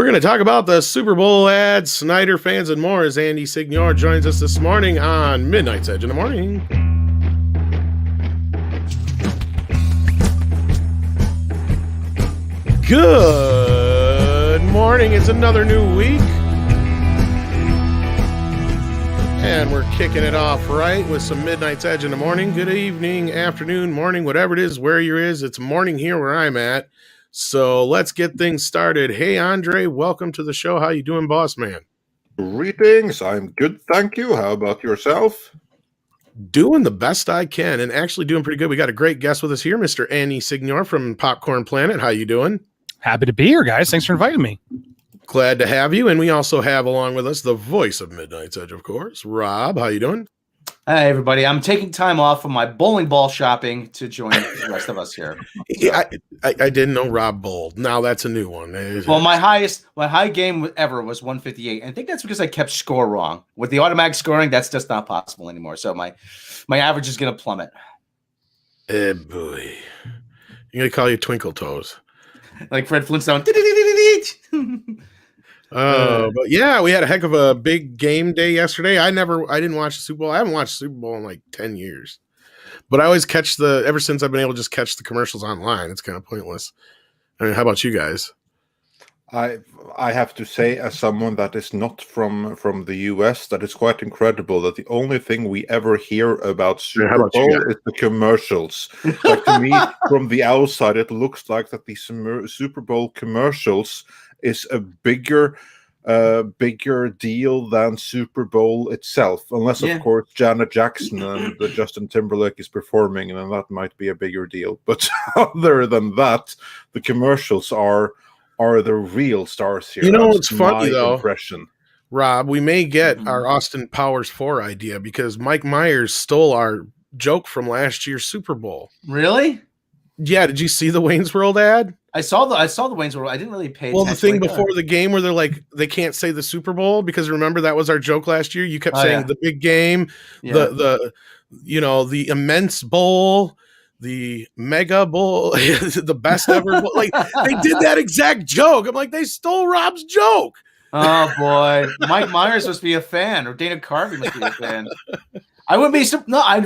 We're going to talk about the Super Bowl ads, Snyder fans, and more as Andy Signore joins us this morning on Midnight's Edge in the Morning. Good morning. It's another new week. And we're kicking it off right with some Midnight's Edge in the Morning. Good evening, afternoon, morning, whatever it is, where you is. It's morning here where I'm at. So let's get things started. Hey, Andre, welcome to the show. How you doing, boss man? Greetings. I'm good, thank you. How about yourself? Doing the best I can, and actually doing pretty good. We got a great guest with us here, Mr. Andy Signore from Popcorn Planet. How you doing? Happy to be here, guys. Thanks for inviting me. Glad to have you. And we also have along with us the voice of Midnight's Edge, of course, Rob. How you doing? Hey, everybody. I'm taking time off from my bowling ball shopping to join the rest of us here. So. I didn't know Rob bowled. Now that's a new one. Well, my high game ever was 158. And I think that's because I kept score wrong. With the automatic scoring, that's just not possible anymore. So my average is going to plummet. Eh, boy. I'm going to call you Twinkle Toes. Like Fred Flintstone. But yeah, we had a heck of a big game day yesterday. I didn't watch the Super Bowl. I haven't watched the Super Bowl in like 10 years. But I always catch ever since I've been able to just catch the commercials online. It's kind of pointless. I mean, how about you guys? I have to say, as someone that is not from the US, that it's quite incredible that the only thing we ever hear about Super Bowl is the commercials. Like, to me, from the outside, it looks like that the Super Bowl commercials is a bigger deal than Super Bowl itself, unless of course Janet Jackson and Justin Timberlake is performing, and then that might be a bigger deal. But other than that, the commercials are the real stars here. You know what's funny though, impression. Rob, we may get our Austin Powers 4 idea because Mike Myers stole our joke from last year's Super Bowl. Really? Yeah, did you see the Wayne's World ad? I saw the Wayne's World. I didn't really pay attention. Well, the thing before the game where they're like, they can't say the Super Bowl because remember that was our joke last year. You kept saying the big game, the immense bowl, the mega bowl, the best ever bowl. Like they did that exact joke. I'm like, they stole Rob's joke. Oh boy, Mike Myers must be a fan, or Dana Carvey must be a fan. I wouldn't be I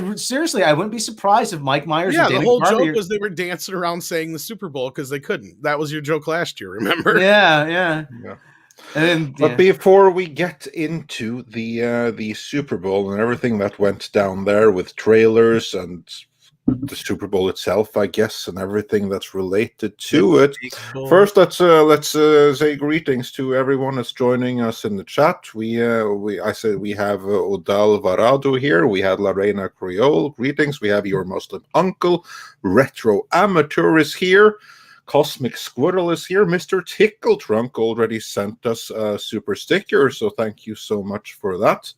wouldn't be surprised if Mike Myers. Yeah, and Dana the whole Carvey joke was they were dancing around saying the Super Bowl because they couldn't. That was your joke last year, remember? Yeah. But before we get into the Super Bowl and everything that went down there with trailers and the Super Bowl itself, I guess, and everything that's related to it. First, let's say greetings to everyone that's joining us in the chat. I said we have Odal Varado here. We had Lorena Creole. Greetings. We have your Muslim uncle. Retro Amateur is here. Cosmic Squirrel is here. Mr. Tickle Trunk already sent us a super sticker, so thank you so much for that.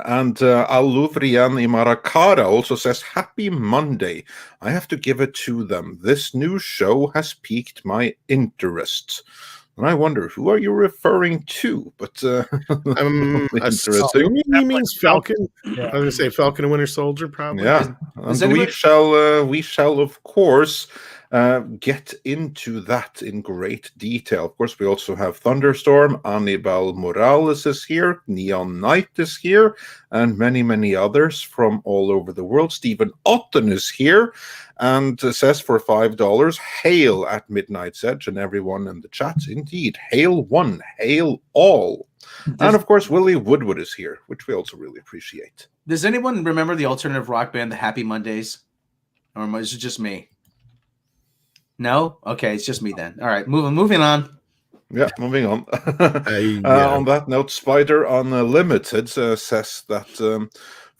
And Aluvrian Imarakara also says, Happy Monday. I have to give it to them. This new show has piqued my interest. And I wonder, who are you referring to? But interesting. He means Falcon. Yeah. I was going to say Falcon and Winter Soldier, probably. Yeah. And we shall, of course, get into that in great detail. Of course, we also have Thunderstorm, Anibal Morales is here, Neon Knight is here, and many, many others from all over the world. Stephen Otten is here and says for $5, hail at Midnight's Edge, and everyone in the chat. Indeed, hail one, hail all. And of course, Willie Woodward is here, which we also really appreciate. Does anyone remember the alternative rock band, the Happy Mondays? Or is it just me? No? Okay, it's just me then. All right, moving on. Yeah, moving on. On that note, Spider Unlimited says that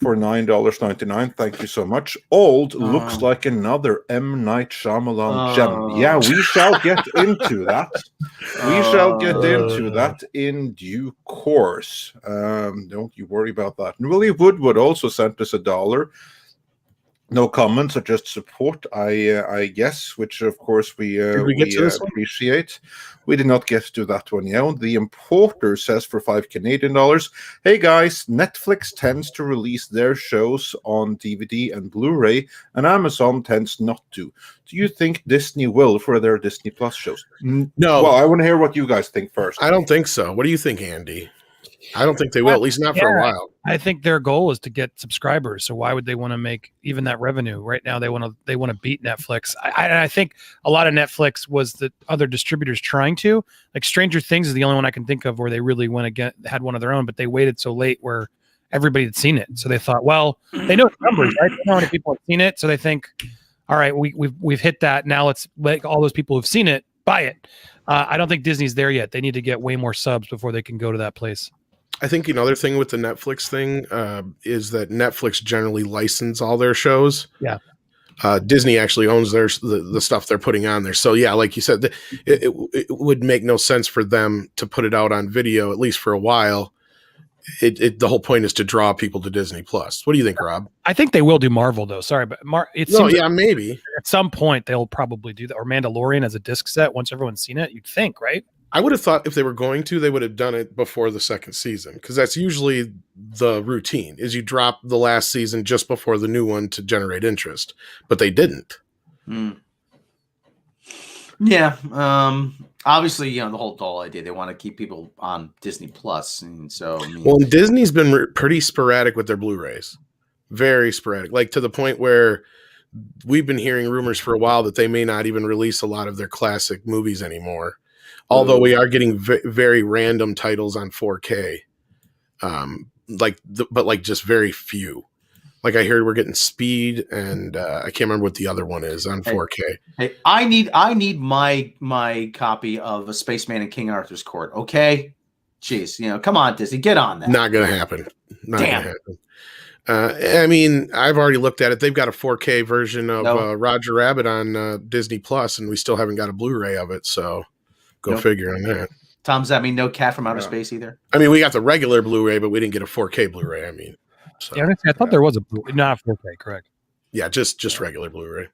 for $9.99, thank you so much. Old looks like another M. Night Shyamalan gem. Yeah, we shall get into that. We shall get into that in due course. Don't you worry about that. And Willie Woodward also sent us $1. No comments, or just support, I guess, which of course we appreciate. We did not get to that one yet. The importer says for $5 Canadian, hey guys, Netflix tends to release their shows on DVD and Blu-ray, and Amazon tends not to. Do you think Disney will for their Disney Plus shows? No. Well, I want to hear what you guys think first. I don't think so. What do you think, Andy? I don't think they will, at least not for a while. I think their goal is to get subscribers. So why would they want to make even that revenue? Right now, they want to beat Netflix. I think a lot of Netflix was the other distributors trying to. Like Stranger Things is the only one I can think of where they really had one of their own, but they waited so late where everybody had seen it. So they thought, well, they know the numbers, right? They know how many people have seen it. So they think, all right, we've hit that. Now let's let all those people who've seen it buy it. I don't think Disney's there yet. They need to get way more subs before they can go to that place. I think another thing with the Netflix thing is that Netflix generally license all their shows. Yeah. Disney actually owns the stuff they're putting on there. So yeah, like you said, it would make no sense for them to put it out on video, at least for a while. The whole point is to draw people to Disney Plus. What do you think, Rob? I think they will do Marvel though. Sorry, but maybe at some point they'll probably do that. Or Mandalorian as a disc set once everyone's seen it. You'd think, right? I would have thought if they were going to, they would have done it before the second season, because that's usually the routine, is you drop the last season just before the new one to generate interest, but they didn't. Yeah. Obviously, the whole idea, they want to keep people on Disney Plus. And so, Disney's been pretty sporadic with their Blu-rays, very sporadic, like to the point where we've been hearing rumors for a while that they may not even release a lot of their classic movies anymore. Although we are getting very random titles on 4K, but just very few. Like I heard we're getting Speed, and I can't remember what the other one is on 4K. Hey, I need my copy of A Spaceman in King Arthur's Court. Okay, jeez, come on, Disney, get on that. Not gonna happen. Gonna happen. I've already looked at it. They've got a 4K version of Roger Rabbit on Disney Plus, and we still haven't got a Blu-ray of it. So. Go figure on that. Tom, does that mean no Cat from Outer Space either? We got the regular Blu-ray, but we didn't get a 4K Blu-ray. I thought there was not a 4K, correct? Yeah, just regular Blu-ray.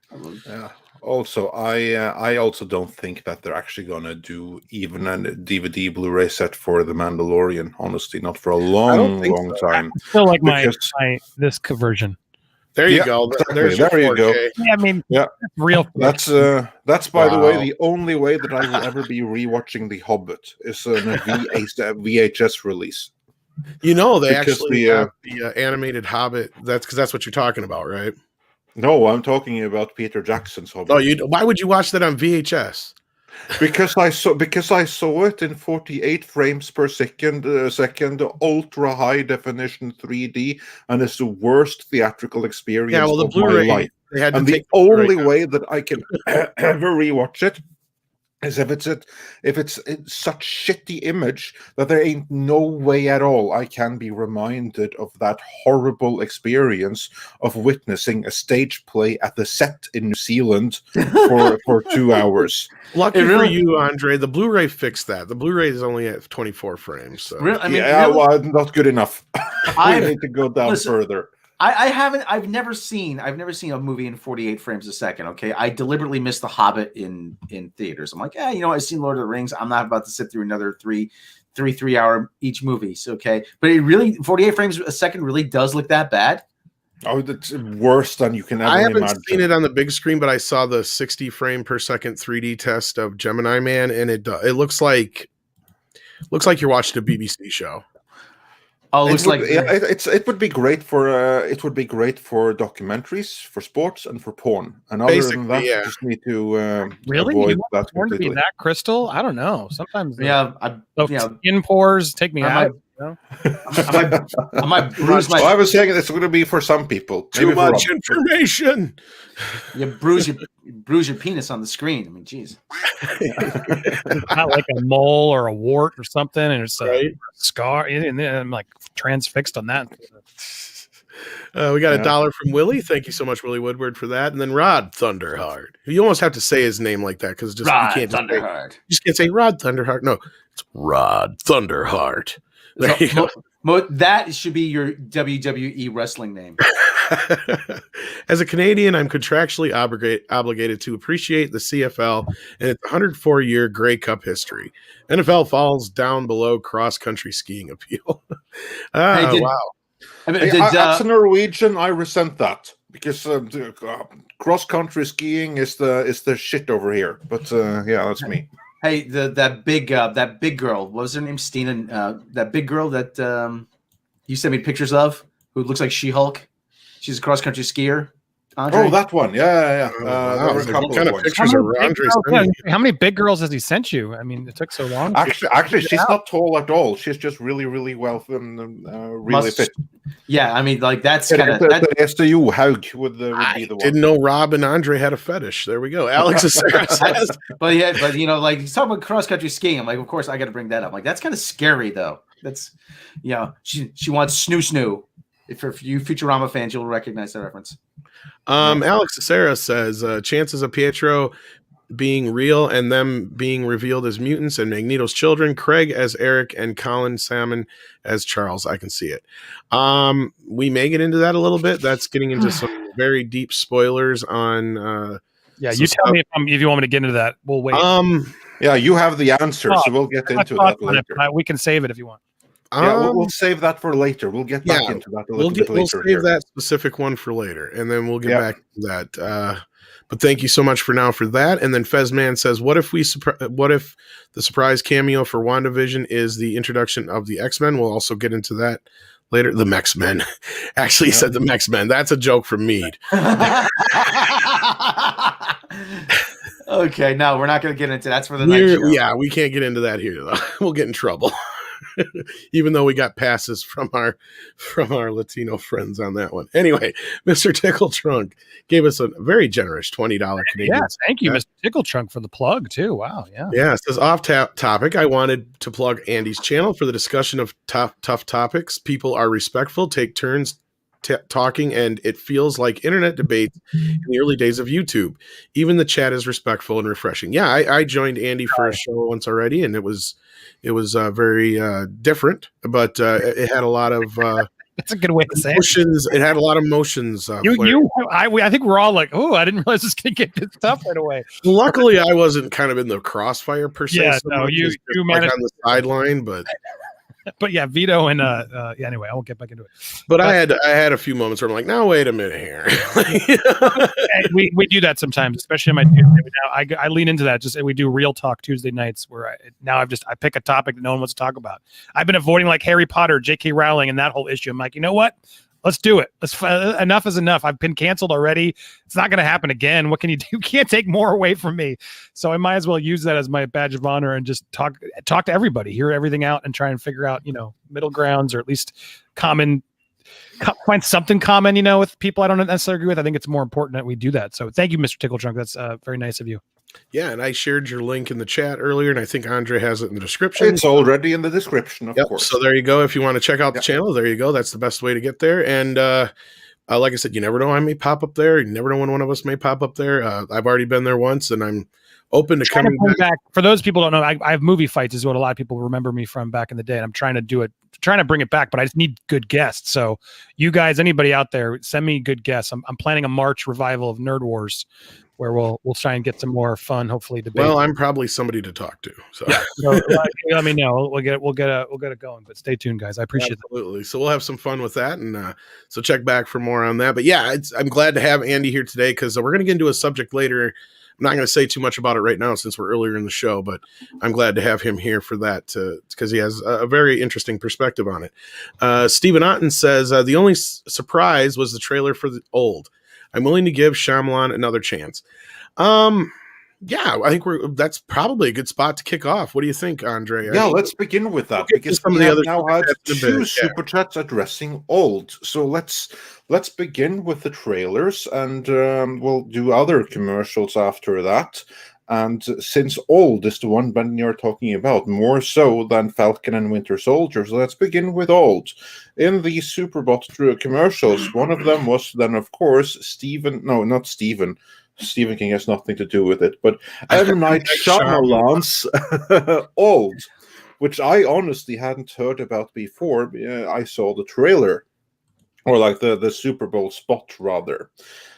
Yeah. Also, I also don't think that they're actually going to do even a DVD Blu-ray set for The Mandalorian. Honestly, not for a long time. I feel like my this version. There you go. Exactly. There you go. Yeah, real. That's by the way the only way that I will ever be rewatching The Hobbit is a VHS release. They actually got the animated Hobbit. That's what you're talking about, right? No, I'm talking about Peter Jackson's Hobbit. Oh, why would you watch that on VHS? Because I saw it in 48 frames per second, ultra high definition 3D, and it's the worst theatrical experience of my life. And the only way that I can ever rewatch it is if it's such shitty image that there ain't no way at all I can be reminded of that horrible experience of witnessing a stage play at the set in New Zealand for 2 hours. Lucky for you, Andre, the Blu-ray fixed that. The Blu-ray is only at 24 frames. So. Not good enough. I need to go down further. I've never seen a movie in 48 frames a second. Okay. I deliberately missed The Hobbit in theaters. I'm like, I've seen Lord of the Rings. I'm not about to sit through another three 3-hour each movies. Okay. But it really, 48 frames a second really does look that bad. Oh, that's worse than you can ever imagine. I haven't seen it on the big screen, but I saw the 60 frame per second 3D test of Gemini Man, and it looks like you're watching a BBC show. Oh, it would be great for documentaries, for sports, and for porn. And other than that, you just need to avoid that porn to be that crystal. I don't know. Sometimes skin pores take me out. I might bruise my. I was saying it's going to be for some people. Too much information. You bruise your penis on the screen. I mean, geez. Not like a mole or a wart or something, and it's a scar, and then I'm like transfixed on that. We got $1 from Willie. Thank you so much, Willie Woodward, for that. And then Rod Thunderheart. You almost have to say his name like that because Rod Thunderheart. You just can't say Rod Thunderheart. No, it's Rod Thunderheart. There you go. That should be your WWE wrestling name. As a Canadian, I'm contractually obligated to appreciate the CFL and its 104-year Grey Cup history. NFL falls down below cross-country skiing appeal. Wow. As a Norwegian, I resent that because cross-country skiing is the shit over here. But yeah, that's me. Hey, that big girl, what was her name? Stina. That big girl that you sent me pictures of, who looks like She-Hulk. She's a cross-country skier. Andre? Oh, that one. Yeah. Wow. What kind of pictures are Andre sending? How many big girls has he sent you? I mean, it took so long. Actually, she's not tall at all. She's just really, really well really fit. Yeah, I mean, like that's kind of. SDU Haug would be the one. Didn't know Rob and Andre had a fetish. There we go. Alex says. But like he's talking about cross-country skiing. I'm like, of course, I got to bring that up. Like, that's kind of scary, though. That's, she wants snoo. If you Futurama fans, you'll recognize that reference. Alex Sarah says chances of Pietro being real and them being revealed as mutants and Magneto's children, Craig as Eric and Colin Salmon as Charles. I can see it. We may get into that a little bit. That's getting into some very deep spoilers on you tell me if you want me to get into that. We'll wait. Yeah, you have the answer, so we'll get into that later. We can save it if you want. Yeah, we'll save that for later. We'll get back into that a little bit later. We'll save that specific one for later, and then we'll get back to that. But thank you so much for now for that. And then Fezman says, what if the surprise cameo for WandaVision is the introduction of the X-Men? We'll also get into that later. The Mex-Men. Actually, he said the Mex-Men. That's a joke from Mead. Okay, no, we're not going to get into that. That's for the next show. Yeah, we can't get into that here, though. We'll get in trouble. Even though we got passes from our Latino friends on that one. Anyway, Mr. Tickle Trunk gave us a very generous $20 Canadian. Yeah, thank you, Mr. Tickle Trunk, for the plug too. Wow, yeah. Yeah, it says off topic. I wanted to plug Andy's channel for the discussion of tough topics. People are respectful, take turns talking, and it feels like internet debates in the early days of YouTube. Even the chat is respectful and refreshing. Yeah, I joined Andy for a show once already, and it was very different, but it had a lot of that's a good way to say emotions. It had a lot of emotions. I think we're all like, oh, I didn't realize this could get this stuff right away. Luckily, I wasn't kind of in the crossfire per se. Yeah, no, you managed on the sideline, but. But yeah, Vito and anyway, I won't get back into it. But I had a few moments where I'm like, now wait a minute here. we do that sometimes, especially in my Tuesday. Now I lean into that. We do real talk Tuesday nights where I pick a topic that no one wants to talk about. I've been avoiding like Harry Potter, J.K. Rowling, and that whole issue. I'm like, you know what? Let's do it. Enough is enough. I've been canceled already. It's not going to happen again. What can you do? You can't take more away from me. So I might as well use that as my badge of honor and just talk to everybody, hear everything out, and try and figure out, middle grounds, or at least find something common, with people I don't necessarily agree with. I think it's more important that we do that. So thank you, Mr. Tickle Trunk. That's very nice of you. Yeah, and I shared your link in the chat earlier, and I think Andre has it in the description. It's already in the description, of course. So there you go. If you want to check out the channel, there you go. That's the best way to get there. And like I said, you never know, I may pop up there. You never know when one of us may pop up there. I've already been there once, and I'm open to coming back. For those people who don't know, I have movie fights is what a lot of people remember me from back in the day, and I'm trying to bring it back, but I just need good guests. So you guys, anybody out there, send me good guests. I'm planning a March revival of Nerd Wars, where we'll try and get some more fun, hopefully, debate. Well, I'm probably somebody to talk to. So let me know. We'll get it going. But stay tuned, guys. I appreciate it. Absolutely. So we'll have some fun with that, and so check back for more on that. But yeah, I'm glad to have Andy here today because we're going to get into a subject later. I'm not going to say too much about it right now since we're earlier in the show, but I'm glad to have him here for that because he has a very interesting perspective on it. Stephen Otten says the only surprise was the trailer for the Old. I'm willing to give Shyamalan another chance. Yeah, I think that's probably a good spot to kick off. What do you think, Andre? Yeah, let's begin with that because we have now had two super chats addressing Old. So let's begin with the trailers, and we'll do other commercials after that. And since Old is the one Ben you're talking about, more so than Falcon and Winter Soldier, so let's begin with Old. In the Superbowl commercials, one of them was then, of course, Stephen King has nothing to do with it, but M. Night Shyamalan's Old, which I honestly hadn't heard about before. I saw the trailer. or like the Super Bowl spot rather,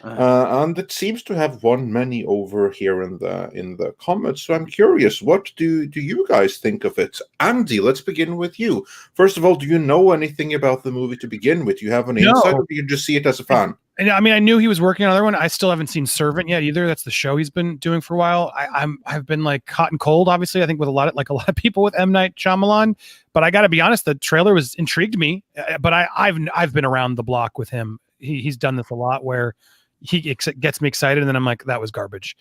and it seems to have won many over here in the comments. So I'm curious, what do you guys think of it? Andy, let's begin with you. First of all, do you know anything about the movie to begin with? Do you have any insight, or do you just see it as a fan? And I mean, I knew he was working on another one. I still haven't seen Servant yet either. That's the show he's been doing for a while. I've been like hot and cold, obviously. I think with a lot of people with M. Night Shyamalan. But I got to be honest, the trailer intrigued me. But I've been around the block with him. He's done this a lot where he gets me excited, and then I'm like, that was garbage.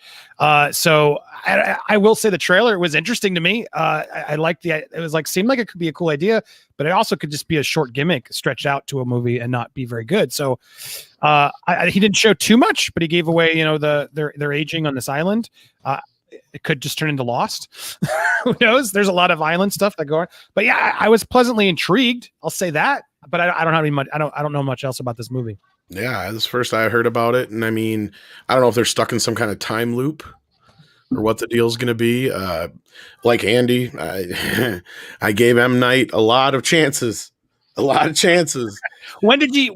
So I will say the trailer was interesting to me. I liked it was like, seemed like it could be a cool idea, but it also could just be a short gimmick stretched out to a movie and not be very good. So he didn't show too much, but he gave away, their aging on this island. It could just turn into Lost. Who knows? There's a lot of island stuff that go on. But yeah, I was pleasantly intrigued. I'll say that. But I don't have any much. I don't know much else about this movie. Yeah, this is first I heard about it, and I mean, I don't know if they're stuck in some kind of time loop or what the deal's going to be. Like Andy, I gave M. Night a lot of chances. When did you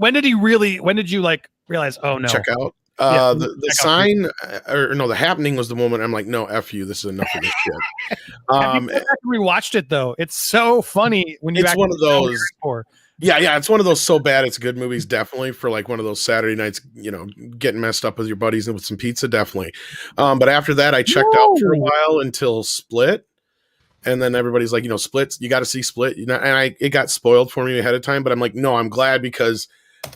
like realize? Oh no! Check out. The sign, the happening was the moment I'm like, no, F you, this is enough of this shit. Have you rewatched it though? It's so funny when you. It's one of those. Yeah, it's one of those so bad it's good movies, definitely, for like one of those Saturday nights, getting messed up with your buddies and with some pizza, definitely. But after that, I checked out for a while until Split, and then everybody's like, Split, you got to see Split, and it got spoiled for me ahead of time. But I'm like, no, I'm glad, because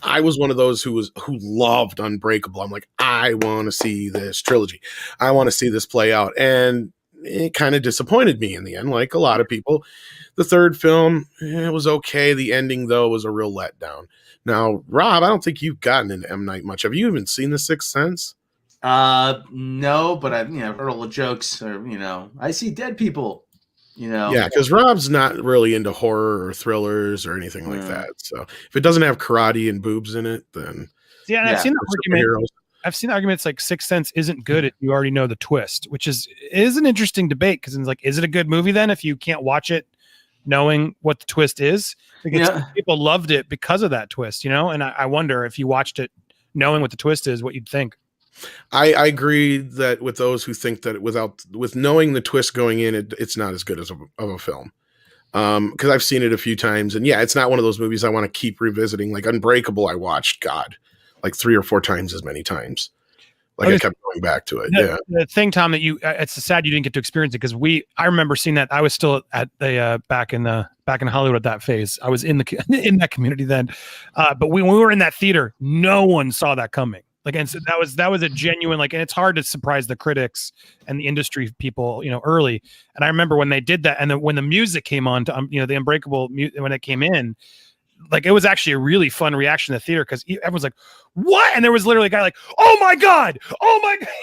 I was one of those who loved Unbreakable. I'm like, I want to see this trilogy, I want to see this play out, and it kind of disappointed me in the end, like a lot of people. The third film, it was okay. The ending, though, was a real letdown. Now, Rob, I don't think you've gotten into M. Night much. Have you even seen The Sixth Sense? No, but I've heard all the jokes, or I see dead people. Yeah, because Rob's not really into horror or thrillers or anything like that. So if it doesn't have karate and boobs in it, then I've seen the argument. I've seen arguments like Sixth Sense isn't good if you already know the twist, which is an interesting debate, because it's like, is it a good movie then if you can't watch it knowing what the twist is? Because people loved it because of that twist, and I wonder if you watched it knowing what the twist is, what you'd think. I agree that with those who think that with knowing the twist going in, it's not as good as of a film. Because I've seen it a few times, and it's not one of those movies I want to keep revisiting. Like Unbreakable, I watched like 3 or 4 times as many times. Like I kept going back to it. The thing, Tom, that it's sad you didn't get to experience it, because I remember seeing that. I was still at the back in Hollywood at that phase. I was in that community then, but when we were in that theater, no one saw that coming. Like, and so that was a genuine, and it's hard to surprise the critics and the industry people, early. And I remember when they did that, and then when the music came on to, the Unbreakable when it came in, like, it was actually a really fun reaction in the theater, because everyone's like, what? And there was literally a guy like, oh my God.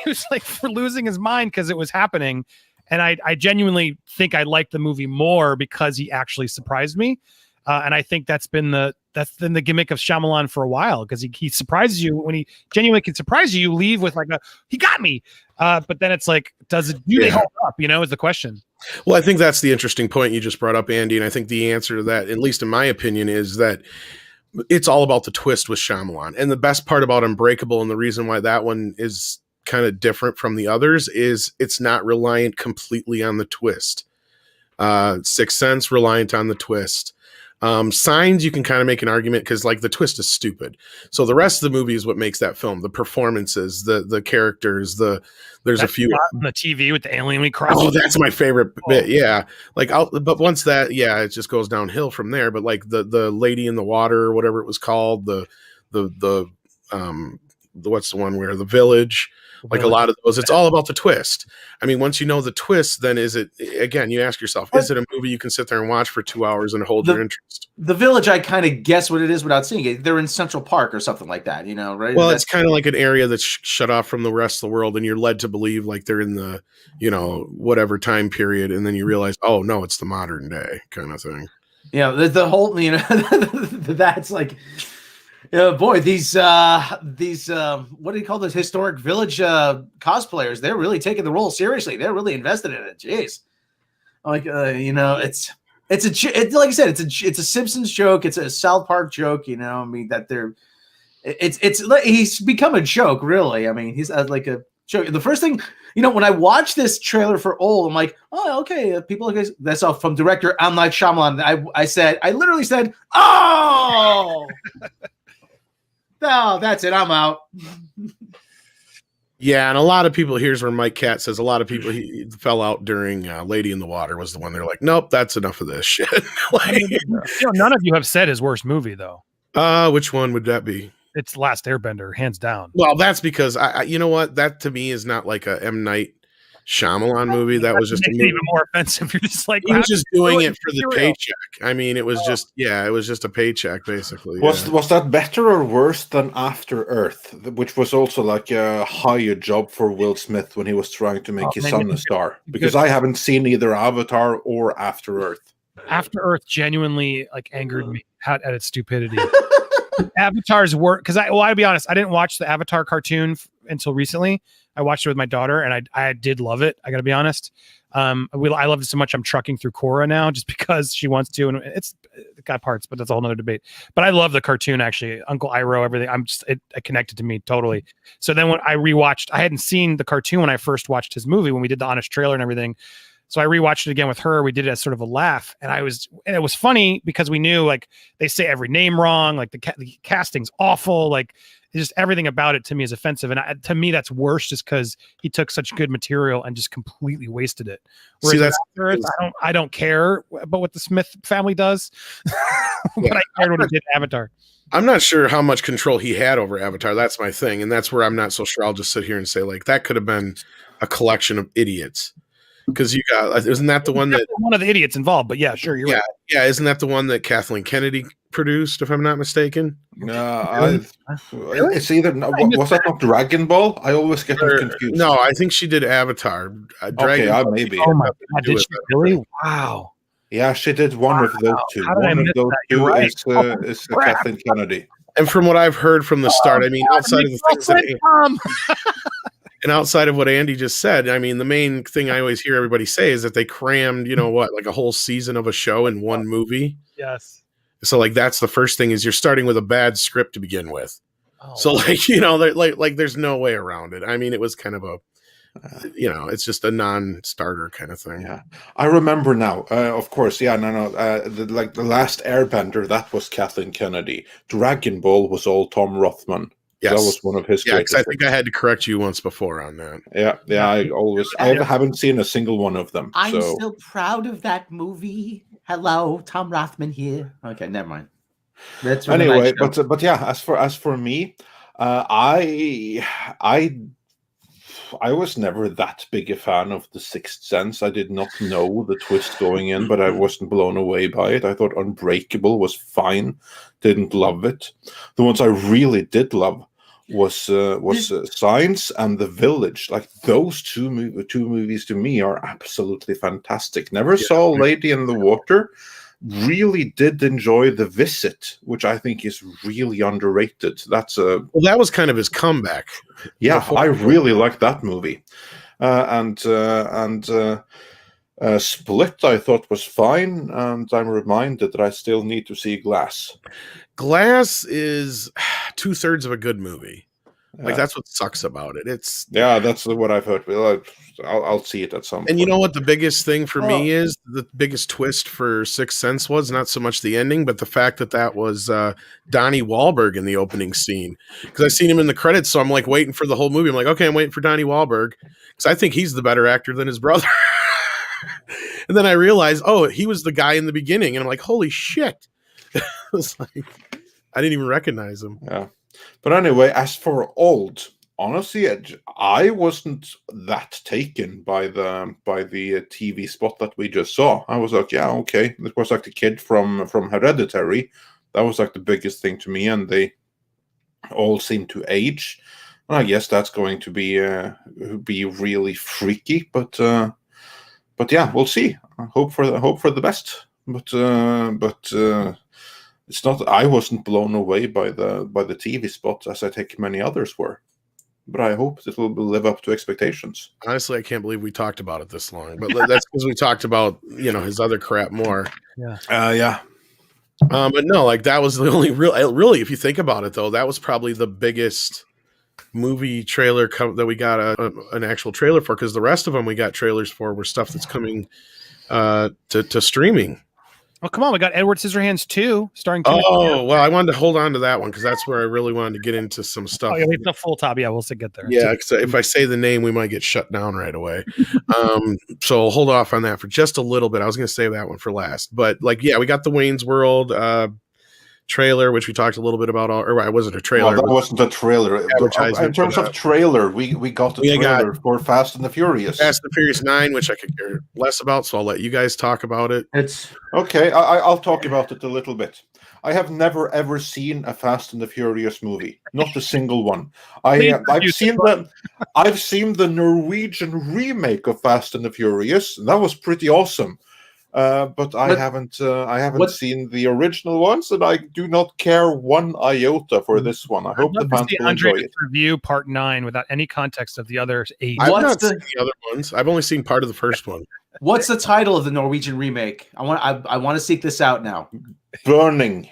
He was like losing his mind because it was happening. And I genuinely think I liked the movie more because he actually surprised me. And I think that's been the gimmick of Shyamalan for a while, because he surprises you. When he genuinely can surprise you, you leave with like he got me. But then it's like, do they hold up? Is the question. Well, I think that's the interesting point you just brought up, Andy. And I think the answer to that, at least in my opinion, is that it's all about the twist with Shyamalan. And the best part about Unbreakable, and the reason why that one is kind of different from the others, is it's not reliant completely on the twist. Sixth Sense, reliant on the twist. Signs, you can kind of make an argument because like the twist is stupid. So the rest of the movie is what makes that film. The performances, the characters, there's a few on the TV with the alien we cross. Oh, that's my favorite bit. Yeah. Like, but once that, it just goes downhill from there. But like the lady in the water or whatever it was called, the what's the one where the village, like a lot of those, it's all about the twist. I mean, once you know the twist, then is it, again, you ask yourself, is it a movie you can sit there and watch for 2 hours and hold your interest? The village, I kind of guess what it is without seeing it. They're in Central Park or something like that, right? Well, it's kind of like an area that's shut off from the rest of the world, and you're led to believe like they're in the, whatever time period, and then you realize, oh no, it's the modern day kind of thing. Yeah, the whole, that's like, boy, these what do you call those historic village cosplayers? They're really taking the role seriously. They're really invested in it. Jeez, like it's It's like I said, it's a Simpsons joke. It's a South Park joke. You know, I mean that he's become a joke. Really, I mean he's like a joke. The first thing, you know, when I watched this trailer for Old, I'm like, oh, okay, people like that's all from director M. Night Shyamalan. I literally said, oh, no, that's it. I'm out. Yeah, and a lot of people, here's where Mike Cat says a lot of people he fell out during Lady in the Water was the one they're like, nope, that's enough of this shit. Like, none of you have said his worst movie though. Which one would that be? It's Last Airbender, hands down. Well, that's because I you know what? That to me is not like a M. Night Shyamalan movie. That was just even more offensive. You're just like, he was just doing it for the paycheck. I mean, it was just a paycheck basically. Was that better or worse than After Earth, which was also like a higher job for Will Smith when he was trying to make his son a star? Because I haven't seen either Avatar or After Earth. After Earth genuinely like angered me at its stupidity. Avatar's work, because I'll be honest, I didn't watch the Avatar cartoon until recently. I watched it with my daughter, and I did love it. I got to be honest. I loved it so much. I'm trucking through Korra now, just because she wants to, and it's got parts, but that's a whole nother debate. But I love the cartoon actually. Uncle Iroh, everything. It connected to me totally. So then when I rewatched, I hadn't seen the cartoon when I first watched his movie when we did the Honest trailer and everything. So I rewatched it again with her. We did it as sort of a laugh, and it was funny because we knew like they say every name wrong, like the casting's awful, like just everything about it to me is offensive, and to me that's worse just because he took such good material and just completely wasted it. Whereas I don't care about what the Smith family does, but I cared when he did Avatar. I'm not sure how much control he had over Avatar. That's my thing, and that's where I'm not so sure. I'll just sit here and say like that could have been a collection of idiots. Because you got, isn't that the one that one of the idiots involved? But yeah, sure, you're right. Yeah, isn't that the one that Kathleen Kennedy produced, if I'm not mistaken? It's either was that not Dragon Ball? I always get them confused. No, I think she did Avatar. Dragon Ball, maybe. Oh my god, did she really? Wow. Yeah, she did one of those two. One of those two is Kathleen Kennedy. And from what I've heard from the start, I mean, outside of the things that. And outside of what Andy just said, I mean, the main thing I always hear everybody say is that they crammed, like a whole season of a show in one movie. Yes. So like, that's the first thing is you're starting with a bad script to begin with. Oh, so like, there's no way around it. I mean, it was kind of a, it's just a non-starter kind of thing. Yeah. I remember now, of course. Yeah, no. The Last Airbender, that was Kathleen Kennedy. Dragon Ball was all Tom Rothman. Yes. That was one of his. Yeah, because I think I had to correct you once before on that. Yeah. I haven't seen a single one of them. I'm still proud of that movie. Hello, Tom Rothman here. Okay, never mind. That's anyway, but yeah, as for me, I was never that big a fan of The Sixth Sense. I did not know the twist going in, but I wasn't blown away by it. I thought Unbreakable was fine. Didn't love it. The ones I really did love was Signs and The Village. Like those two movies to me are absolutely fantastic. Never saw Lady in the Water. Really did enjoy The Visit, which I think is really underrated. That was kind of his comeback. Yeah, I really liked that movie. And Split, I thought was fine, and I'm reminded that I still need to see Glass. Glass is 2/3 of a good movie. Like that's what sucks about it. That's what I've heard. I'll see it at some point. And you know what the biggest thing for me is? The biggest twist for Sixth Sense was not so much the ending, but the fact that was Donnie Wahlberg in the opening scene. Because I seen him in the credits, so I'm like waiting for the whole movie. I'm like, okay, I'm waiting for Donnie Wahlberg because I think he's the better actor than his brother. And then I realized, he was the guy in the beginning, and I'm like, holy shit! It was like I didn't even recognize him. Yeah. But anyway, as for Old, honestly, I wasn't that taken by the TV spot that we just saw. I was like, yeah, okay. It was like the kid from Hereditary. That was like the biggest thing to me, and they all seem to age. And I guess that's going to be really freaky, but yeah, we'll see. I hope for the best. But it's not. I wasn't blown away by the TV spot as I think many others were. but I hope it will live up to expectations. Honestly, I can't believe we talked about it this long, but that's because we talked about, his other crap more. Yeah. But no, like that was the only really, if you think about it though, that was probably the biggest movie trailer that we got an actual trailer for, because the rest of them we got trailers for were stuff that's coming to streaming. Oh, come on. We got Edward Scissorhands 2 starring well, I wanted to hold on to that one because that's where I really wanted to get into some stuff. Oh, yeah, it's a full top. Yeah, we'll get there. Yeah, if I say the name, we might get shut down right away. So I'll hold off on that for just a little bit. I was going to save that one for last. But, we got the Wayne's World trailer, which we talked a little bit about. Or it wasn't a trailer. Well, that wasn't a trailer. In terms of trailer, we got the trailer for Fast and the Furious. Fast and the Furious 9, which I could care less about, so I'll let you guys talk about it. It's okay. I'll talk about it a little bit. I have never ever seen a Fast and the Furious movie, not a single one. I've seen the Norwegian remake of Fast and the Furious, and that was pretty awesome. But I haven't seen the original ones, and I do not care one iota for this one. I hope the fans will enjoy it. Review part 9 without any context of the other 8. I've not seen the other ones. I've only seen part of the first one. What's the title of the Norwegian remake? I want to seek this out now. Burning.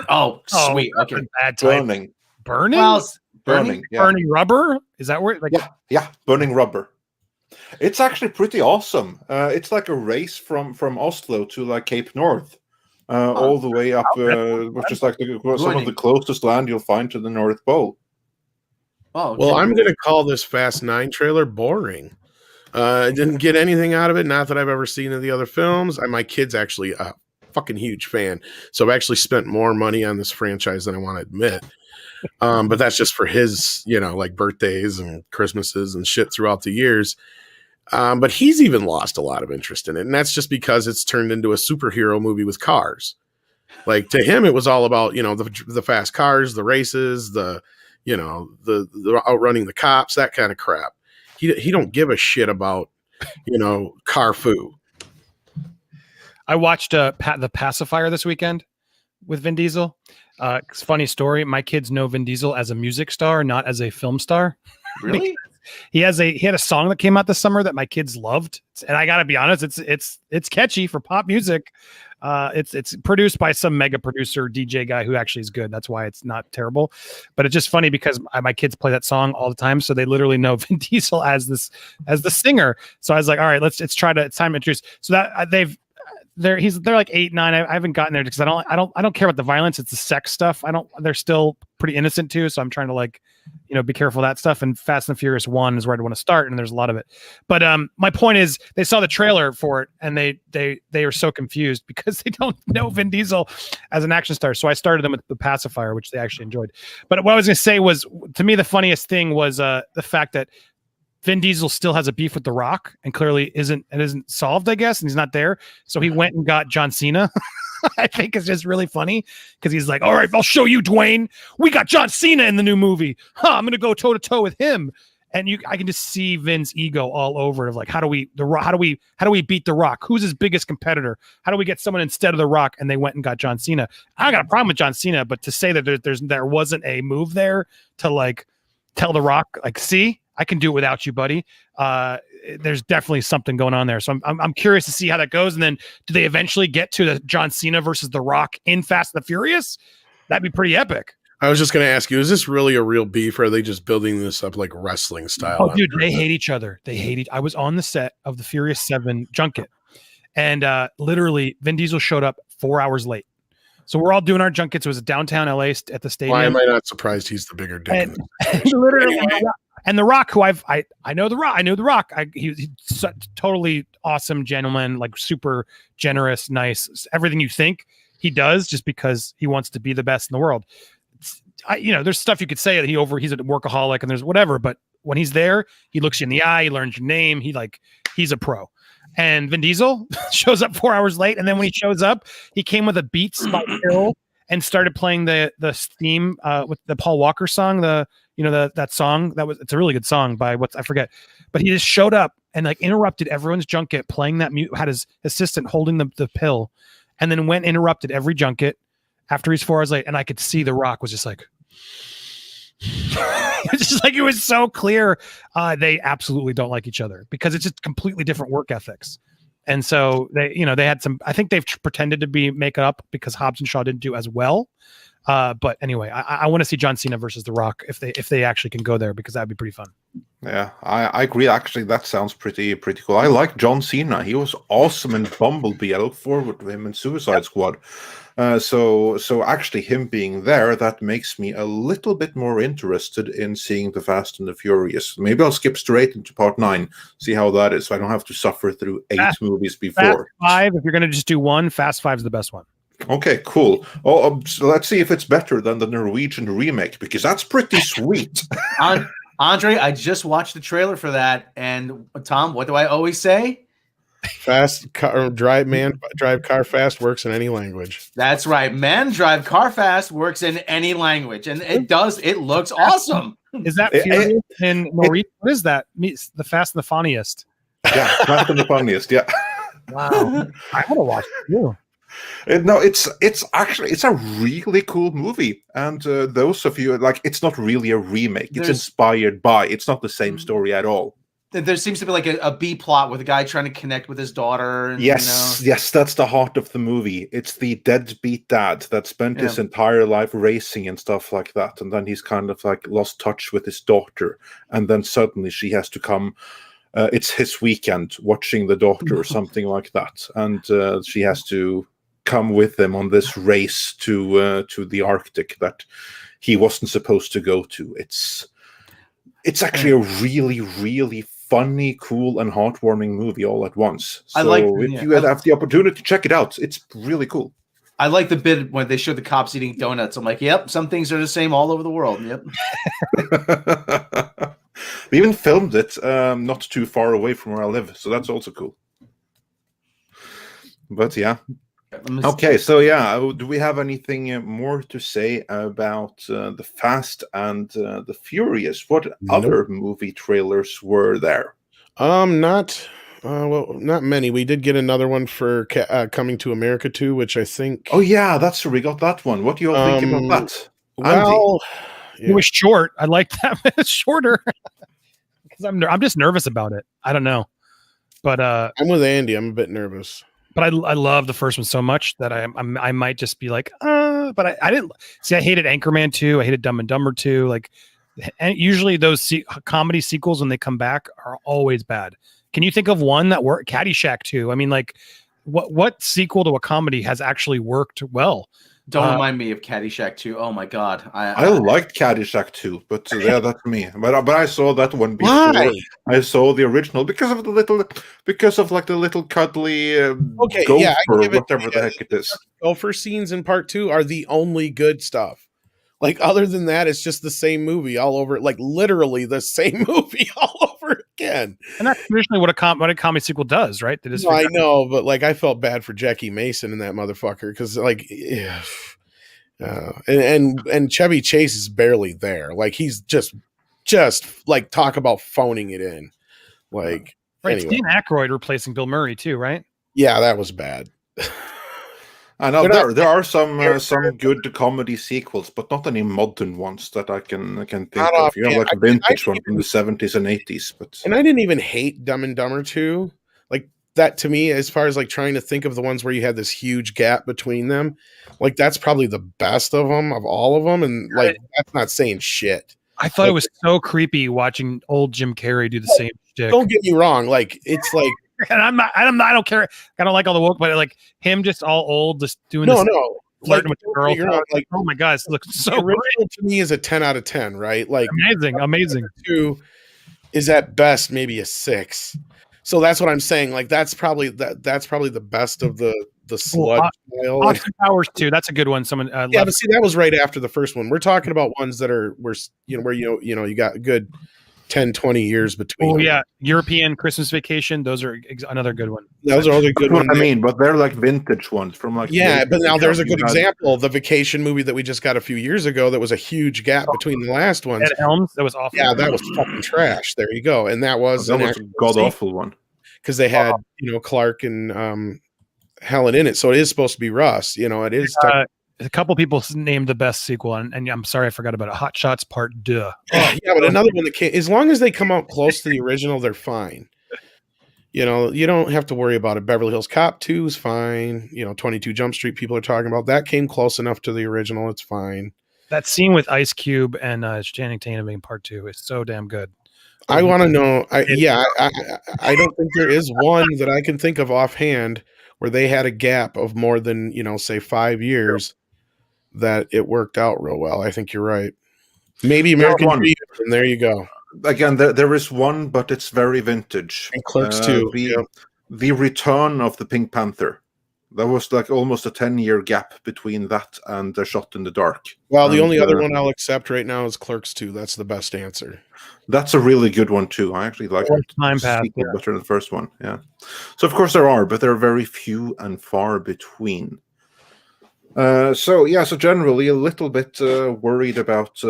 Oh, sweet. Okay. Burning. Burning. Well, Burning. Yeah. Burning rubber. Is that where? Yeah. Burning rubber. It's actually pretty awesome. It's like a race from Oslo to Cape North, all the way up, which is some of the closest land you'll find to the North Pole. Oh, okay. Well, I'm going to call this Fast 9 trailer boring. I didn't get anything out of it. Not that I've ever seen in the other films. My kid's actually a fucking huge fan, so I've actually spent more money on this franchise than I want to admit. But that's just for his, birthdays and Christmases and shit throughout the years. But he's even lost a lot of interest in it. And that's just because it's turned into a superhero movie with cars. Like, to him, it was all about, the fast cars, the races, the outrunning the cops, that kind of crap. He don't give a shit about, car foo. I watched The Pacifier this weekend with Vin Diesel. Funny story. My kids know Vin Diesel as a music star, not as a film star. Really? He had a song that came out this summer that my kids loved, and I gotta be honest, it's catchy for pop music. It's produced by some mega producer DJ guy who actually is good. That's why it's not terrible. But it's just funny because my kids play that song all the time, so they literally know Vin Diesel as the singer. So I was like, all right, it's time to introduce. So that they're like 8, 9. I haven't gotten there because I don't care about the violence. It's the sex stuff. They're still pretty innocent too. So I'm trying to be careful of that stuff. And Fast and Furious 1 is where I want to start. And there's a lot of it. But my point is they saw the trailer for it and they are so confused because they don't know Vin Diesel as an action star. So I started them with The Pacifier, which they actually enjoyed. But what I was going to say was, to me, the funniest thing was the fact that Vin Diesel still has a beef with The Rock and clearly isn't solved, I guess, and he's not there. So he went and got John Cena. I think it's just really funny because he's like, all right, I'll show you, Dwayne. We got John Cena in the new movie. I'm going to go toe to toe with him. And I can just see Vin's ego all over it of how do we beat The Rock? Who's his biggest competitor? How do we get someone instead of The Rock? And they went and got John Cena. I got a problem with John Cena, but to say that there wasn't a move there to tell The Rock, see, I can do it without you, buddy. There's definitely something going on there. So I'm curious to see how that goes. And then do they eventually get to the John Cena versus The Rock in Fast and the Furious? That'd be pretty epic. I was just going to ask you, is this really a real beef, or are they just building this up like wrestling style? Oh, dude, they hate each other. I was on the set of the Furious 7 junket, and literally Vin Diesel showed up 4 hours late. So we're all doing our junkets. It was downtown LA at the stadium. Why am I not surprised he's the bigger dick? Literally, and The Rock, who I know The Rock. I knew The Rock. He's totally awesome gentleman, super generous, nice. Everything you think he does, just because he wants to be the best in the world. There's stuff you could say that he's a workaholic and there's whatever, but when he's there, he looks you in the eye, he learns your name, he's a pro. And Vin Diesel shows up 4 hours late, and then when he shows up, he came with a Beats by Hill and started playing the theme with the Paul Walker song, that song it's a really good song by I forget, but he just showed up and interrupted everyone's junket playing that had his assistant holding the pill, and then interrupted every junket after he's 4 hours late, and I could see The Rock was just It's just like it was so clear they absolutely don't like each other because it's just completely different work ethics. And so they had some. I think they've pretended to make it up because Hobbs and Shaw didn't do as well. But anyway, I want to see John Cena versus The Rock if they actually can go there, because that'd be pretty fun. Yeah, I agree. Actually, that sounds pretty cool. I like John Cena. He was awesome in Bumblebee. I look forward to him in Suicide Squad. So actually him being there, that makes me a little bit more interested in seeing The Fast and the Furious. Maybe I'll skip straight into part 9, see how that is, so I don't have to suffer through 8 movies before. Fast 5, if you're going to just do one, Fast 5 is the best one. Okay, cool. So let's see if it's better than the Norwegian remake, because that's pretty sweet. Andre, I just watched the trailer for that, and Tom, what do I always say? Drive car fast works in any language. That's right. Man drive car fast works in any language, and it does. It looks awesome. Is that Furious in Norwegian? What is that? The Fast and the Funniest. Yeah, Fast and the Funniest. Yeah. Wow, I want to watch it too. No, it's a really cool movie, and those of you it's not really a remake. It's inspired by. It's not the same story at all. There seems to be like a B plot with a guy trying to connect with his daughter. And, yes, that's the heart of the movie. It's the deadbeat dad that spent his entire life racing and stuff like that, and then he's kind of lost touch with his daughter, and then suddenly she has to come. It's his weekend watching the daughter or something like that, and she has to come with him on this race to the Arctic that he wasn't supposed to go to. It's actually a really, really funny, cool, and heartwarming movie all at once. So if you have the opportunity to check it out, it's really cool. I like the bit when they showed the cops eating donuts. I'm like, yep, some things are the same all over the world. Yep. We even filmed it not too far away from where I live, so that's also cool. But yeah. Okay, so do we have anything more to say about The Fast and the Furious? What other movie trailers were there? Not many. We did get another one for Coming to America 2, which I think. Oh yeah, that's we got that one. What do you all think about that? Well, it was short. I like that. It's shorter because I'm just nervous about it. I don't know, but I'm with Andy. I'm a bit nervous. But I love the first one so much that I might just be like, but I didn't see. I hated Anchorman 2. I hated Dumb and Dumber 2. And usually those comedy sequels when they come back are always bad. Can you think of one that worked? Caddyshack 2. I mean, what sequel to a comedy has actually worked well? Don't remind me of Caddyshack 2. Oh my god, I liked Caddyshack 2, but that's me. But I saw that one before. Why? I saw the original because of the little cuddly gopher, whatever the heck it is. Gopher scenes in part 2 are the only good stuff. Other than that, it's just the same movie all over. Literally the same movie all over again. And that's traditionally what a comedy sequel does, right? I know, but I felt bad for Jackie Mason and that motherfucker because and Chevy Chase is barely there. He's just talk about phoning it in. Right, anyway. Dean Aykroyd replacing Bill Murray too, right? Yeah, that was bad. I know there are some good comedy sequels, but not any modern ones that I can think of. You have a vintage one from the 70s and 80s. And I didn't even hate Dumb and Dumber 2. That to me, as far as trying to think of the ones where you had this huge gap between them, that's probably the best of them, of all of them. And that's not saying shit. I thought it was so creepy watching old Jim Carrey do the same shtick. Don't get me wrong. It's and I don't care. I don't like all the woke, but him just all old, just doing flirting with the girl. Oh my God, it looks so original to me is a 10 out of 10, right? Amazing. 2 is at best maybe a 6. So that's what I'm saying. That's probably the best of the sludge. Austin Powers 2, that's a good one. Someone but see, that was right after the first one. We're talking about ones that are where you got a good 10, 20 years between. Oh yeah, European Christmas Vacation. Those are another good one. Those are other good ones. I mean, but they're vintage ones from but now there's a good example. The Vacation movie that we just got a few years ago. That was a huge gap between the last ones. Ed Helms, that was awful. Yeah, that was fucking trash. There you go. And that was a god awful one because they had Clark and Helen in it, so it is supposed to be Russ. It is. A couple people named the best sequel, and I'm sorry I forgot about it. Hot Shots Part 2. Yeah, but another one that can't. As long as they come out close to the original, they're fine. You know, you don't have to worry about it. Beverly Hills Cop 2 is fine. 22 Jump Street people are talking about. That came close enough to the original. It's fine. That scene with Ice Cube and Channing Tatum in Part 2 is so damn good. I want to know. I don't think there is one that I can think of offhand where they had a gap of more than, say 5 years that it worked out real well. I think you're right. Maybe American Dream, and there you go. Again, there is one, but it's very vintage. And Clerks 2. The return of the Pink Panther. That was like almost a 10-year gap between that and A Shot in the Dark. Well, the only other one I'll accept right now is Clerks 2. That's the best answer. That's a really good one too. I actually like it. Better than the first one. Yeah. So of course there are, but they're very few and far between. So generally a little bit worried about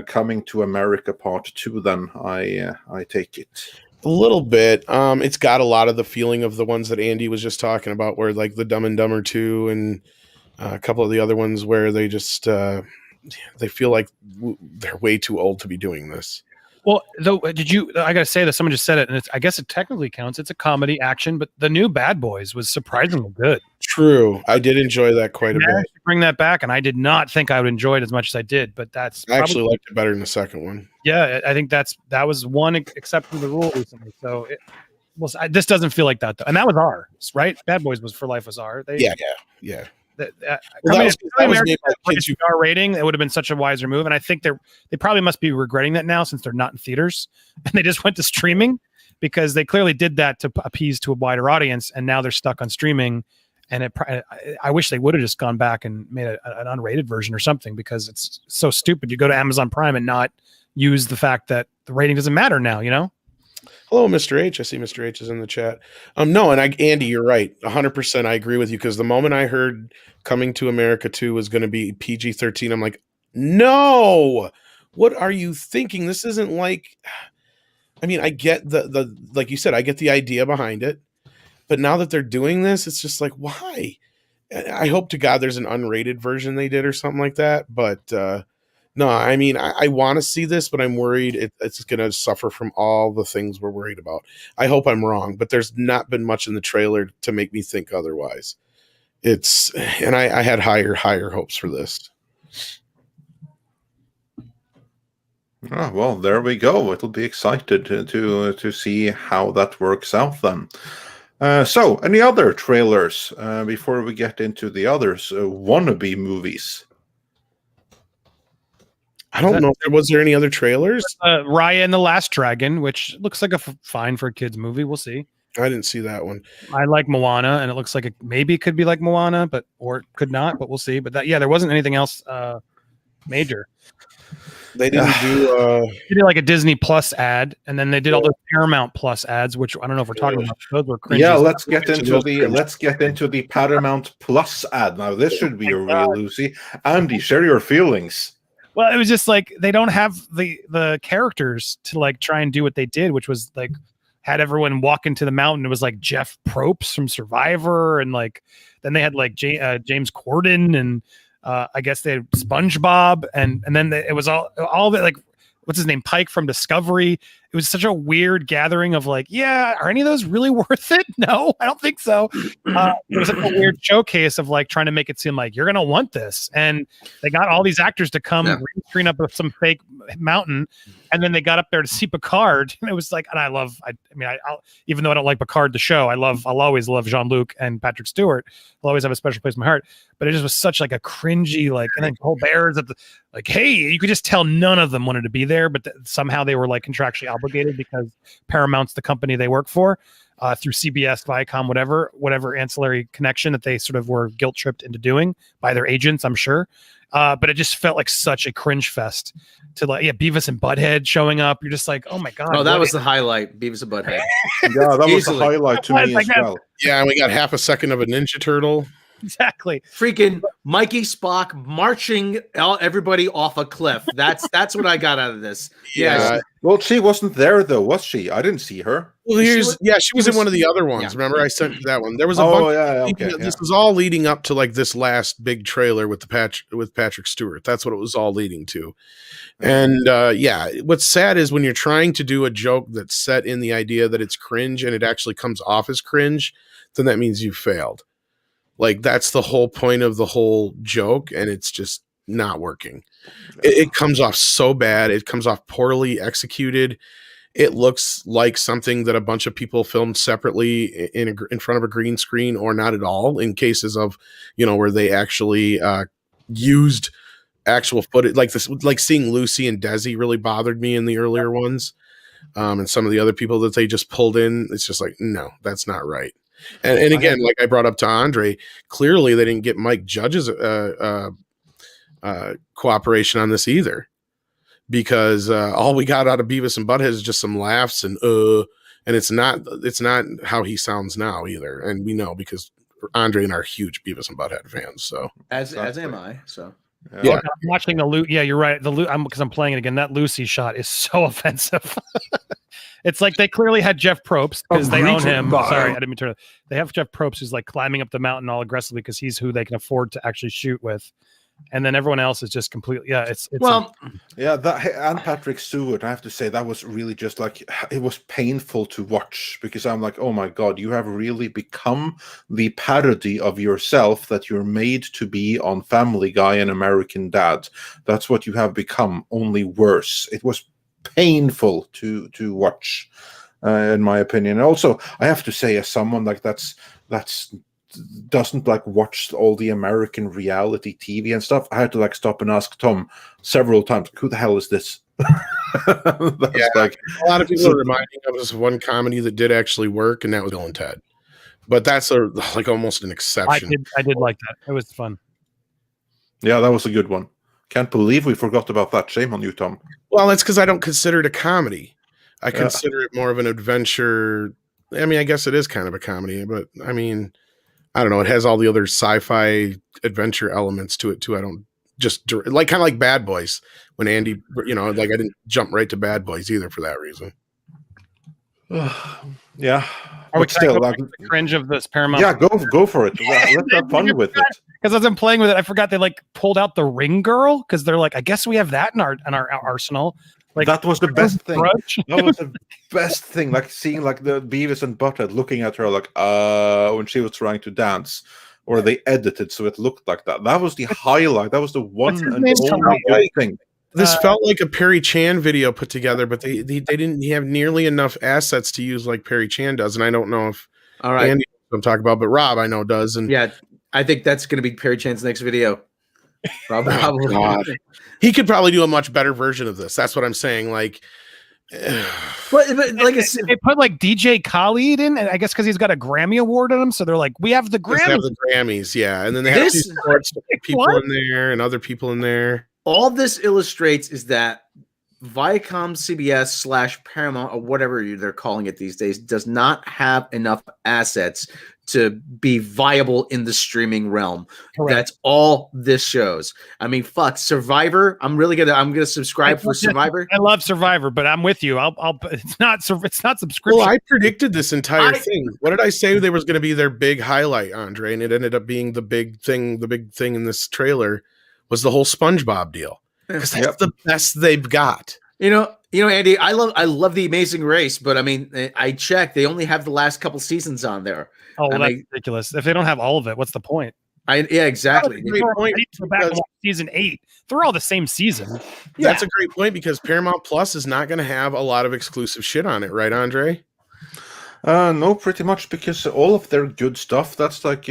Coming to America Part 2. Then I take it. A little bit. It's got a lot of the feeling of the ones that Andy was just talking about, where like the Dumb and Dumber 2 and a couple of the other ones where they just they feel like they're way too old to be doing this. Well, though, I gotta say that someone just said it, and I guess it technically counts. It's a comedy action, but the new Bad Boys was surprisingly good. True, I did enjoy that quite a bit. Bring that back, and I did not think I would enjoy it as much as I did. But I actually liked it better than the second one. Yeah, I think that was one exception to the rule recently. So, this doesn't feel like that though, and that was R, right? Bad Boys was For Life was R. Yeah. That was R rating. It would have been such a wiser move, and I think they probably must be regretting that now since they're not in theaters and they just went to streaming, because they clearly did that to appease to a wider audience, and now they're stuck on streaming. And I wish they would have just gone back and made an unrated version or something, because it's so stupid. You go to Amazon Prime and not use the fact that the rating doesn't matter now. Hello, Mr. H. I see Mr. H is in the chat. No, and Andy, you're right. 100%. I agree with you, because the moment I heard Coming to America 2 was going to be PG-13, I'm like, no, what are you thinking? This isn't like, I get the like you said, I get the idea behind it, but now that they're doing this, it's just like, why? I hope to God there's an unrated version they did or something like that, but no, I want to see this, but I'm worried it's going to suffer from all the things we're worried about. I hope I'm wrong, but there's not been much in the trailer to make me think otherwise. And I had higher hopes for this. Oh, well, there we go. It'll be excited to see how that works out then. So, any other trailers before we get into the others? Wannabe movies. I don't know. Was there any other trailers? Raya and the Last Dragon, which looks like a fine for a kids movie. We'll see. I didn't see that one. I like Moana, and it looks like maybe it could be like Moana, or it could not. But we'll see. But there wasn't anything else major. They didn't do. They did like a Disney Plus ad, and then they did all those Paramount Plus ads, which I don't know if we're talking about. Those were cringy. Yeah, let's get into the Paramount Plus ad now. This should be a real Lucy. Andy, share your feelings. Well, it was just like they don't have the characters to like try and do what they did, which was like had everyone walk into the mountain. It was like Jeff Probst from Survivor, and like then they had like James Corden, and I guess they had SpongeBob, and then it was all of it like what's his name, Pike from Discovery. It was such a weird gathering of like, yeah, are any of those really worth it? No, I don't think so. It was like a weird showcase of like trying to make it seem like you're gonna want this, and they got all these actors to come green screen up some fake mountain, and then they got up there to see Picard, and it was like, and I'll even though I don't like Picard the show, I'll always love Jean-Luc and Patrick Stewart. I'll always have a special place in my heart, but it just was such like a cringy like, and then Colbert's at the like, hey, you could just tell none of them wanted to be there, but somehow they were like contractually obligated because Paramount's the company they work for through CBS, Viacom, whatever ancillary connection that they sort of were guilt tripped into doing by their agents, I'm sure. But it just felt like such a cringe fest to like, Beavis and Butthead showing up. You're just like, oh my God. Oh, that was the highlight. Beavis and Butthead. Yeah, that was the highlight to me as well. Yeah, and we got half a second of a Ninja Turtle. Exactly. Freaking Mikey Spock marching everybody off a cliff. That's what I got out of this. Yeah. Well, she wasn't there though, was she? I didn't see her. Well, she was in one of the other ones. Yeah. Remember, I sent that one. There was a bunch. This was all leading up to like this last big trailer with Patrick Stewart. That's what it was all leading to. And what's sad is when you're trying to do a joke that's set in the idea that it's cringe and it actually comes off as cringe, then that means you failed. Like that's the whole point of the whole joke, and it's just not working. It comes off so bad. It comes off poorly executed. It looks like something that a bunch of people filmed separately in front of a green screen, or not at all, in cases of, where they actually used actual footage. Like this, like seeing Lucy and Desi really bothered me in the earlier ones, and some of the other people that they just pulled in. It's just like, no, that's not right. And again, like I brought up to Andre, clearly they didn't get Mike Judge's cooperation on this either. Because all we got out of Beavis and Butthead is just some laughs and it's not how he sounds now either, and we know because Andre and I are huge Beavis and Butthead fans. So as am I. So yeah, I'm watching the Yeah, you're right. Because I'm playing it again. That Lucy shot is so offensive. It's like they clearly had Jeff Probst because they own him. Sorry, I didn't mean to. They have Jeff Probst who's like climbing up the mountain all aggressively because he's who they can afford to actually shoot with. And then everyone else is just completely, that and Patrick Stewart, I have to say that was really just like, it was painful to watch because I'm like, oh my God, you have really become the parody of yourself that you're made to be on Family Guy and American Dad. That's what you have become, only worse. It was painful to watch, in my opinion. Also, I have to say, as someone like that's doesn't like watch all the American reality TV and stuff, I had to like stop and ask Tom several times, who the hell is this? Like a lot of people are reminding of this one comedy that did actually work, and that was Bill and Ted. But that's like almost an exception. I did like that. It was fun. Yeah, that was a good one. Can't believe we forgot about that. Shame on you, Tom. Well, that's because I don't consider it a comedy. I consider it more of an adventure. I mean, I guess it is kind of a comedy, but I mean, I don't know. It has all the other sci-fi adventure elements to it too. I don't just like kind of like Bad Boys when Andy, like I didn't jump right to Bad Boys either for that reason. Yeah. Are we still like the cringe of this Paramount? Yeah, go for it. Let's have fun with it. Because as I'm playing with it, I forgot they like pulled out the Ring Girl because they're like, I guess we have that in our arsenal. Like that was the best thing. That was the best thing. Like seeing like the Beavis and Butthead looking at her like when she was trying to dance, or they edited so it looked like that. That was the highlight. That was the one and only thing. This felt like a Perry Chan video put together, but they didn't have nearly enough assets to use like Perry Chan does, and I don't know if Andy knows what I'm talking about, but Rob I know does. And yeah, I think that's going to be Perry Chan's next video. Probably. Oh, he could probably do a much better version of this. That's what I'm saying. Like, but like they put like DJ Khaled in, and I guess because he's got a Grammy award on him, so they're like, we have the Grammys. Have the Grammys, yeah, and then they have these sports people in there and other people in there. All this illustrates is that Viacom, CBS / Paramount, or whatever they're calling it these days, does not have enough assets to be viable in the streaming realm. Correct. That's all this shows. I mean, fuck Survivor. I'm gonna subscribe for Survivor. I love Survivor, but I'm with you. It's not subscription. Well, I predicted this entire thing. What did I say there was going to be their big highlight, Andre? And it ended up being the big thing. The big thing in this trailer was the whole SpongeBob deal, because that's the best they've got. You know, Andy, I love The Amazing Race, but I mean, I checked. They only have the last couple seasons on there. Oh, well, that's ridiculous. If they don't have all of it, what's the point? Exactly. I need to go back and watch season 8. They're all the same season. That's a great point, because Paramount Plus is not going to have a lot of exclusive shit on it, right, Andre? No, pretty much, because all of their good stuff, that's like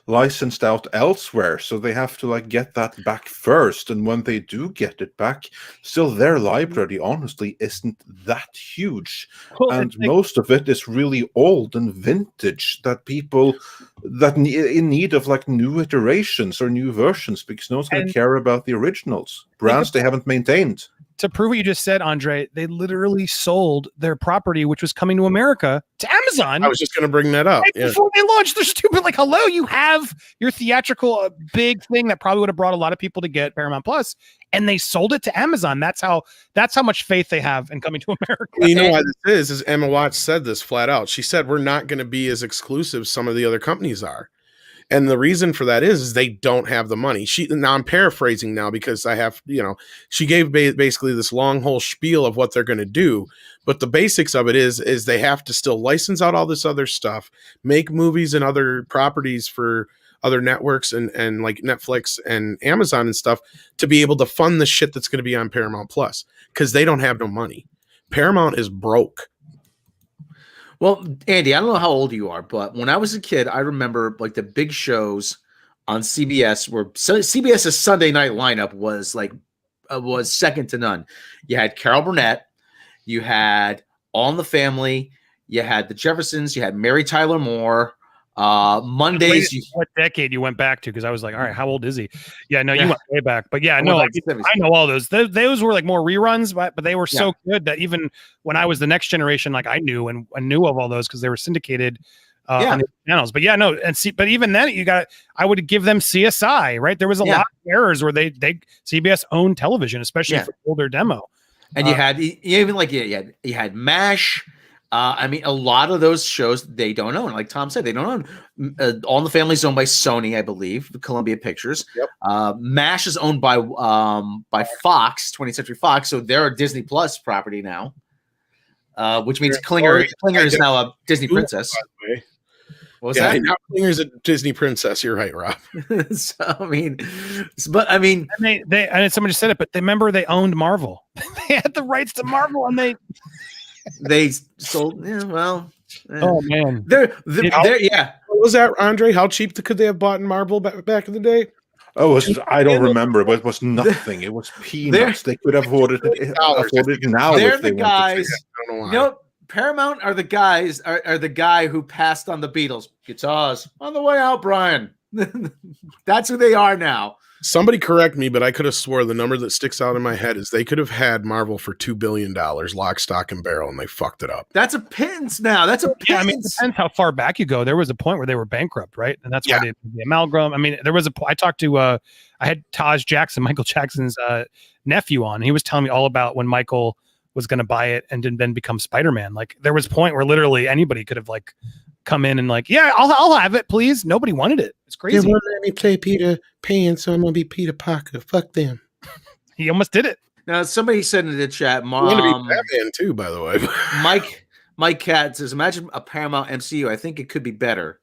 licensed out elsewhere, so they have to like get that back first, and when they do get it back, still their library honestly isn't that huge, and most of it is really old and vintage that people that in need of like new iterations or new versions, because no one's going to care about the originals, brands they haven't maintained. to prove what you just said, Andre, they literally sold their property, which was coming to America, to Amazon. I was just going to bring that up. Right before they launched, they're stupid. Like, hello, you have your theatrical big thing that probably would have brought a lot of people to get Paramount Plus, and they sold it to Amazon. That's how much faith they have in coming to America. Well, you know why this is Emma Watts said this flat out. She said, we're not going to be as exclusive as some of the other companies are. And the reason for that is they don't have the money. Now I'm paraphrasing now because I have, she gave basically this long whole spiel of what they're going to do. But the basics of it is they have to still license out all this other stuff, make movies and other properties for other networks and like Netflix and Amazon and stuff to be able to fund the shit that's going to be on Paramount Plus, because they don't have no money. Paramount is broke. Well, Andy, I don't know how old you are, but when I was a kid, I remember like the big shows on CBS where CBS's Sunday night lineup was second to none. You had Carol Burnett, you had All in the Family, you had the Jeffersons, you had Mary Tyler Moore. Mondays. What decade you went back to? Because I was like, all right, how old is he? Yeah, no, you went way back. But yeah, no, I know all those. Those were like more reruns, but they were so good that even when I was the next generation, like I knew of all those because they were syndicated on the channels. But yeah, no, but even then, I would give them CSI, right? There was a lot of errors where they CBS owned television, especially for older demo. And you had MASH. I mean, a lot of those shows they don't own. Like Tom said, they don't own. All in the Family is owned by Sony, I believe, Columbia Pictures. Yep. MASH is owned by Fox, 20th Century Fox, so they're a Disney Plus property now. Which means Klinger is now a Disney princess. What was that? Now Klinger's a Disney princess. You're right, Rob. So I mean, and somebody said it, but remember they owned Marvel. They had the rights to Marvel, and they sold. Yeah, well. Oh man, they're yeah. What was that, Andre? How cheap could they have bought in Marvel back in the day? Oh, I don't remember, but it was nothing. It was peanuts. They could have afforded it now. They're the guys. Paramount are the guys. Are the guy who passed on the Beatles guitars on the way out, Brian. That's who they are now. Somebody correct me, but I could have swore the number that sticks out in my head is they could have had Marvel for $2 billion, lock, stock, and barrel, and they fucked it up. That's a pittance now. That's a pittance. Yeah, I mean, it depends how far back you go. There was a point where they were bankrupt, right? And that's why they did the amalgam. I mean, there was I talked to, I had Taj Jackson, Michael Jackson's nephew on, and he was telling me all about when Michael was going to buy it and then become Spider-Man. Like, there was a point where literally anybody could have like come in and like, yeah, I'll have it, please. Nobody wanted it. It's crazy. They won't let me play Peter Pan, so I'm gonna be Peter Parker. Fuck them. He almost did it. Now, somebody said in the chat, Mom, want to be Batman too, by the way. Mike Cat says, imagine a Paramount MCU. I think it could be better.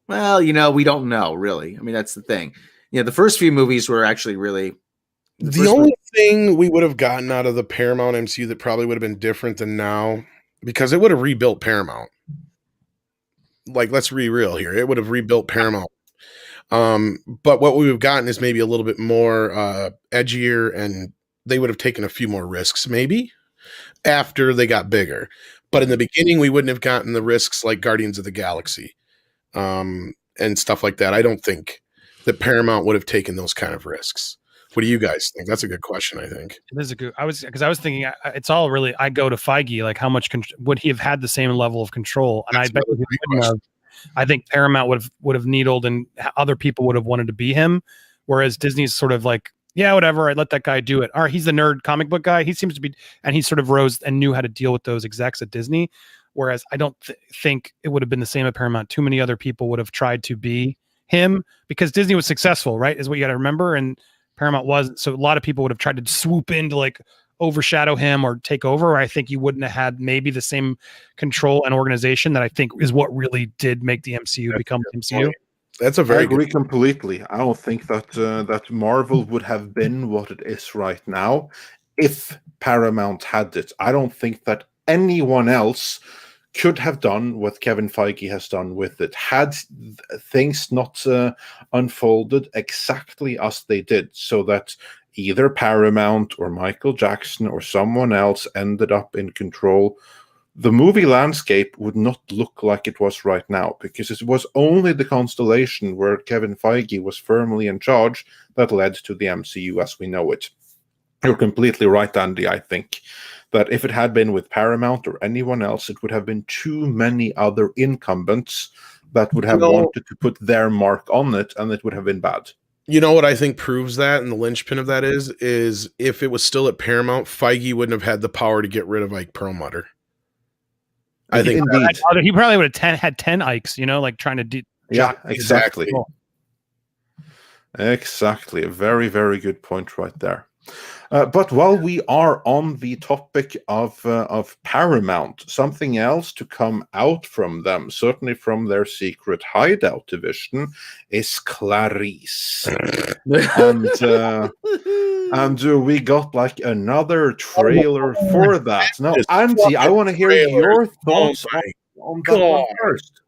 Well, we don't know really. I mean, that's the thing. The first few movies were actually really. The only thing we would have gotten out of the Paramount MCU that probably would have been different than now, because it would have rebuilt Paramount. Like, let's be real here. It would have rebuilt Paramount. But what we would have gotten is maybe a little bit more edgier, and they would have taken a few more risks maybe after they got bigger. But in the beginning, we wouldn't have gotten the risks like Guardians of the Galaxy and stuff like that. I don't think that Paramount would have taken those kind of risks. What do you guys think? That's a good question, I think. It is a good. I was thinking it's all really. I go to Feige, like how much would he have had the same level of control? And I bet he wouldn't have. I think Paramount would have needled, and other people would have wanted to be him. Whereas Disney's sort of like, yeah, whatever. I let that guy do it. Or he's the nerd comic book guy. He seems to be, and he sort of rose and knew how to deal with those execs at Disney. Whereas I don't think it would have been the same at Paramount. Too many other people would have tried to be him because Disney was successful, right? Is what you got to remember. And Paramount wasn't. So a lot of people would have tried to swoop in to like overshadow him or take over. I think you wouldn't have had maybe the same control and organization that I think is what really did make the MCU become the MCU. That's a very I agree completely. I don't think that that Marvel would have been what it is right now if Paramount had it. I don't think that anyone else could have done what Kevin Feige has done with it, had things not unfolded exactly as they did, so that either Paramount or Michael Jackson or someone else ended up in control. The movie landscape would not look like it was right now, because it was only the constellation where Kevin Feige was firmly in charge that led to the MCU as we know it. You're completely right, Andy. I think that if it had been with Paramount or anyone else, it would have been too many other incumbents that would have wanted to put their mark on it, and it would have been bad. You know what I think proves that, and the linchpin of that is if it was still at Paramount, Feige wouldn't have had the power to get rid of Ike Perlmutter. I think indeed he probably would have had 10 Ikes, like trying to exactly. Exactly. A very, very good point right there. But while we are on the topic of Paramount, something else to come out from them, certainly from their secret hideout division, is Clarice. and we got like another trailer for that. Now, Andy, I want to hear your thoughts on that one first.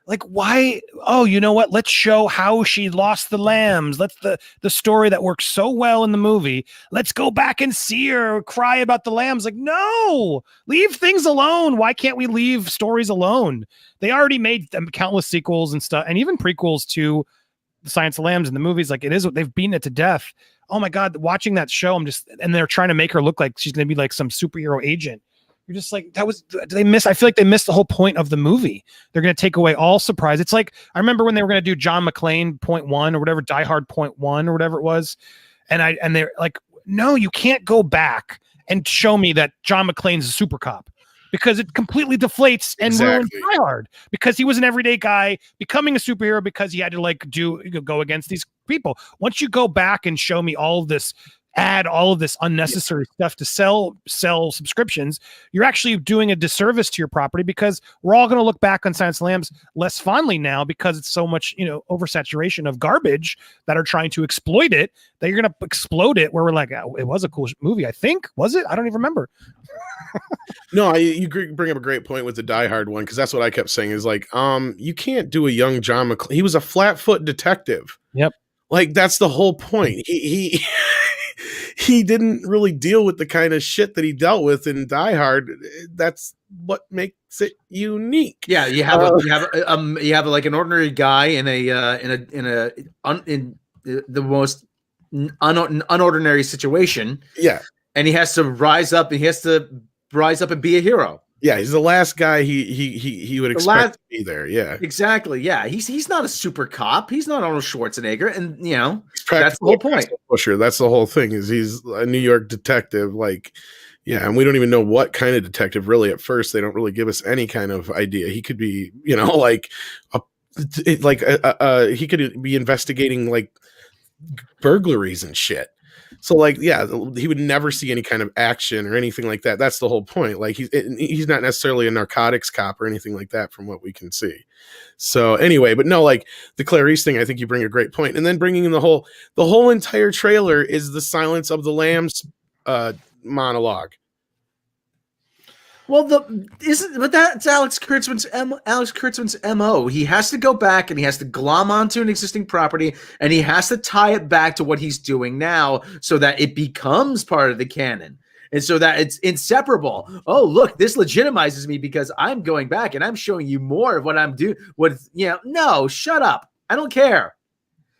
Like, why? Oh, you know what? Let's show how she lost the lambs. Let's the story that works so well in the movie. Let's go back and see her cry about the lambs. Like, no, leave things alone. Why can't we leave stories alone? They already made countless sequels and stuff, and even prequels to the Science of Lambs in the movies. Like, it is what they've beaten it to death. Oh my God, watching that show, and they're trying to make her look like she's going to be like some superhero agent. You're just like, I feel like they missed the whole point of the movie. They're going to take away all surprise. It's like, I remember when they were going to do John McClane .1 or whatever, Die Hard .1 or whatever it was. And they're like, no, you can't go back and show me that John McClane's a super cop, because it completely deflates and ruins Die Hard, because he was an everyday guy becoming a superhero because he had to go against these people. Once you go back and show me all of this, add all of this unnecessary stuff to sell subscriptions, you're actually doing a disservice to your property, because we're all going to look back on Silence of the Lambs less fondly now, because it's so much, oversaturation of garbage that are trying to exploit it, that you're going to explode it, where we're like, oh, it was a cool movie. I think, was it? I don't even remember. No, you bring up a great point with the Die Hard one, because that's what I kept saying is like, you can't do a young John McClane. He was a flat-foot detective. Yep. Like, that's the whole point. He didn't really deal with the kind of shit that he dealt with in Die Hard. That's what makes it unique. Yeah, you have like an ordinary guy in the most unordinary situation. Yeah, and he has to rise up, and be a hero. Yeah, he's the last guy he would expect to be there. Yeah, exactly. Yeah, he's not a super cop. He's not Arnold Schwarzenegger, and that's the whole point. Sure, that's the whole thing. Is he's a New York detective? Like, yeah, and we don't even know what kind of detective really. At first, they don't really give us any kind of idea. He could be, he could be investigating like burglaries and shit. So, like, yeah, he would never see any kind of action or anything like that. That's the whole point. Like, he's not necessarily a narcotics cop or anything like that from what we can see. So, anyway, but no, like, the Clarice thing, I think you bring a great point. And then bringing in the whole entire trailer is the Silence of the Lambs monologue. Well, that's Alex Kurtzman's MO. He has to go back and he has to glom onto an existing property, and he has to tie it back to what he's doing now, so that it becomes part of the canon, and so that it's inseparable. Oh, look, this legitimizes me because I'm going back and I'm showing you more of what I'm doing. No, shut up. I don't care.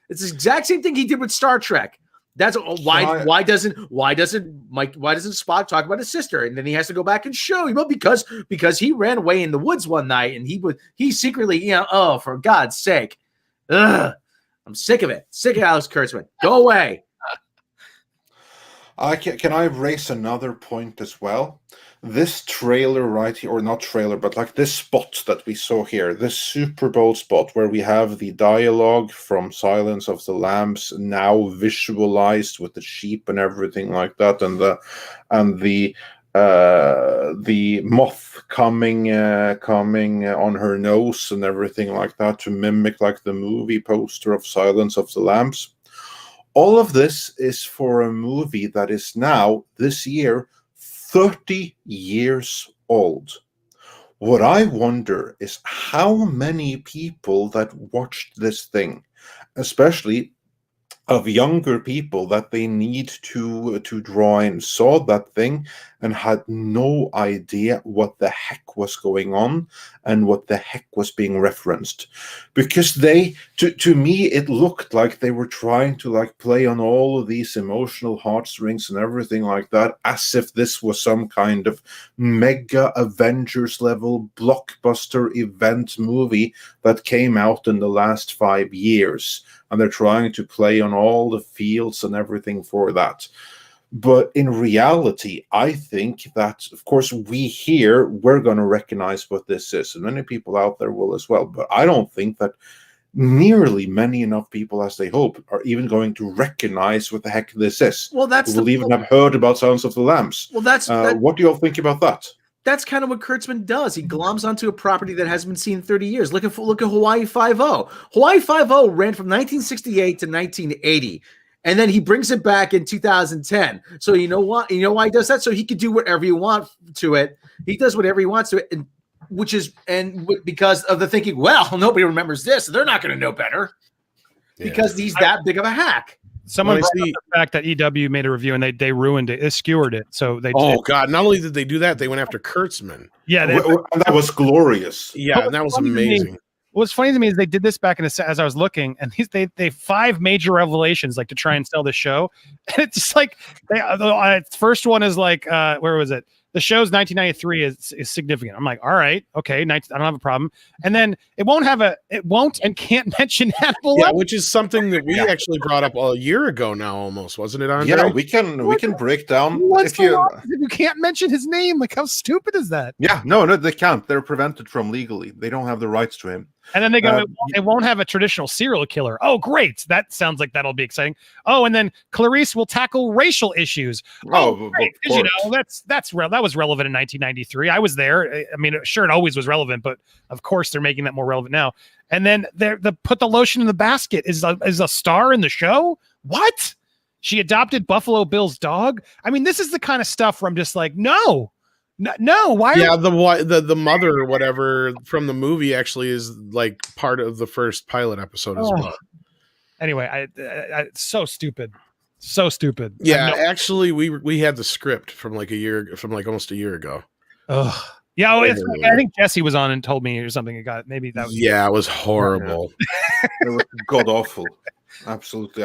It's the exact same thing he did with Star Trek. That's why doesn't Spock talk about his sister, and then he has to go back and show him because he ran away in the woods one night, and he secretly, oh, for God's sake, I'm sick of it. Sick of Alex Kurtzman. Go away. Can I raise another point as well? This trailer right here, or not trailer, but like this spot that we saw here, this Superbowl spot where we have the dialogue from Silence of the Lambs now visualized with the sheep and everything like that, and the moth coming on her nose and everything like that to mimic like the movie poster of Silence of the Lambs. All of this is for a movie that is now, this year, 30 years old. What I wonder is how many people that watched this thing, especially of younger people that they need to draw in, saw that thing and had no idea what the heck was going on and what the heck was being referenced. Because to me, it looked like they were trying to like play on all of these emotional heartstrings and everything like that, as if this was some kind of mega Avengers level blockbuster event movie that came out in the last 5 years. And they're trying to play on all the fields and everything for that. But in reality, I think that, of course, we're going to recognize what this is. And many people out there will as well. But I don't think that nearly many enough people as they hope are even going to recognize what the heck this is. Well, we'll even have heard about Silence of the Lambs. Well, what do you all think about that? That's kind of what Kurtzman does. He gloms onto a property that hasn't been seen in 30 years. Look at Hawaii Five-0. Hawaii Five-0 ran from 1968 to 1980, and then he brings it back in 2010. So you know what? You know why he does that? So he could do whatever he wants to it. He does whatever he wants to it, because of the thinking, well, nobody remembers this, so they're not going to know better because he's that big of a hack. Someone brought up the fact that EW made a review and they ruined it. They skewered it. So they. Oh God! Not only did they do that, they went after Kurtzman. Yeah, that was glorious. Yeah, and that was amazing. What's funny to me is they did this back as I was looking, and they 5 major revelations like to try and sell the show, and it's just like first one is like where was it? The show's 1993 is significant. I'm like, all right, okay, I don't have a problem. And then it won't and can't mention Hannibal. Yeah, which is something that we actually brought up a year ago now, almost, wasn't it, Andre? Yeah, we can break down if you can't mention his name. Like, how stupid is that? Yeah, no, they can't. They're prevented from legally. They don't have the rights to him. And then they go, it won't have a traditional serial killer. Oh, great. That sounds like that'll be exciting. Oh, and then Clarice will tackle racial issues. Oh, great. You know, that was relevant in 1993. I was there. I mean, sure, it always was relevant, but of course they're making that more relevant now. And then the put the lotion in the basket is a star in the show. What? She adopted Buffalo Bill's dog. I mean, this is the kind of stuff where I'm just like, no. No, why? Yeah, the mother or whatever from the movie actually is like part of the first pilot episode as well. Anyway, I so stupid. Yeah, actually, we had the script from almost a year ago. Oh, yeah. I think Jesse was on and told me or something. It was horrible. It was god awful. Absolutely,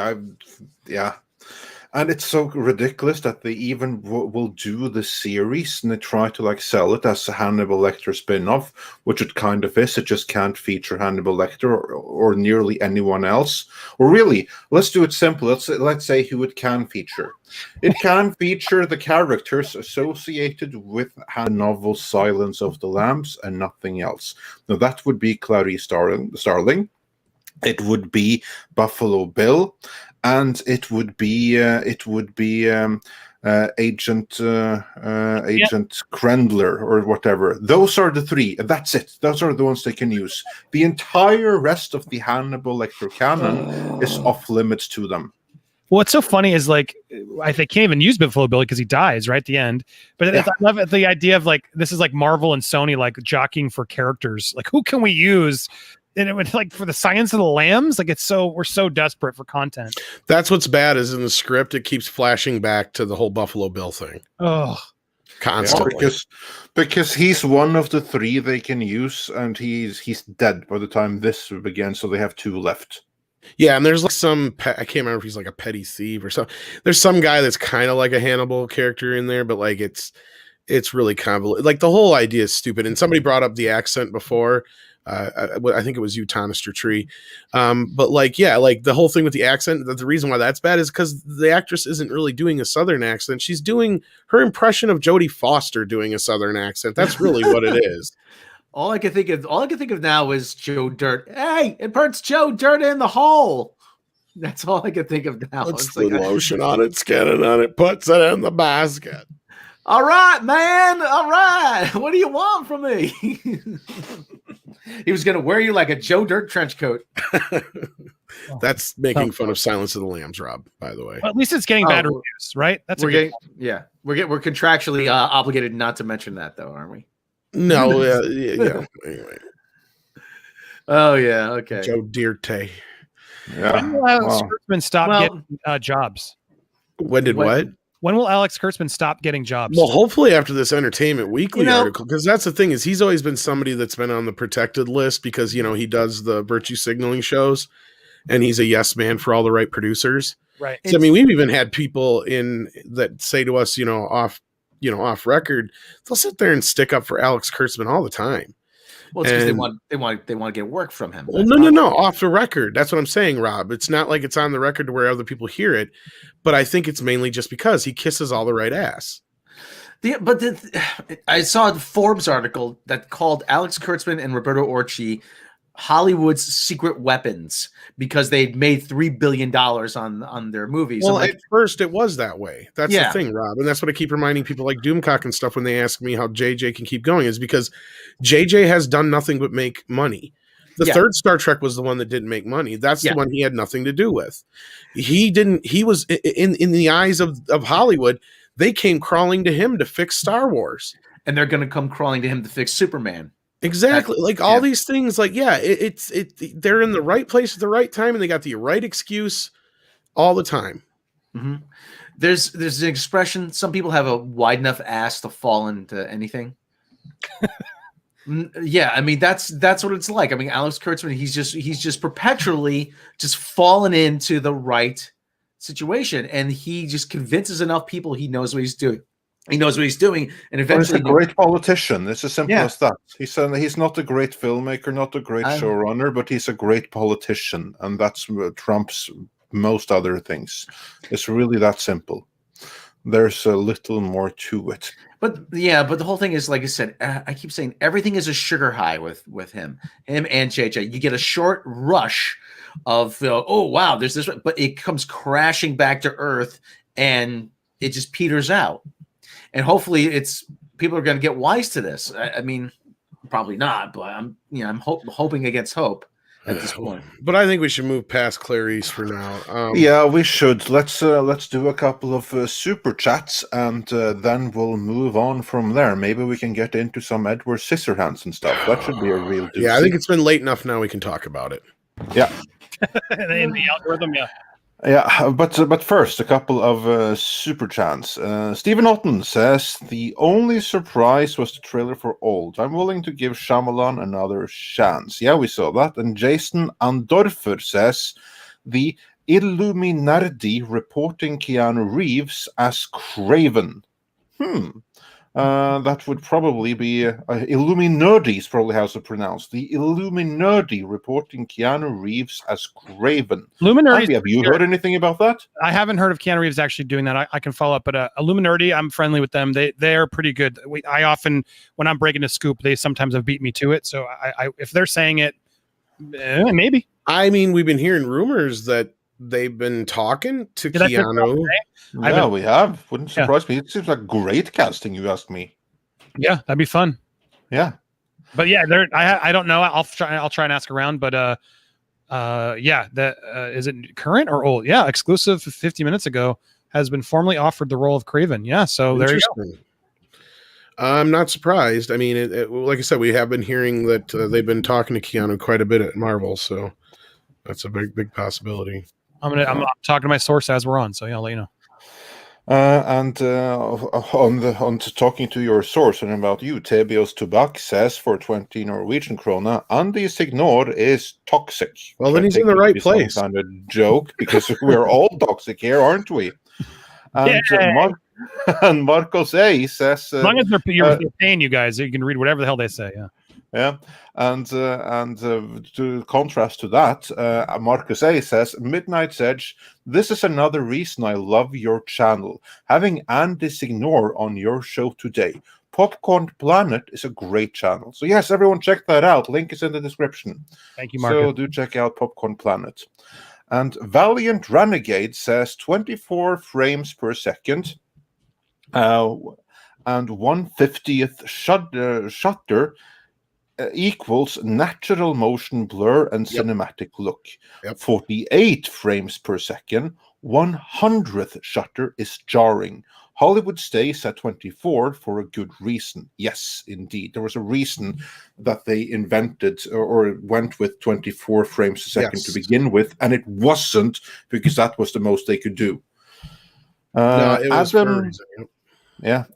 And it's so ridiculous that they even will do the series and they try to like sell it as a Hannibal Lecter spin-off, which it kind of is. It just can't feature Hannibal Lecter or nearly anyone else. Or really, let's do it simple. Let's say who it can feature. It can feature the characters associated with the novel Silence of the Lambs and nothing else. Now that would be Clarice Starling. It would be Buffalo Bill. And it would be Agent Krendler or whatever. Those are the 3. That's it. Those are the ones they can use. The entire rest of the Hannibal Lecter canon is off limits to them. What's so funny is like they can't even use Buffalo Bill because he dies right at the end. But I love the idea of like this is like Marvel and Sony like jockeying for characters. Like who can we use? And it would like for the Silence of the Lambs, like we're so desperate for content. That's what's bad is in the script, it keeps flashing back to the whole Buffalo Bill thing. Oh, constantly. Yeah, because he's one of the 3 they can use, and he's dead by the time this begins, so they have 2 left. Yeah, and there's like I can't remember if he's like a petty thief or something. There's some guy that's kind of like a Hannibal character in there, but like it's really convoluted. Like the whole idea is stupid. And somebody brought up the accent before. I think it was you, Tonister Tree. But like, yeah, like the whole thing with the accent, the reason why that's bad is because the actress isn't really doing a Southern accent. She's doing her impression of Jodie Foster doing a Southern accent. That's really what it is. All I can think of now is Joe Dirt. Hey, it puts Joe Dirt in the hole. That's all I can think of now. Puts the lotion on it, scanning on it, puts it in the basket. All right, man. All right. What do you want from me? He was going to wear you like a Joe Dirt trench coat. That's making fun of Silence of the Lambs, Rob, by the way. Well, at least it's getting bad reviews, right? We're contractually obligated not to mention that, though, aren't we? No, yeah. Anyway. Oh, yeah. Okay. Joe Dirte. Yeah. When will Scriptman stop getting jobs? When did what? When will Alex Kurtzman stop getting jobs? Well, hopefully after this Entertainment Weekly article, because that's the thing is he's always been somebody that's been on the protected list because, he does the virtue signaling shows and he's a yes man for all the right producers. Right. So, we've even had people in that say to us, off record, they'll sit there and stick up for Alex Kurtzman all the time. Well, it's because they want to get work from him. Well, no, off the record. That's what I'm saying, Rob. It's not like it's on the record to where other people hear it, but I think it's mainly just because he kisses all the right ass. I saw the Forbes article that called Alex Kurtzman and Roberto Orci Hollywood's secret weapons because they'd made $3 billion on their movies. Well, at first it was that way. That's the thing, Rob. And that's what I keep reminding people like Doomcock and stuff when they ask me how JJ can keep going is because JJ has done nothing but make money. The third Star Trek was the one that didn't make money. That's the one he had nothing to do with. He was in the eyes of Hollywood. They came crawling to him to fix Star Wars. And they're going to come crawling to him to fix Superman. Exactly. All these things, they're in the right place at the right time and they got the right excuse all the time. Mm-hmm. There's an expression. Some people have a wide enough ass to fall into anything. Yeah. That's what it's like. Alex Kurtzman, he's just perpetually just fallen into the right situation. And he just convinces enough people he knows what he's doing. He knows what he's doing, and eventually he's a great politician. It's as simple as that. He's not a great filmmaker, not a great showrunner, but he's a great politician, and that's what trumps most other things. It's really that simple. There's a little more to it. But the whole thing is, like I said, I keep saying everything is a sugar high with him and JJ. You get a short rush of oh wow, there's this, but it comes crashing back to earth, and it just peters out. And hopefully, people are going to get wise to this. Probably not, but I'm hoping against hope at this point. But I think we should move past Clarice for now. We should. Let's do a couple of super chats, and then we'll move on from there. Maybe we can get into some Edward Scissorhands and stuff. That should be a real. Doozy. Yeah, I think it's been late enough now. We can talk about it. Yeah. In the algorithm, yeah. Yeah, but first, a couple of super chats. Stephen Otten says, the only surprise was the trailer for Old. I'm willing to give Shyamalan another chance. Yeah, we saw that. And Jason Andorfer says, the Illuminati reporting Keanu Reeves as Craven. That would probably be Illuminati is probably how it's pronounced. The Illuminati reporting Keanu Reeves as Craven. Illuminati. Have you heard anything about that? I haven't heard of Keanu Reeves actually doing that. I can follow up, but Illuminati, I'm friendly with them. They're pretty good. I often, when I'm breaking a scoop, they sometimes have beat me to it. So I if they're saying it, maybe. We've been hearing rumors that they've been talking to Keanu. Yeah, we have. Wouldn't surprise me. It seems like great casting, you ask me. Yeah, that'd be fun. Yeah. But yeah, I don't know. I'll try and ask around, but is it current or old? Yeah, exclusive 50 minutes ago has been formally offered the role of Craven. Yeah, so there you go. I'm not surprised. Like I said, we have been hearing that they've been talking to Keanu quite a bit at Marvel, so that's a big possibility. I'm talking to my source as we're on, so yeah, I'll let you know. And on to talking to your source and about you, Tebios Tobak says for 20 Norwegian krona, Andy Signore is toxic. Well, then he's in the right place. Kind of joke because we're all toxic here, aren't we? And and Marcos A says, as long as they're paying you guys, you can read whatever the hell they say. Yeah. Yeah, and to contrast to that, Marcus A says, Midnight's Edge, this is another reason I love your channel. Having Andy Signore on your show today. Popcorn Planet is a great channel. So yes, everyone check that out. Link is in the description. Thank you, Marcus. So do check out Popcorn Planet. And Valiant Renegade says 24 frames per second and 1/50th shutter equals natural motion blur and cinematic look. 48 frames per second, 100th shutter is jarring. Hollywood stays at 24 for a good reason. Yes, indeed. There was a reason that they invented or went with 24 frames a second to begin with, and it wasn't because that was the most they could do. No, it was Adam,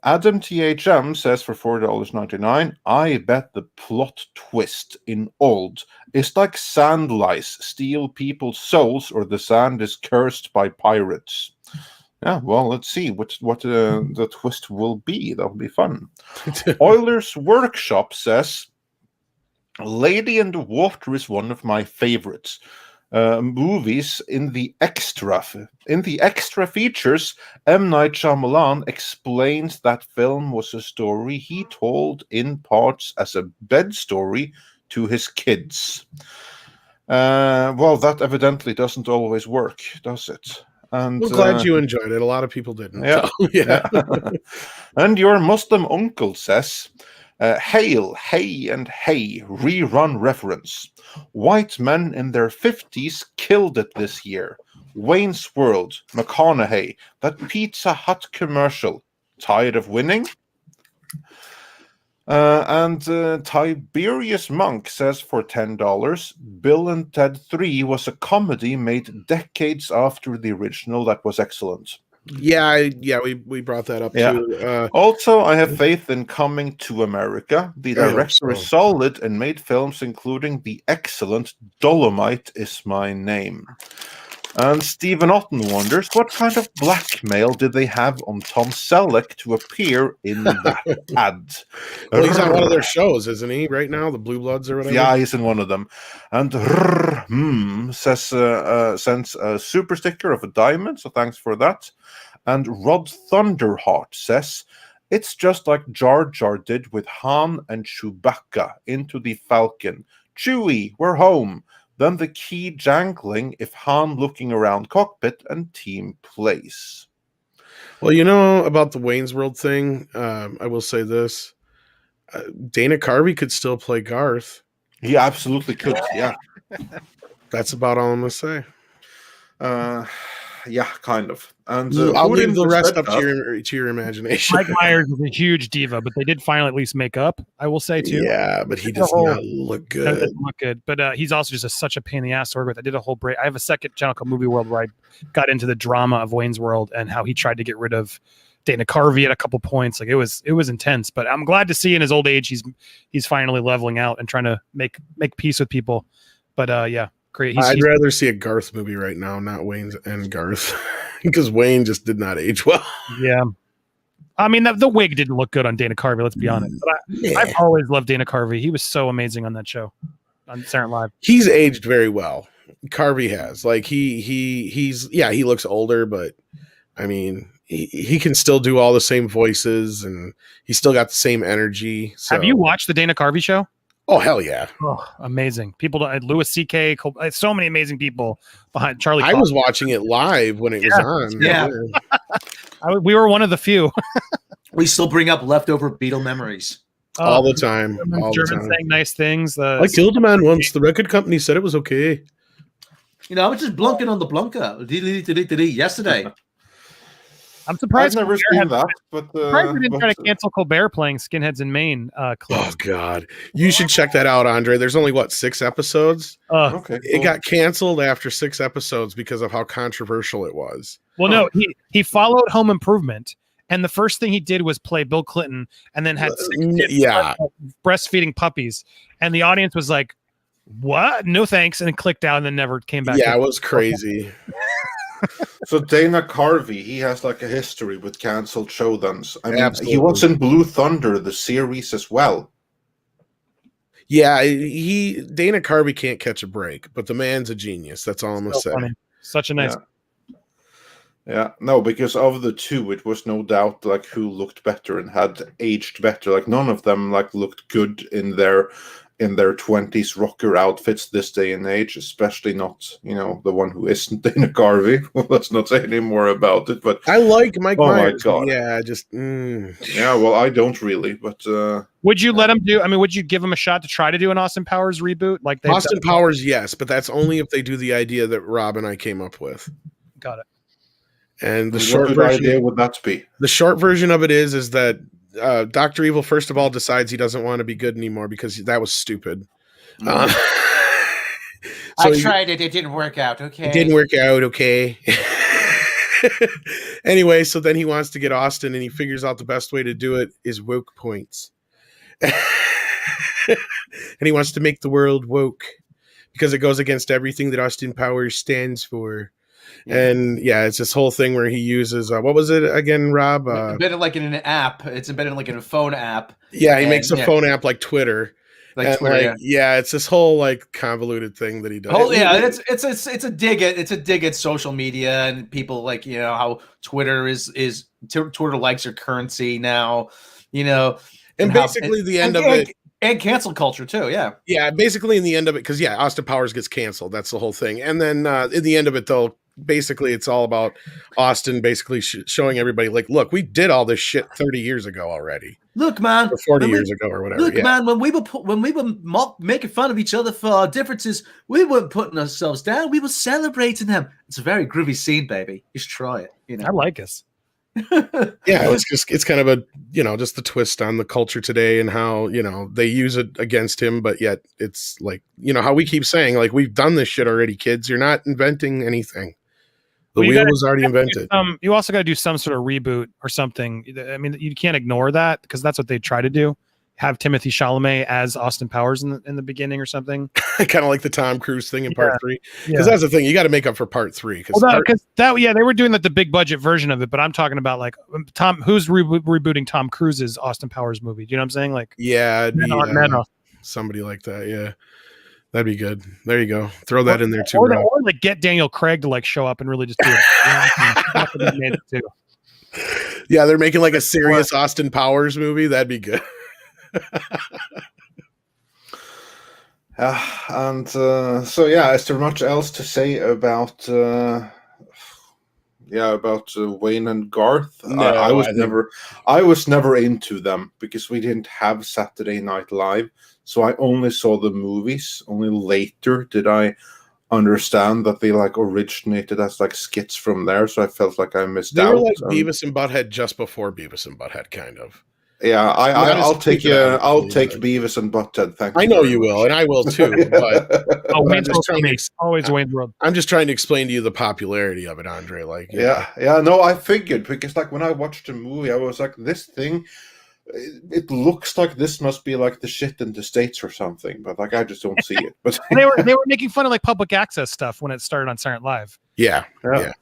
Adam THM says for $4.99, I bet the plot twist in Old is like sand lice steal people's souls or the sand is cursed by pirates. Yeah, well, let's see what the twist will be. That'll be fun. Oilers Workshop says, Lady in the Water is one of my favorites. Movies in the extra features, M. Night Shyamalan explains that film was a story he told in parts as a bed story to his kids. Well, that evidently doesn't always work, does it? And we're glad you enjoyed it. A lot of people didn't. Yeah, so, yeah. And your Muslim uncle says, Hail, hey, and hey, rerun reference. White men in their 50s killed it this year. Wayne's World, McConaughey, that Pizza Hut commercial. Tired of winning? And Tiberius Monk says for $10, Bill and Ted 3 was a comedy made decades after the original that was excellent. Yeah, we brought that up too. Also, I have faith in Coming to America. The director is solid and made films including the excellent Dolomite Is My Name. And Stephen Otten wonders, what kind of blackmail did they have on Tom Selleck to appear in that ad? Well, he's on one of their shows, isn't he, right now? The Blue Bloods or whatever? Yeah, he's in one of them. And sends a super sticker of a diamond, so thanks for that. And Rod Thunderheart says, it's just like Jar Jar did with Han and Chewbacca into the Falcon. Chewie, we're home. Then the key jangling if Han looking around cockpit and team plays. Well, you know about the Wayne's World thing, I will say this. Dana Carvey could still play Garth. He absolutely could, yeah. That's about all I'm going to say. Yeah, kind of. And I'll leave the rest up to your imagination. Mike Myers is a huge diva, but they did finally at least make up, I will say, too. Yeah, but he does not look good. Doesn't look good. But he's also just such a pain in the ass to work with. I did a whole break. I have a second channel called Movie World where I got into the drama of Wayne's World and how he tried to get rid of Dana Carvey at a couple points. Like it was intense. But I'm glad to see in his old age he's finally leveling out and trying to make peace with people. But yeah. Great. I'd rather see a Garth movie right now, not Wayne's and Garth, because Wayne just did not age well. Yeah. I mean, the wig didn't look good on Dana Carvey, let's be honest. But I've always loved Dana Carvey. He was so amazing on that show, on Saturday Night Live. He's aged very well. Carvey has. Like, he looks older, but, I mean, he can still do all the same voices, and he's still got the same energy. So. Have you watched the Dana Carvey show? Oh, hell yeah. Oh, amazing. People, Louis C.K., so many amazing people behind Charlie. I was watching it live when it was on. Yeah. We were one of the few. We still bring up leftover Beatle memories. All the time. German saying nice things. I killed a man once. The record company said it was okay. You know, I was just blunking on the blunker yesterday. I'm surprised. I've never seen that, but we didn't try to cancel Colbert playing Skinheads in Maine. Oh God, you should check that out, Andre. There's only 6 episodes. Okay, cool. It got canceled after 6 episodes because of how controversial it was. Well, no, he followed Home Improvement, and the first thing he did was play Bill Clinton, and then had 6 kids breastfeeding puppies, and the audience was like, "What? No thanks," and then clicked out, and then never came back. Yeah, it was crazy. So Dana Carvey, he has like a history with canceled showdowns. I mean, Absolutely. He was in Blue Thunder, the series as well. Yeah, Dana Carvey can't catch a break, but the man's a genius. That's all I'm gonna say. Funny. Such a nice. Yeah, no, because of the two, it was no doubt like who looked better and had aged better. Like none of them like looked good in their 20s rocker outfits this day and age, especially not, the one who isn't Dana Carvey. Well, let's not say any more about it, but I like Mike Myers. My God. Yeah, just yeah, well, I don't really, but would you let him do? I mean, would you give him a shot to try to do an Austin Powers reboot? Like Austin Powers, yes, but that's only if they do the idea that Rob and I came up with. Got it. And the short version idea would that be? The short version of it is that Dr. Evil, first of all, decides he doesn't want to be good anymore because that was stupid. So I tried it. It didn't work out. Okay. It didn't work out. Okay. Anyway, so then he wants to get Austin, and he figures out the best way to do it is woke points. And he wants to make the world woke because it goes against everything that Austin Powers stands for. And it's this whole thing where he uses what was it again, Rob? Embedded like in an app. It's embedded like in a phone app. Yeah, he makes a phone app like Twitter. Like Twitter, it's this whole like convoluted thing that he does. It's a dig at social media and people, like, you know, how Twitter is Twitter likes your currency now, you know, and basically the end of it. And cancel culture too, yeah. Basically, in the end of it, because Austin Powers gets canceled. That's the whole thing. And then in the end of it, though, basically it's all about Austin basically showing everybody, like, look, we did all this shit 30 years ago already. Look, man, or 40 years ago or whatever. Look, man, when we were making fun of each other for our differences, we weren't putting ourselves down. We were celebrating them. It's a very groovy scene, baby. You should try it. You know, I like us. It's kind of a, you know, just the twist on the culture today and how, you know, they use it against him, but yet it's like, you know, how we keep saying, like, we've done this shit already, kids. You're not inventing anything. The wheel was already invented. You also got to do some sort of reboot or something. I mean, you can't ignore that because that's what they try to do. Have Timothy Chalamet as Austin Powers in the beginning or something. Kind of like the Tom Cruise thing in part 3. Because that's the thing. You got to make up for part 3. They were doing the big budget version of it, but I'm talking about like who's rebooting Tom Cruise's Austin Powers movie. Do you know what I'm saying? Like, Meta. Somebody like that. Yeah. That'd be good. There you go. Throw that in there too. Or like get Daniel Craig to like show up and really just do it. Yeah, they're making like a serious Austin Powers movie. That'd be good. Is there much else to say about Wayne and Garth? No, I was never into them because we didn't have Saturday Night Live, so I only saw the movies. Only later did I understand that they like originated as like skits from there, so I felt like I missed out. They were like Beavis and Butthead just before Beavis and Butthead, kind of. Yeah, I'll take Beavis and Butthead. Thank you. I know you will, and I will too. But always Wayne's World. I'm just trying to explain to you the popularity of it, Andre. Like, no, I figured because like when I watched the movie, I was like, this thing, it looks like this must be like the shit in the States or something, but like I just don't see it. But they were making fun of like public access stuff when it started on Saturday Night Live. Yeah.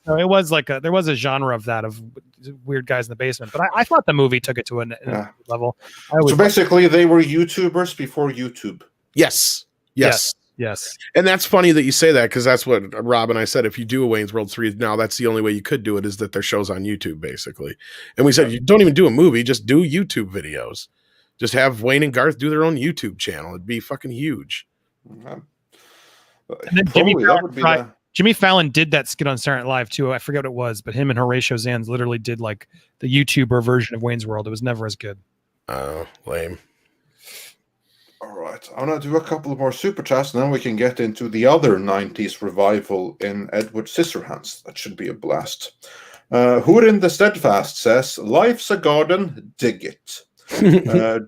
So it was like there was a genre of that, of weird guys in the basement, but I thought the movie took it to a level. So basically, they were YouTubers before YouTube. Yes. Yes. And that's funny that you say that because that's what Rob and I said. If you do a Wayne's World 3 now, that's the only way you could do it, is that their show's on YouTube, basically. And we said, you don't even do a movie, just do YouTube videos. Just have Wayne and Garth do their own YouTube channel. It'd be fucking huge. And then Jimmy Fallon did that skit on Saturday Night Live too. I forget what it was, but him and Horatio Sanz literally did like the YouTuber version of Wayne's World. It was never as good. Oh, lame. All right, I'm going to do a couple more super chats, and then we can get into the other 90s revival in Edward Scissorhands. That should be a blast. Hurin the Steadfast says, life's a garden, dig it.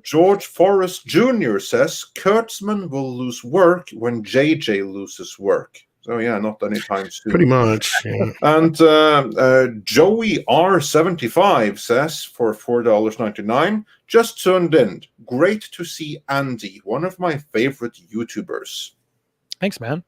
George Forrest Jr. says, Kurtzman will lose work when JJ loses work. So not anytime soon. Pretty much. Yeah. And Joey R75 says for $4.99, just tuned in. Great to see Andy, one of my favorite YouTubers. Thanks, man.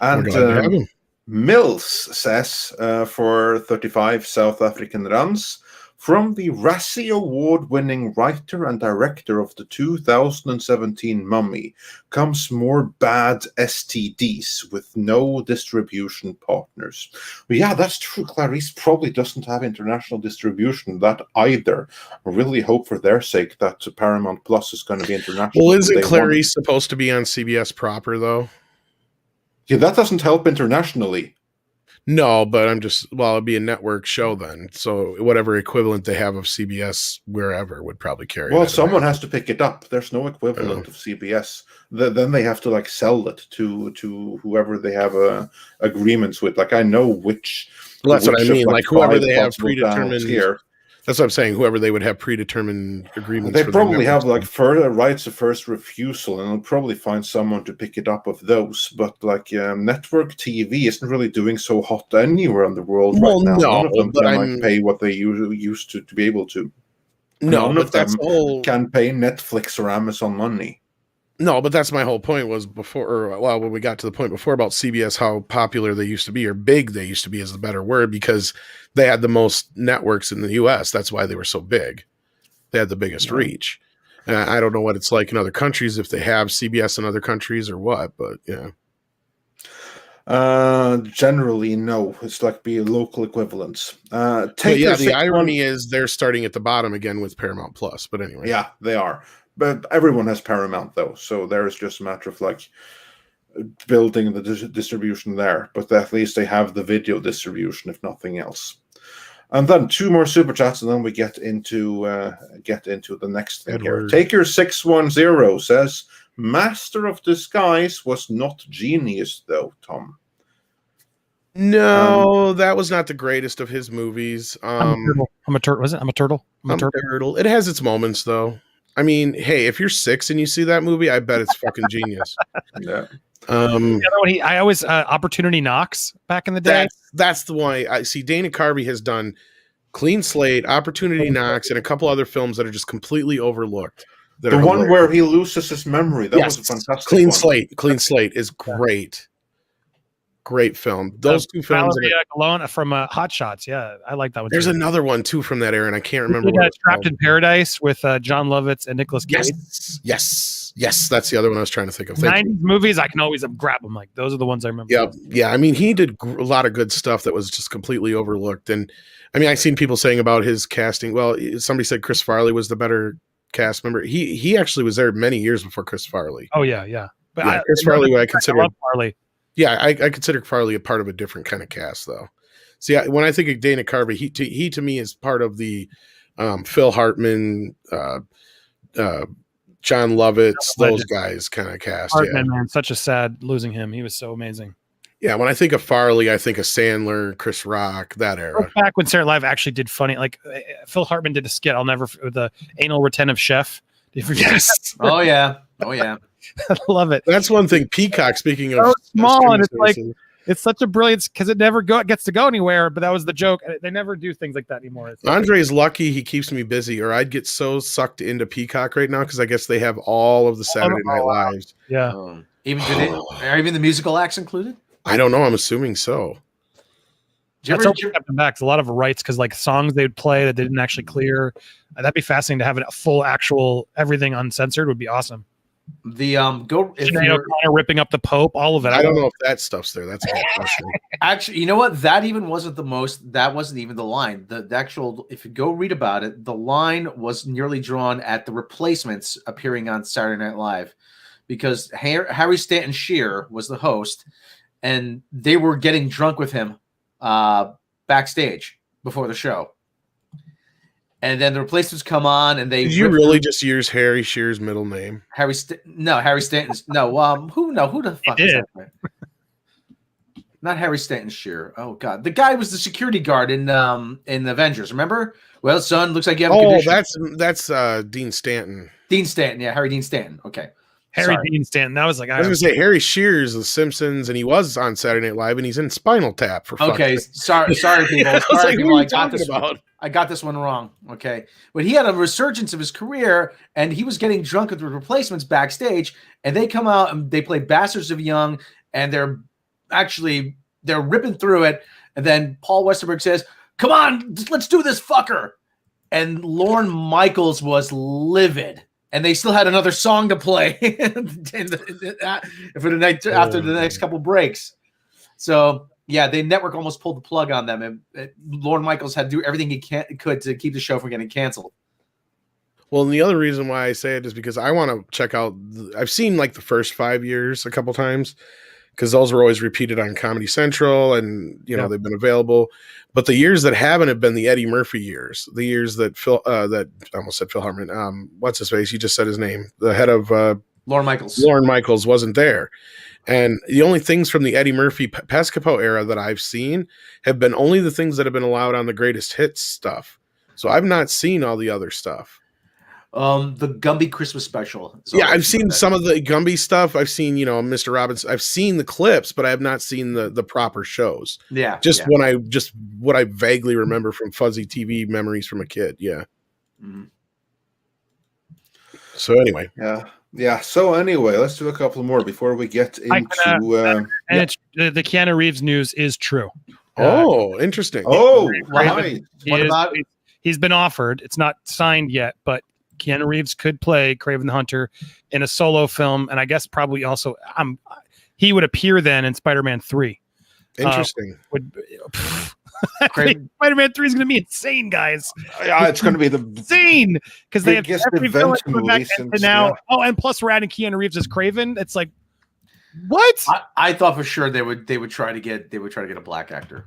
And Mills says for 35 South African runs, from the Razzie Award-winning writer and director of the 2017 Mummy comes more bad STDs with no distribution partners. But yeah, that's true. Clarice probably doesn't have international distribution of that either. I really hope for their sake that Paramount Plus is going to be international. Well, isn't Clarice supposed to be on CBS proper, though? Yeah, that doesn't help internationally. No, but it'd be a network show then. So whatever equivalent they have of CBS wherever would probably carry. Well, someone has to pick it up. There's no equivalent of CBS. Then they have to like sell it to whoever they have agreements with. Like I know which. Well, that's what I mean. Like whoever they have predetermined here. That's what I'm saying. Whoever they would have predetermined agreements. They probably have like further rights of first refusal, and they'll probably find someone to pick it up of those. But like network TV isn't really doing so hot anywhere in the world right now. None of them can pay what they usually used to be able to. None of them can pay Netflix or Amazon money. No, but that's my whole point was when we got to the point before about CBS, how popular they used to be, or big they used to be is the better word, because they had the most networks in the US. That's why they were so big. They had the biggest reach. I don't know what it's like in other countries, if they have CBS in other countries or what, but yeah. Generally, no. It's like be local equivalents. The irony is they're starting at the bottom again with Paramount Plus, but anyway. Yeah, they are. But everyone has Paramount, though, so there's just a matter of like building the distribution there. But at least they have the video distribution, if nothing else. And then 2 more super chats, and then we get into the next thing here. Taker610 says, "Master of Disguise was not genius, though, Tom." No, that was not the greatest of his movies. I'm a turtle. Was it? I'm a turtle. I'm a turtle. It has its moments, though. I mean, hey, if you're 6 and you see that movie, I bet it's fucking genius. Yeah. I always Opportunity Knocks back in the day. That's the one. I see. Dana Carvey has done Clean Slate, Opportunity Knocks, and a couple other films that are just completely overlooked. The one where he loses his memory. That was a fantastic Clean Slate. Clean Slate is great. Great film. Those 2 films alone from Hot Shots. Yeah, I like that one. There's another one too from that era, and I can't remember. Trapped in Paradise with John Lovitz and Nicolas Cage. Yes, that's the other one I was trying to think of. 90s movies, I can always grab them. Like those are the ones I remember. Yeah. I mean, he did a lot of good stuff that was just completely overlooked. And I mean, I've seen people saying about his casting. Well, somebody said Chris Farley was the better cast member. He actually was there many years before Chris Farley. Oh yeah. But Chris Farley, I consider. I love Farley. Yeah, I consider Farley a part of a different kind of cast, though. See, when I think of Dana Carvey, he to me is part of the Phil Hartman, John Lovitz, those guys kind of cast. Hartman, man, such a sad losing him. He was so amazing. Yeah, when I think of Farley, I think of Sandler, Chris Rock, that era. Back when Saturday Night Live actually did funny, like Phil Hartman did a skit. I'll never the anal retentive chef. Yes. Oh yeah. I love it. That's one thing. Peacock, speaking of so small, and it's like it's such a brilliance because it never gets to go anywhere. But that was the joke. They never do things like that anymore. Andre's lucky he keeps me busy, or I'd get so sucked into Peacock right now because I guess they have all of the Saturday Night Lives. Yeah. Even the musical acts included? I don't know. I'm assuming so. That's kept them back. A lot of rights because like songs they'd play that they didn't actually clear. That'd be fascinating to have a full actual everything uncensored would be awesome. The Sinead O'Connor ripping up the Pope, all of it. I don't know if that stuff's there. That's a good question. Actually, you know what? That even wasn't the most. That wasn't even the line. The actual, if you go read about it, the line was nearly drawn at the replacements appearing on Saturday Night Live, because Harry Stanton Shearer was the host, and they were getting drunk with him backstage before the show. And then the replacements come on, and they. Did you really just use Harry Shearer's middle name? Harry Stanton's. No, who the fuck is that? Not Harry Stanton Shearer. Oh God, the guy was the security guard in Avengers. Remember? Well, son, looks like you have a condition. That's Dean Stanton. Dean Stanton, yeah, Harry Dean Stanton. Okay. Dean Stanton. That was like I was gonna say Harry Shearer's The Simpsons, and he was on Saturday Night Live, and he's in Spinal Tap for. Okay, sorry, people. Sorry, people. I got this one wrong. Okay, but he had a resurgence of his career, and he was getting drunk with the replacements backstage, and they come out and they play Bastards of Young, and they're ripping through it, and then Paul Westerberg says, "Come on, let's do this, fucker," and Lorne Michaels was livid. And they still had another song to play for the night after the next couple breaks. So yeah, the network almost pulled the plug on them, and Lorne Michaels had to do everything he could to keep the show from getting canceled. Well, and the other reason why I say it is because I want to check out. I've seen like the first 5 years a couple times, because those were always repeated on Comedy Central, and they've been available. But the years that haven't have been the Eddie Murphy years, the years that that I almost said Phil Hartman. What's his face? You just said his name. The head of Lorne Michaels. Lorne Michaels wasn't there, and the only things from the Eddie Murphy Pescapo era that I've seen have been only the things that have been allowed on the Greatest Hits stuff. So I've not seen all the other stuff. The Gumby Christmas special. Yeah, I've seen some of the Gumby stuff. I've seen, Mr. Robbins. I've seen the clips, but I have not seen the proper shows. Yeah. What I vaguely remember from fuzzy TV memories from a kid. Yeah. Mm-hmm. So anyway. Yeah. So anyway, let's do a couple more before we get into. It's the Keanu Reeves news is true. Interesting. Right. What about? He's been offered. It's not signed yet, but Keanu Reeves could play Kraven the Hunter in a solo film, and I guess probably also he would appear then in Spider-Man 3. Interesting. Spider-Man 3 is going to be insane, guys. Yeah, it's going to be insane because they have every villain coming back since, now. Yeah. Oh, and plus we're adding Keanu Reeves as Kraven. It's like, what? I thought for sure they would try to get a black actor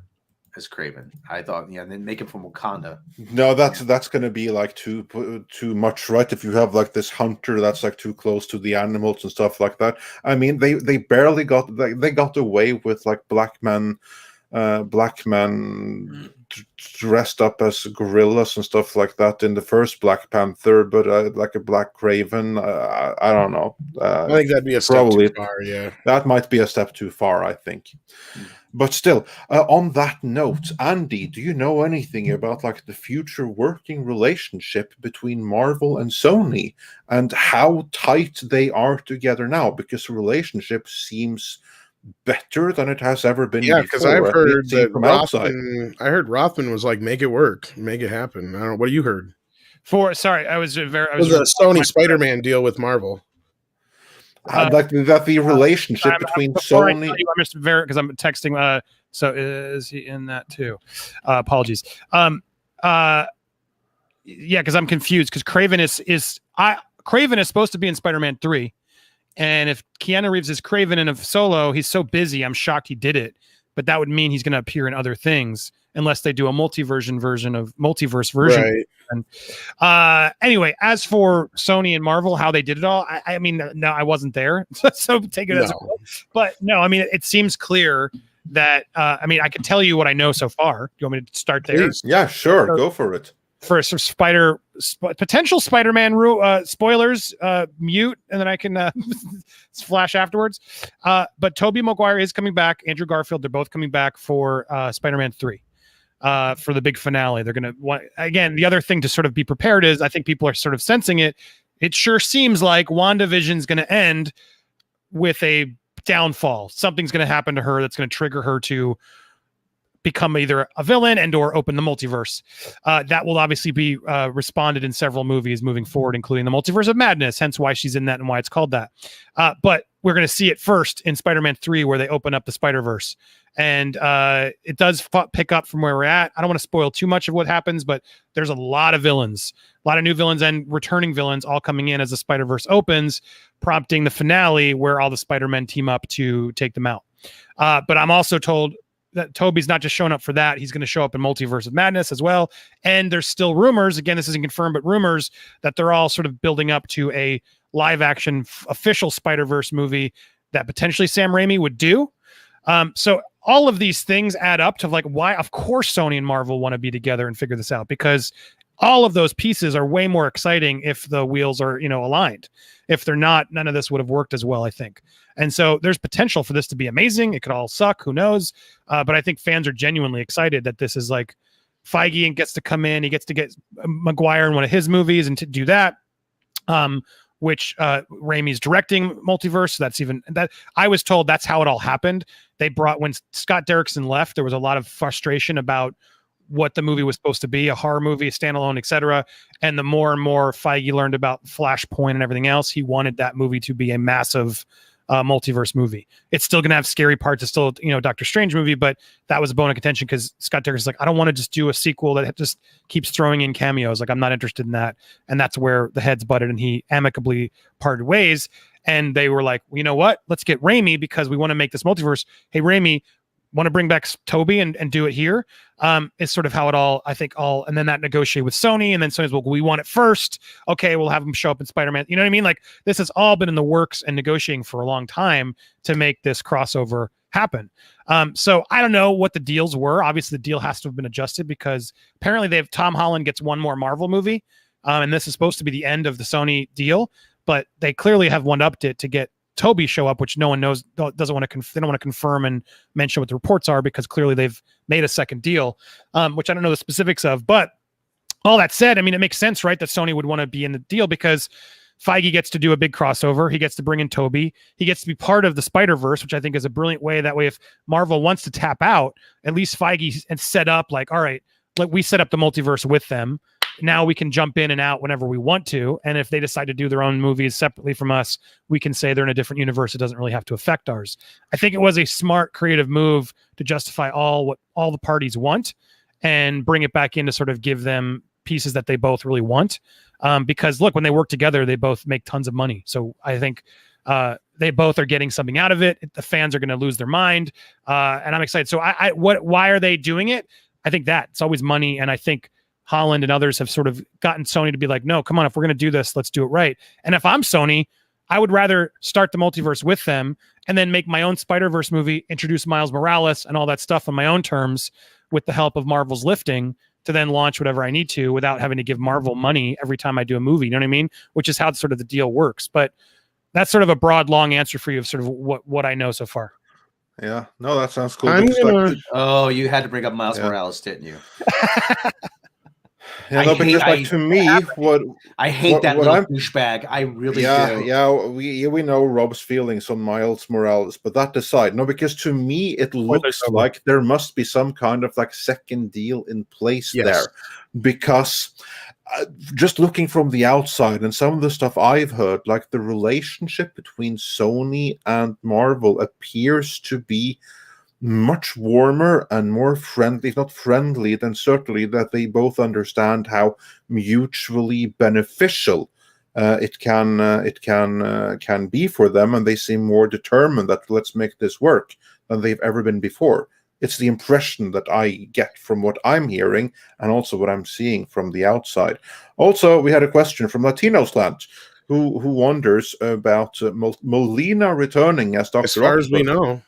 as Kraven. I thought, and then make him from Wakanda. No, that's going to be like too much, right? If you have like this hunter that's like too close to the animals and stuff like that. I mean, they barely got away with like black man dressed up as gorillas and stuff like that in the first Black Panther, but like a black Kraven, I don't know. I think that'd be a step too far. Yeah, that might be a step too far, I think. But still, on that note, Andy, do you know anything about like the future working relationship between Marvel and Sony and how tight they are together now? Because the relationship seems better than it has ever been. Yeah, because I've heard that I heard Rothman was like, make it work, make it happen. I don't know. What you heard? I was a Sony Spider-Man deal with Marvel. Like that the relationship between Sony. Because I'm texting. So is he in that too? Apologies. Yeah, because I'm confused. Because Kraven is supposed to be in Spider-Man 3, and if Keanu Reeves is Kraven in a solo, he's so busy. I'm shocked he did it. But that would mean he's going to appear in other things unless they do a multiverse version. Right. Anyway, as for Sony and Marvel, how they did it all, I mean, no, I wasn't there, so take it as a quote. But no, I mean, it seems clear that, I mean, I can tell you what I know so far. Do you want me to start there? Please. Yeah, sure. Go for it. For some potential Spider-Man spoilers, mute, and then I can flash afterwards. But Tobey Maguire is coming back. Andrew Garfield, they're both coming back for Spider-Man 3 for the big finale. They're going to, again, the other thing to sort of be prepared is, I think people are sort of sensing it. It sure seems like WandaVision's going to end with a downfall. Something's going to happen to her that's going to trigger her to become either a villain and or open the multiverse. That will obviously be responded in several movies moving forward, including the Multiverse of Madness, hence why she's in that and why it's called that. But we're going to see it first in Spider-Man 3, where they open up the Spider-Verse. And it does pick up from where we're at. I don't want to spoil too much of what happens, but there's a lot of villains, a lot of new villains and returning villains all coming in as the Spider-Verse opens, prompting the finale where all the Spider-Men team up to take them out. But I'm also told that Toby's not just showing up for that. He's going to show up in Multiverse of Madness as well. And there's still rumors, again, this isn't confirmed, but rumors that they're all sort of building up to a live action official Spider-Verse movie that potentially Sam Raimi would do. So all of these things add up to like why, of course, Sony and Marvel want to be together and figure this out, because all of those pieces are way more exciting if the wheels are, aligned. If they're not, none of this would have worked as well, I think. And so there's potential for this to be amazing. It could all suck. Who knows? But I think fans are genuinely excited that this is like Feige and gets to come in. He gets to get Maguire in one of his movies and to do that. Which Raimi's directing Multiverse. So that's even that. I was told that's how it all happened. They brought, when Scott Derrickson left, there was a lot of frustration about what the movie was supposed to be, a horror movie, a standalone, etc. And the more and more Feige learned about Flashpoint and everything else, he wanted that movie to be a massive multiverse movie. It's still going to have scary parts. It's still, Doctor Strange movie, but that was a bone of contention because Scott Derrickson's like, I don't want to just do a sequel that just keeps throwing in cameos. Like, I'm not interested in that. And that's where the heads butted and he amicably parted ways. And they were like, well, you know what? Let's get Raimi because we want to make this multiverse. Hey, Raimi, want to bring back Toby and do it here? It's sort of how it all, I think, and then that negotiate with Sony, and then Sony's, well, we want it first. Okay, we'll have him show up in Spider-Man. You know what I mean? Like, this has all been in the works and negotiating for a long time to make this crossover happen. So I don't know what the deals were. Obviously, the deal has to have been adjusted because apparently Tom Holland gets one more Marvel movie, and this is supposed to be the end of the Sony deal. But they clearly have one-upped it to get Toby show up, which no one knows. Doesn't want to. They don't want to confirm and mention what the reports are because clearly they've made a second deal, which I don't know the specifics of. But all that said, I mean, it makes sense, right, that Sony would want to be in the deal because Feige gets to do a big crossover. He gets to bring in Toby. He gets to be part of the Spider-Verse, which I think is a brilliant way. That way, if Marvel wants to tap out, at least Feige and set up like, all right, like we set up the multiverse with them. Now we can jump in and out whenever we want to. And if they decide to do their own movies separately from us, we can say they're in a different universe. It doesn't really have to affect ours. I think it was a smart, creative move to justify what all the parties want and bring it back in to sort of give them pieces that they both really want. Because look, when they work together, they both make tons of money. So I think they both are getting something out of it. The fans are going to lose their mind. And I'm excited. So why are they doing it? I think that it's always money. And I think Holland and others have sort of gotten Sony to be like, no, come on, if we're going to do this, let's do it right. And if I'm Sony, I would rather start the multiverse with them and then make my own Spider-Verse movie, introduce Miles Morales and all that stuff on my own terms with the help of Marvel's lifting to then launch whatever I need to without having to give Marvel money every time I do a movie. You know what I mean? Which is how sort of the deal works. But that's sort of a broad, long answer for you of sort of what I know so far. Yeah, no, that sounds cool. Oh, you had to bring up Miles Morales, didn't you? Yeah, no, because like to me, I hate that little douchebag. I really do. Yeah, we know Rob's feelings on Miles Morales, but that aside, no, because to me it looks like there must be some kind of like second deal in place there, because just looking from the outside and some of the stuff I've heard, like the relationship between Sony and Marvel appears to be much warmer and more friendly, if not friendly, then certainly that they both understand how mutually beneficial it can be for them, and they seem more determined that let's make this work than they've ever been before. It's the impression that I get from what I'm hearing and also what I'm seeing from the outside. Also, we had a question from Latino Slant who wonders about Molina returning as Dr. As far as we know.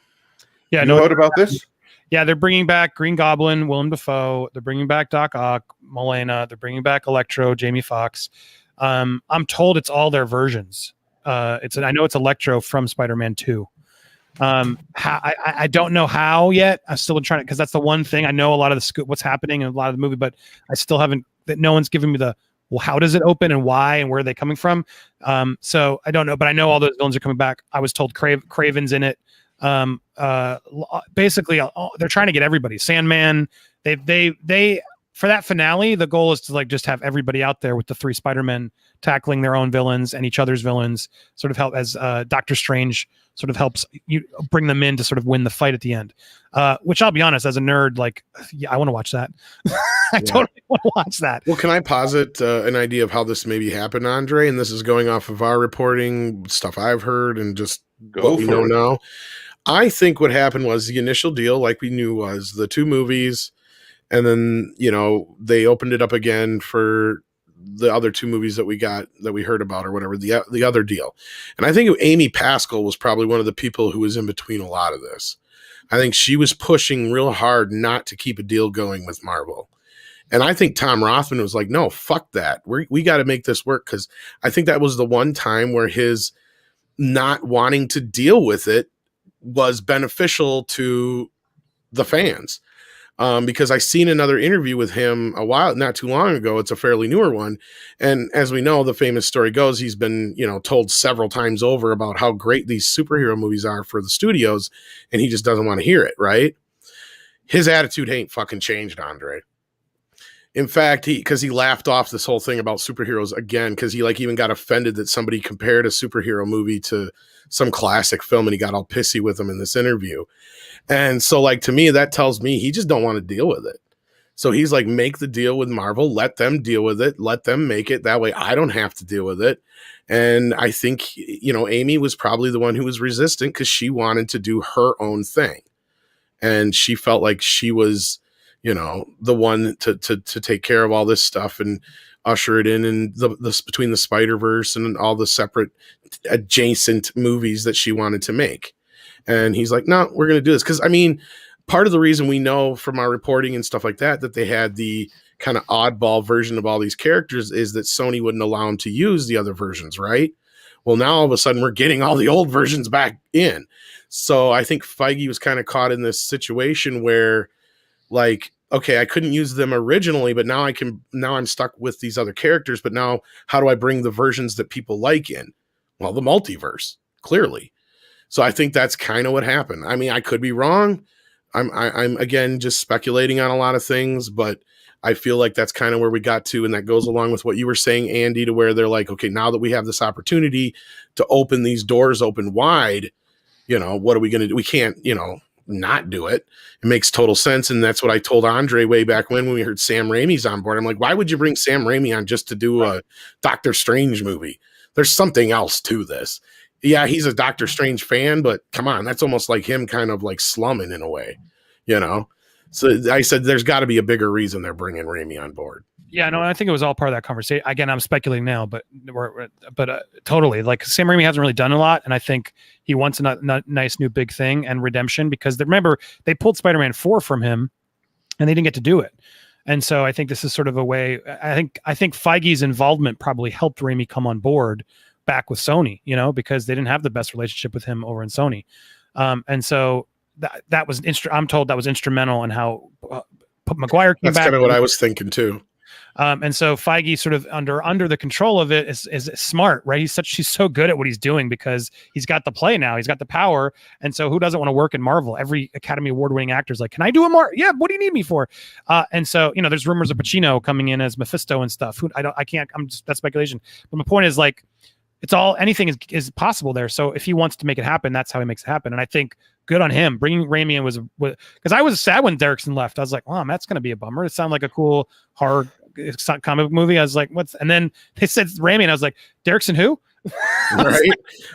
Yeah, you heard about this? Yeah, they're bringing back Green Goblin, Willem Dafoe. They're bringing back Doc Ock, Molina. They're bringing back Electro, Jamie Foxx. I'm told it's all their versions. I know it's Electro from Spider-Man 2. I don't know how yet. I'm still trying to, because that's the one thing I know a lot of what's happening in a lot of the movie, but I still haven't. That no one's giving me how does it open and why and where are they coming from? So I don't know, but I know all those villains are coming back. I was told Craven's in it. Basically they're trying to get everybody. Sandman, they for that finale, the goal is to like just have everybody out there with the three Spider-Men tackling their own villains and each other's villains, sort of help as Doctor Strange sort of helps you bring them in to sort of win the fight at the end. Which I'll be honest, as a nerd, like, yeah, I want to watch that. I totally want to watch that. Well, can I posit an idea of how this maybe happened, Andre? And this is going off of our reporting, stuff I've heard, and just what we know now. I think what happened was the initial deal, like we knew, was the two movies, and then, you know, they opened it up again for the other two movies that we heard about or whatever, the other deal. And I think Amy Pascal was probably one of the people who was in between a lot of this. I think she was pushing real hard not to keep a deal going with Marvel. And I think Tom Rothman was like, no, fuck that. We got to make this work, because I think that was the one time where his not wanting to deal with it was beneficial to the fans. Because I seen another interview with him not too long ago. It's a fairly newer one. And as we know, the famous story goes, he's been, told several times over about how great these superhero movies are for the studios, and he just doesn't want to hear it, right? His attitude ain't fucking changed, Andre. In fact, because he laughed off this whole thing about superheroes again, because he even got offended that somebody compared a superhero movie to some classic film, and he got all pissy with him in this interview. And so, to me, that tells me he just don't want to deal with it. So he's like, make the deal with Marvel, let them deal with it, let them make it. That way I don't have to deal with it. And I think, Amy was probably the one who was resistant because she wanted to do her own thing. And she felt like she was, the one to take care of all this stuff and usher it in, and the between the Spider-Verse and all the separate adjacent movies that she wanted to make. And he's like, no, we're going to do this. Because, I mean, part of the reason we know from our reporting and stuff like that they had the kind of oddball version of all these characters is that Sony wouldn't allow them to use the other versions, right? Well, now all of a sudden we're getting all the old versions back in. So I think Feige was kind of caught in this situation where, like, okay, I couldn't use them originally, but now I'm stuck with these other characters. But now how do I bring the versions that people like in? Well, the multiverse, clearly. So I think that's kind of what happened. I mean, I could be wrong. I'm again just speculating on a lot of things, but I feel like that's kind of where we got to, and that goes along with what you were saying, Andy, to where they're like, okay, now that we have this opportunity to open these doors open wide, what are we going to do? We can't, not do it. It makes total sense, and that's what I told Andre way back when we heard Sam Raimi's on board. I'm like, why would you bring Sam Raimi on just to do a Doctor Strange movie? There's something else to this. Yeah, he's a Doctor Strange fan, but come on, that's almost like him kind of like slumming in a way, So I said there's got to be a bigger reason they're bringing Raimi on board. Yeah, no, I think it was all part of that conversation. Again, I'm speculating now, but totally. Like Sam Raimi hasn't really done a lot, and I think he wants a nice new big thing and redemption because remember they pulled Spider-Man 4 from him, and they didn't get to do it. And so I think this is sort of a way. I think Feige's involvement probably helped Raimi come on board back with Sony, because they didn't have the best relationship with him over in Sony, and so that was I'm told that was instrumental in how Maguire came back. That's kind of what I was thinking too. And so Feige sort of under the control of it is smart, right? He's so good at what he's doing because he's got the play now, he's got the power, and so who doesn't want to work in Marvel? Every Academy Award winning actor is like, can I do a Marvel? Yeah, what do you need me for? And so there's rumors of Pacino coming in as Mephisto and stuff. That's speculation. But my point is like, it's all anything is possible there. So if he wants to make it happen, that's how he makes it happen. And I think good on him. Bringing Raimi in was because I was sad when Derrickson left. I was like, wow, that's going to be a bummer. It sounded like a cool horror comic book movie. I was like, what's? And then they said Raimi, and I was like, Derrickson who? Right.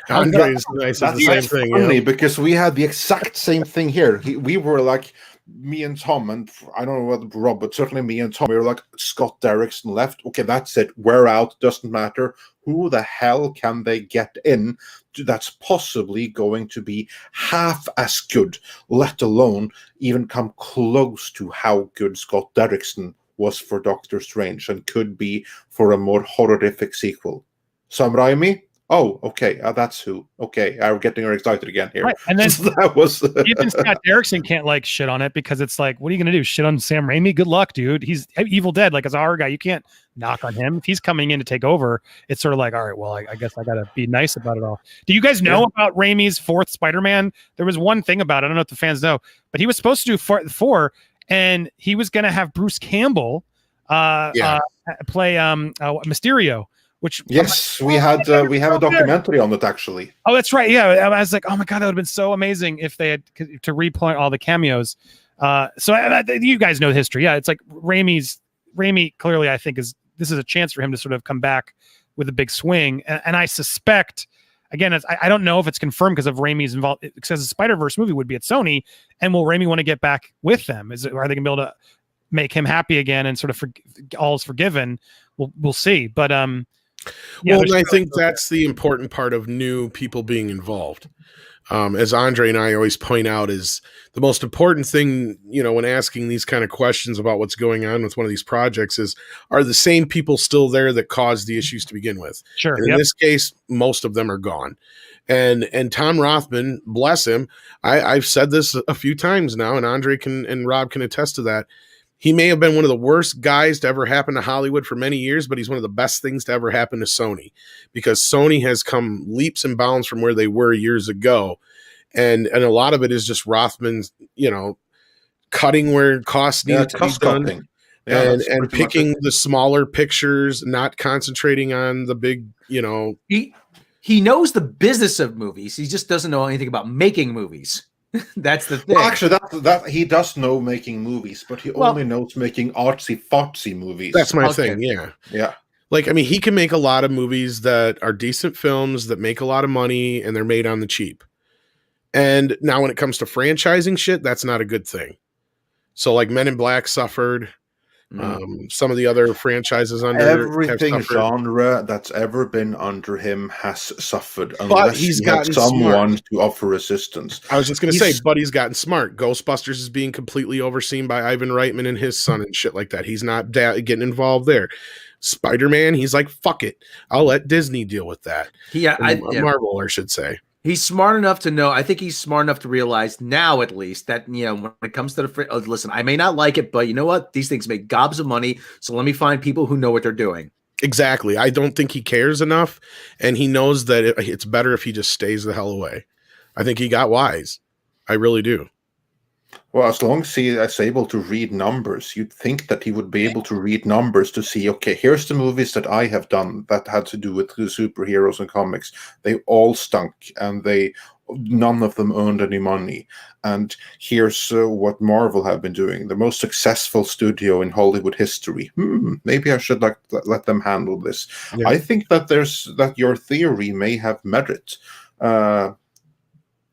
Andre's nice. That's the same thing. Funny because we had the exact same thing here. We were like, me and Tom, and I don't know about Rob, but certainly me and Tom, we were like, Scott Derrickson left. Okay, that's it. We're out. Doesn't matter. Who the hell can they get in that's possibly going to be half as good, let alone even come close to how good Scott Derrickson was for Doctor Strange and could be for a more horrific sequel? Sam Raimi? Oh, okay. That's who. Okay, I'm getting her excited again here. Right. And then that was even Scott Derrickson can't like shit on it because it's like, what are you gonna do? Shit on Sam Raimi? Good luck, dude. He's Evil Dead, like as a horror guy. You can't knock on him. If he's coming in to take over, it's sort of like, all right, well, I guess I gotta be nice about it all. Do you guys know about Raimi's fourth Spider-Man? There was one thing about it. I don't know if the fans know, but he was supposed to do four, and he was gonna have Bruce Campbell play Mysterio. Which yes, we have a documentary on it actually. Oh, that's right. Yeah, I was like, oh my god, that would have been so amazing if they had to replay all the cameos. So you guys know the history. Yeah, it's like Raimi clearly, I think this is a chance for him to sort of come back with a big swing. And I suspect, again, I don't know if it's confirmed because of Raimi's involved. It says the Spider-Verse movie would be at Sony, and will Raimi want to get back with them? Are they going to be able to make him happy again and sort of all is forgiven? We'll see. But well, I think that's the important part of new people being involved. As Andre and I always point out, is the most important thing, when asking these kind of questions about what's going on with one of these projects is, are the same people still there that caused the issues to begin with? Sure. And in this case, most of them are gone. And Tom Rothman, bless him, I've said this a few times now, and Andre and Rob can attest to that. He may have been one of the worst guys to ever happen to Hollywood for many years, but he's one of the best things to ever happen to Sony, because Sony has come leaps and bounds from where they were years ago. And a lot of it is just Rothman's, cutting where costs need to be done. Yeah, and picking the smaller pictures, not concentrating on the big, He knows the business of movies. He just doesn't know anything about making movies. That's the thing. Well, actually, that he does know making movies, but he only knows making artsy-fartsy movies. That's my thing, yeah. Like, I mean, he can make a lot of movies that are decent films that make a lot of money, and they're made on the cheap. And now when it comes to franchising shit, that's not a good thing. So, like, Men in Black suffered. Some of the other franchises under everything genre that's ever been under him has suffered unless he's he had someone to offer assistance. I was just going to say, but he's gotten smart. Ghostbusters is being completely overseen by Ivan Reitman and his son and shit like that. He's not getting involved there. Spider-Man, he's like, fuck it, I'll let Disney deal with that. Marvel, I should say. He's smart enough to know. I think he's smart enough to realize now, at least, that when it comes to listen, I may not like it, but you know what? These things make gobs of money. So let me find people who know what they're doing. Exactly. I don't think he cares enough, and he knows that it's better if he just stays the hell away. I think he got wise. I really do. Well, as long as he is able to read numbers, you'd think that he would be able to read numbers to see, okay, here's the movies that I have done that had to do with the superheroes and comics. They all stunk, and none of them earned any money. And here's what Marvel have been doing, the most successful studio in Hollywood history. Maybe I should let them handle this. Yeah. I think that your theory may have merit.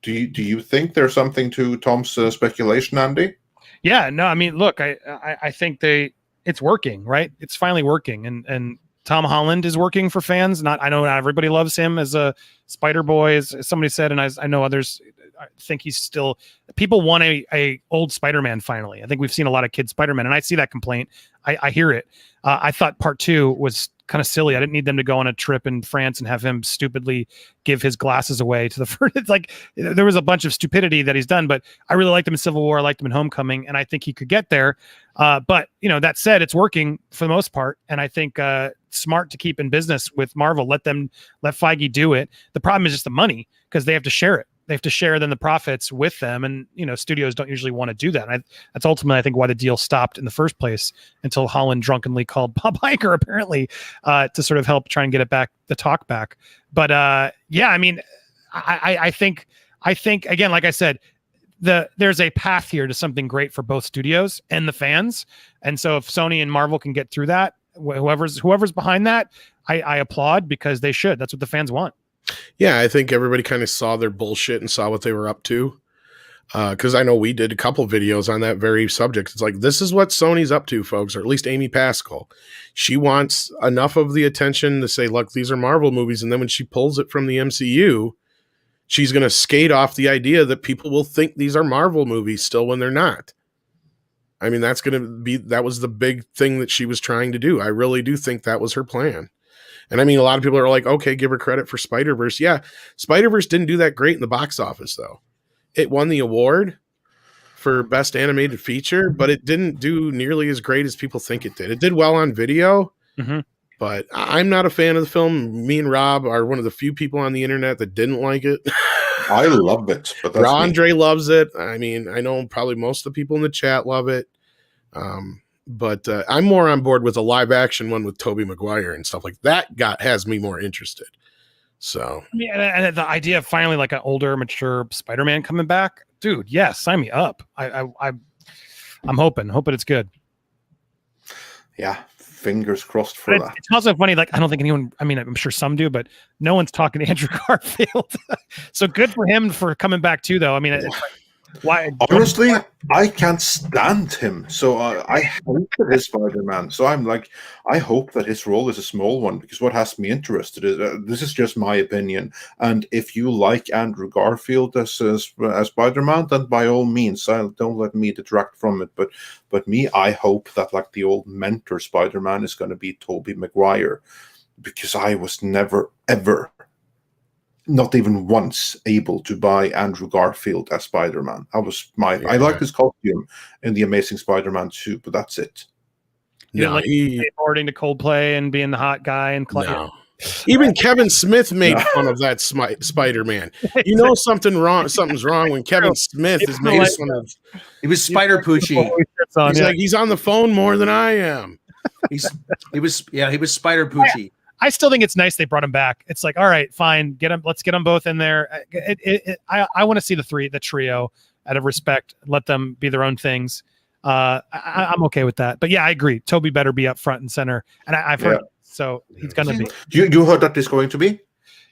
Do you think there's something to Tom's speculation, Andy? Yeah, no, I mean, look, I think it's working, right? It's finally working, and Tom Holland is working for fans. I know not everybody loves him as a Spider Boy, as somebody said, and I know others. I think he's still. People want a old Spider-Man finally. I think we've seen a lot of kid Spider-Man, and I see that complaint. I hear it. I thought part 2 was kind of silly. I didn't need them to go on a trip in France and have him stupidly give his glasses away to the first. It's like there was a bunch of stupidity that he's done, but I really liked him in Civil War. I liked him in Homecoming, and I think he could get there. But that said, it's working for the most part, and I think smart to keep in business with Marvel. Let Feige do it. The problem is just the money, because they have to share it. They have to share then the profits with them, and studios don't usually want to do that. That's ultimately, I think, why the deal stopped in the first place, until Holland drunkenly called Bob Iger apparently to sort of help try and get it back, the talk back. But yeah, I mean, I think again, like I said, there's a path here to something great for both studios and the fans. And so if Sony and Marvel can get through that, whoever's behind that, I applaud, because they should. That's what the fans want. Yeah, I think everybody kind of saw their bullshit and saw what they were up to. Because I know we did a couple videos on that very subject. It's like, this is what Sony's up to, folks, or at least Amy Pascal. She wants enough of the attention to say, look, these are Marvel movies. And then when she pulls it from the MCU, she's going to skate off the idea that people will think these are Marvel movies still when they're not. I mean, that was the big thing that she was trying to do. I really do think that was her plan. And I mean, a lot of people are like, okay, give her credit for Spider-Verse. Yeah, Spider-Verse didn't do that great in the box office, though. It won the award for Best Animated Feature, but it didn't do nearly as great as people think it did. It did well on video, but I'm not a fan of the film. Me and Rob are one of the few people on the internet that didn't like it. I love it. But Andre loves it. I mean, I know probably most of the people in the chat love it. But I'm more on board with a live action one with Tobey Maguire and stuff like that. Has me more interested. So yeah, and the idea of finally like an older, mature Spider-Man coming back, dude. Yes, sign me up. I'm hoping it's good. Yeah, fingers crossed for that. It's also funny. Like, I don't think anyone. I mean, I'm sure some do, but no one's talking to Andrew Garfield. So good for him for coming back too, though. I mean, it's like, why? Honestly, I can't stand him. So I hate his Spider-Man. So I'm like, I hope that his role is a small one, because what has me interested is this is just my opinion. And if you like Andrew Garfield as Spider-Man, then by all means, don't let me detract from it. But me, I hope that like the old mentor Spider-Man is going to be Tobey Maguire, because I was never ever, not even once, able to buy Andrew Garfield as Spider-Man. I liked his costume in The Amazing Spider-Man 2, but that's it. No, like skateboarding to Coldplay and being the hot guy and even Kevin Smith made fun of that Spider-Man. You know something's wrong when Kevin Smith is made fun of. He was Spider Poochie. He's like, he's on the phone more than I am. He was Spider Poochie. I still think it's nice they brought him back. It's like, all right, fine, let's get them both in there. I want to see the trio out of respect. Let them be their own things. I'm okay with that. But yeah, I agree. Toby better be up front and center. And I've heard so he's gonna be. You heard that he's going to be?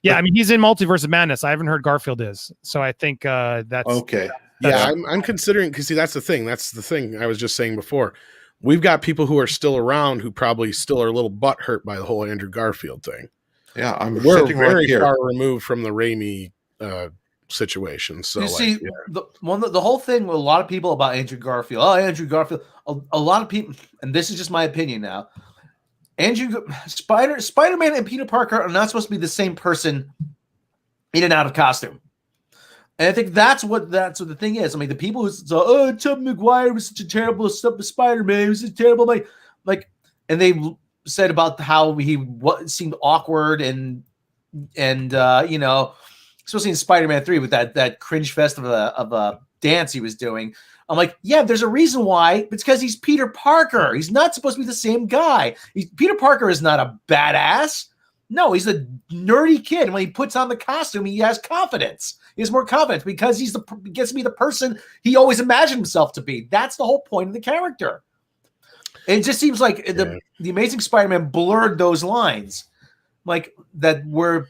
Yeah, I mean, he's in Multiverse of Madness. I haven't heard Garfield is. So I think that's okay. I'm considering, because see, that's the thing. That's the thing I was just saying before. we've got people who are still around who probably still are a little butthurt by the whole Andrew Garfield thing. Yeah, we're very far removed from the Raimi situation. So you see, the whole thing with a lot of people about Andrew Garfield. Oh, Andrew Garfield. A lot of people, and this is just my opinion now. Spider-Man and Peter Parker are not supposed to be the same person in and out of costume. And I think that's what the thing is. I mean, the people who say, "Oh, Tobey Maguire was such a terrible Spider-Man. He was a terrible and they said about how he seemed awkward and especially in Spider-Man 3 with that cringe fest of a dance he was doing. I'm like, yeah, there's a reason why. It's because he's Peter Parker. He's not supposed to be the same guy. Peter Parker is not a badass. No, he's a nerdy kid. And when he puts on the costume, he has confidence. He has more confidence because he gets to be the person he always imagined himself to be. That's the whole point of the character. It just seems like the Amazing Spider-Man blurred those lines, like that where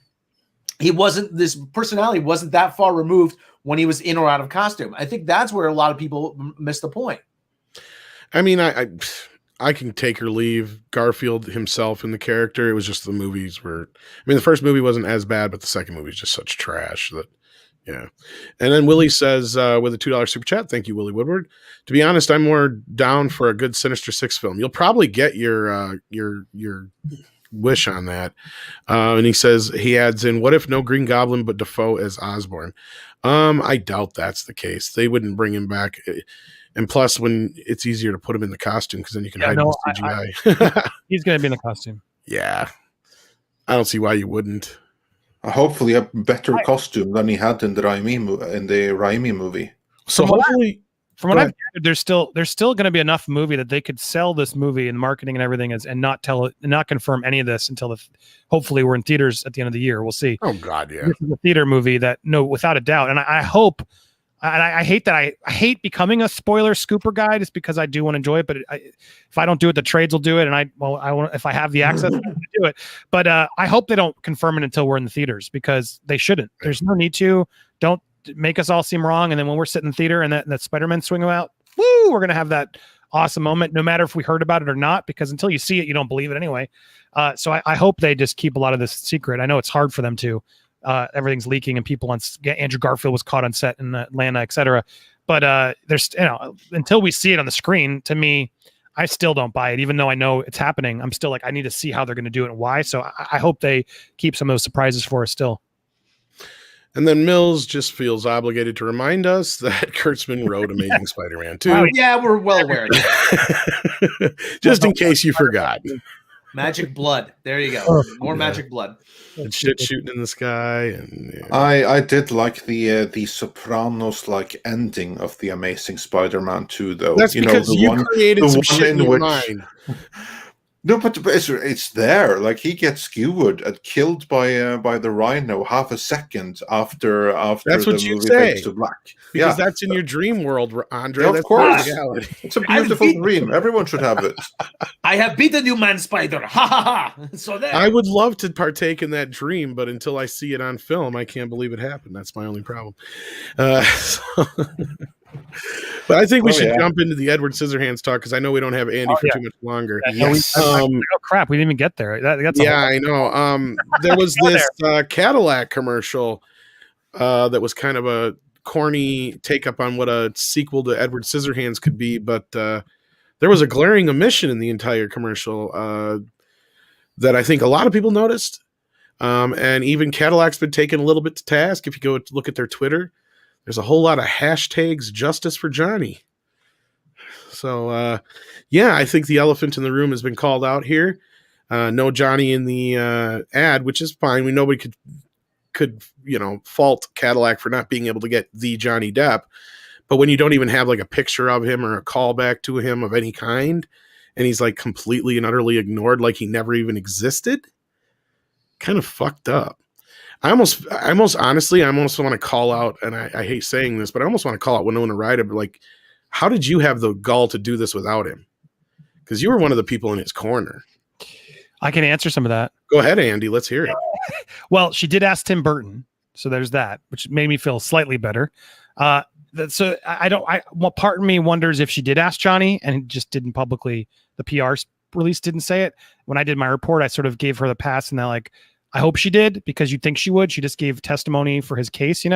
this personality wasn't that far removed when he was in or out of costume. I think that's where a lot of people miss the point. I mean, I can take or leave Garfield himself in the character. It was just the movies the first movie wasn't as bad, but the second movie is just such trash that, yeah. And then Willie says, with a $2 super chat, thank you, Willie Woodward. To be honest, I'm more down for a good Sinister Six film. You'll probably get your wish on that. And he adds in, what if no Green Goblin, but Dafoe as Osborn? I doubt that's the case. They wouldn't bring him back. And plus, when it's easier to put him in the costume because then you can hide the CGI. He's going to be in the costume. Yeah. I don't see why you wouldn't. Hopefully a better costume than he had in the Raimi movie. So hopefully... From what I've gathered, there's still going to be enough movie that they could sell this movie and marketing and everything and not confirm any of this until hopefully we're in theaters at the end of the year. We'll see. Oh God, yeah. This is a theater movie that without a doubt. And I hope, and I hate that I hate becoming a spoiler scooper guy just because I do want to enjoy it. But if I don't do it, the trades will do it. And I want, if I have the access to do it. But I hope they don't confirm it until we're in the theaters because they shouldn't. There's no need to. Don't make us all seem wrong, and then when we're sitting in theater and that Spider-Man swing out, woo, we're gonna have that awesome moment, no matter if we heard about it or not, because until you see it, you don't believe it anyway. So I hope they just keep a lot of this secret. I know it's hard for them to. Everything's leaking, and people on Andrew Garfield was caught on set in Atlanta, etc. But there's until we see it on the screen, to me, I still don't buy it, even though I know it's happening. I'm still like, I need to see how they're going to do it and why. So I hope they keep some of those surprises for us still. And then Mills just feels obligated to remind us that Kurtzman wrote Amazing Spider-Man 2. Oh, yeah, we're well aware of that. Just in case you forgot. Magic blood. There you go. More magic blood. And shit shooting in the sky. And I did like the Sopranos like ending of the Amazing Spider-Man 2, though. That's because you created some shit in your mind. No, but it's there. Like he gets skewered and killed by the Rhino half a second after that's the what you movie say. fades to black. Because that's in your dream world, Andre. Yeah, that's of course. reality. It's a beautiful dream. Everyone should have it. I have beaten you, man spider. Ha ha ha. So there. I would love to partake in that dream, but until I see it on film, I can't believe it happened. That's my only problem. But I think we should jump into the Edward Scissorhands talk because I know we don't have Andy for too much longer. Yes. Oh crap, we didn't even get there. I know. There was this Cadillac commercial that was kind of a corny take up on what a sequel to Edward Scissorhands could be, but there was a glaring omission in the entire commercial that I think a lot of people noticed. And even Cadillac's been taken a little bit to task. If you go look at their Twitter, there's a whole lot of hashtags justice for Johnny. So, I think the elephant in the room has been called out here. No Johnny in the ad, which is fine. Nobody could fault Cadillac for not being able to get the Johnny Depp. But when you don't even have like a picture of him or a callback to him of any kind, and he's like completely and utterly ignored like he never even existed, kind of fucked up. I almost honestly want to call out, and I hate saying this, but I almost want to call out Winona Ryder. But like, how did you have the gall to do this without him? Because you were one of the people in his corner. I can answer some of that. Go ahead, Andy. Let's hear it. Well, she did ask Tim Burton, so there's that, which made me feel slightly better. So well, part of me wonders if she did ask Johnny and just didn't publicly, the PR release didn't say it. When I did my report, I sort of gave her the pass and they're like, I hope she did, because you'd think she would. She just gave testimony for his case,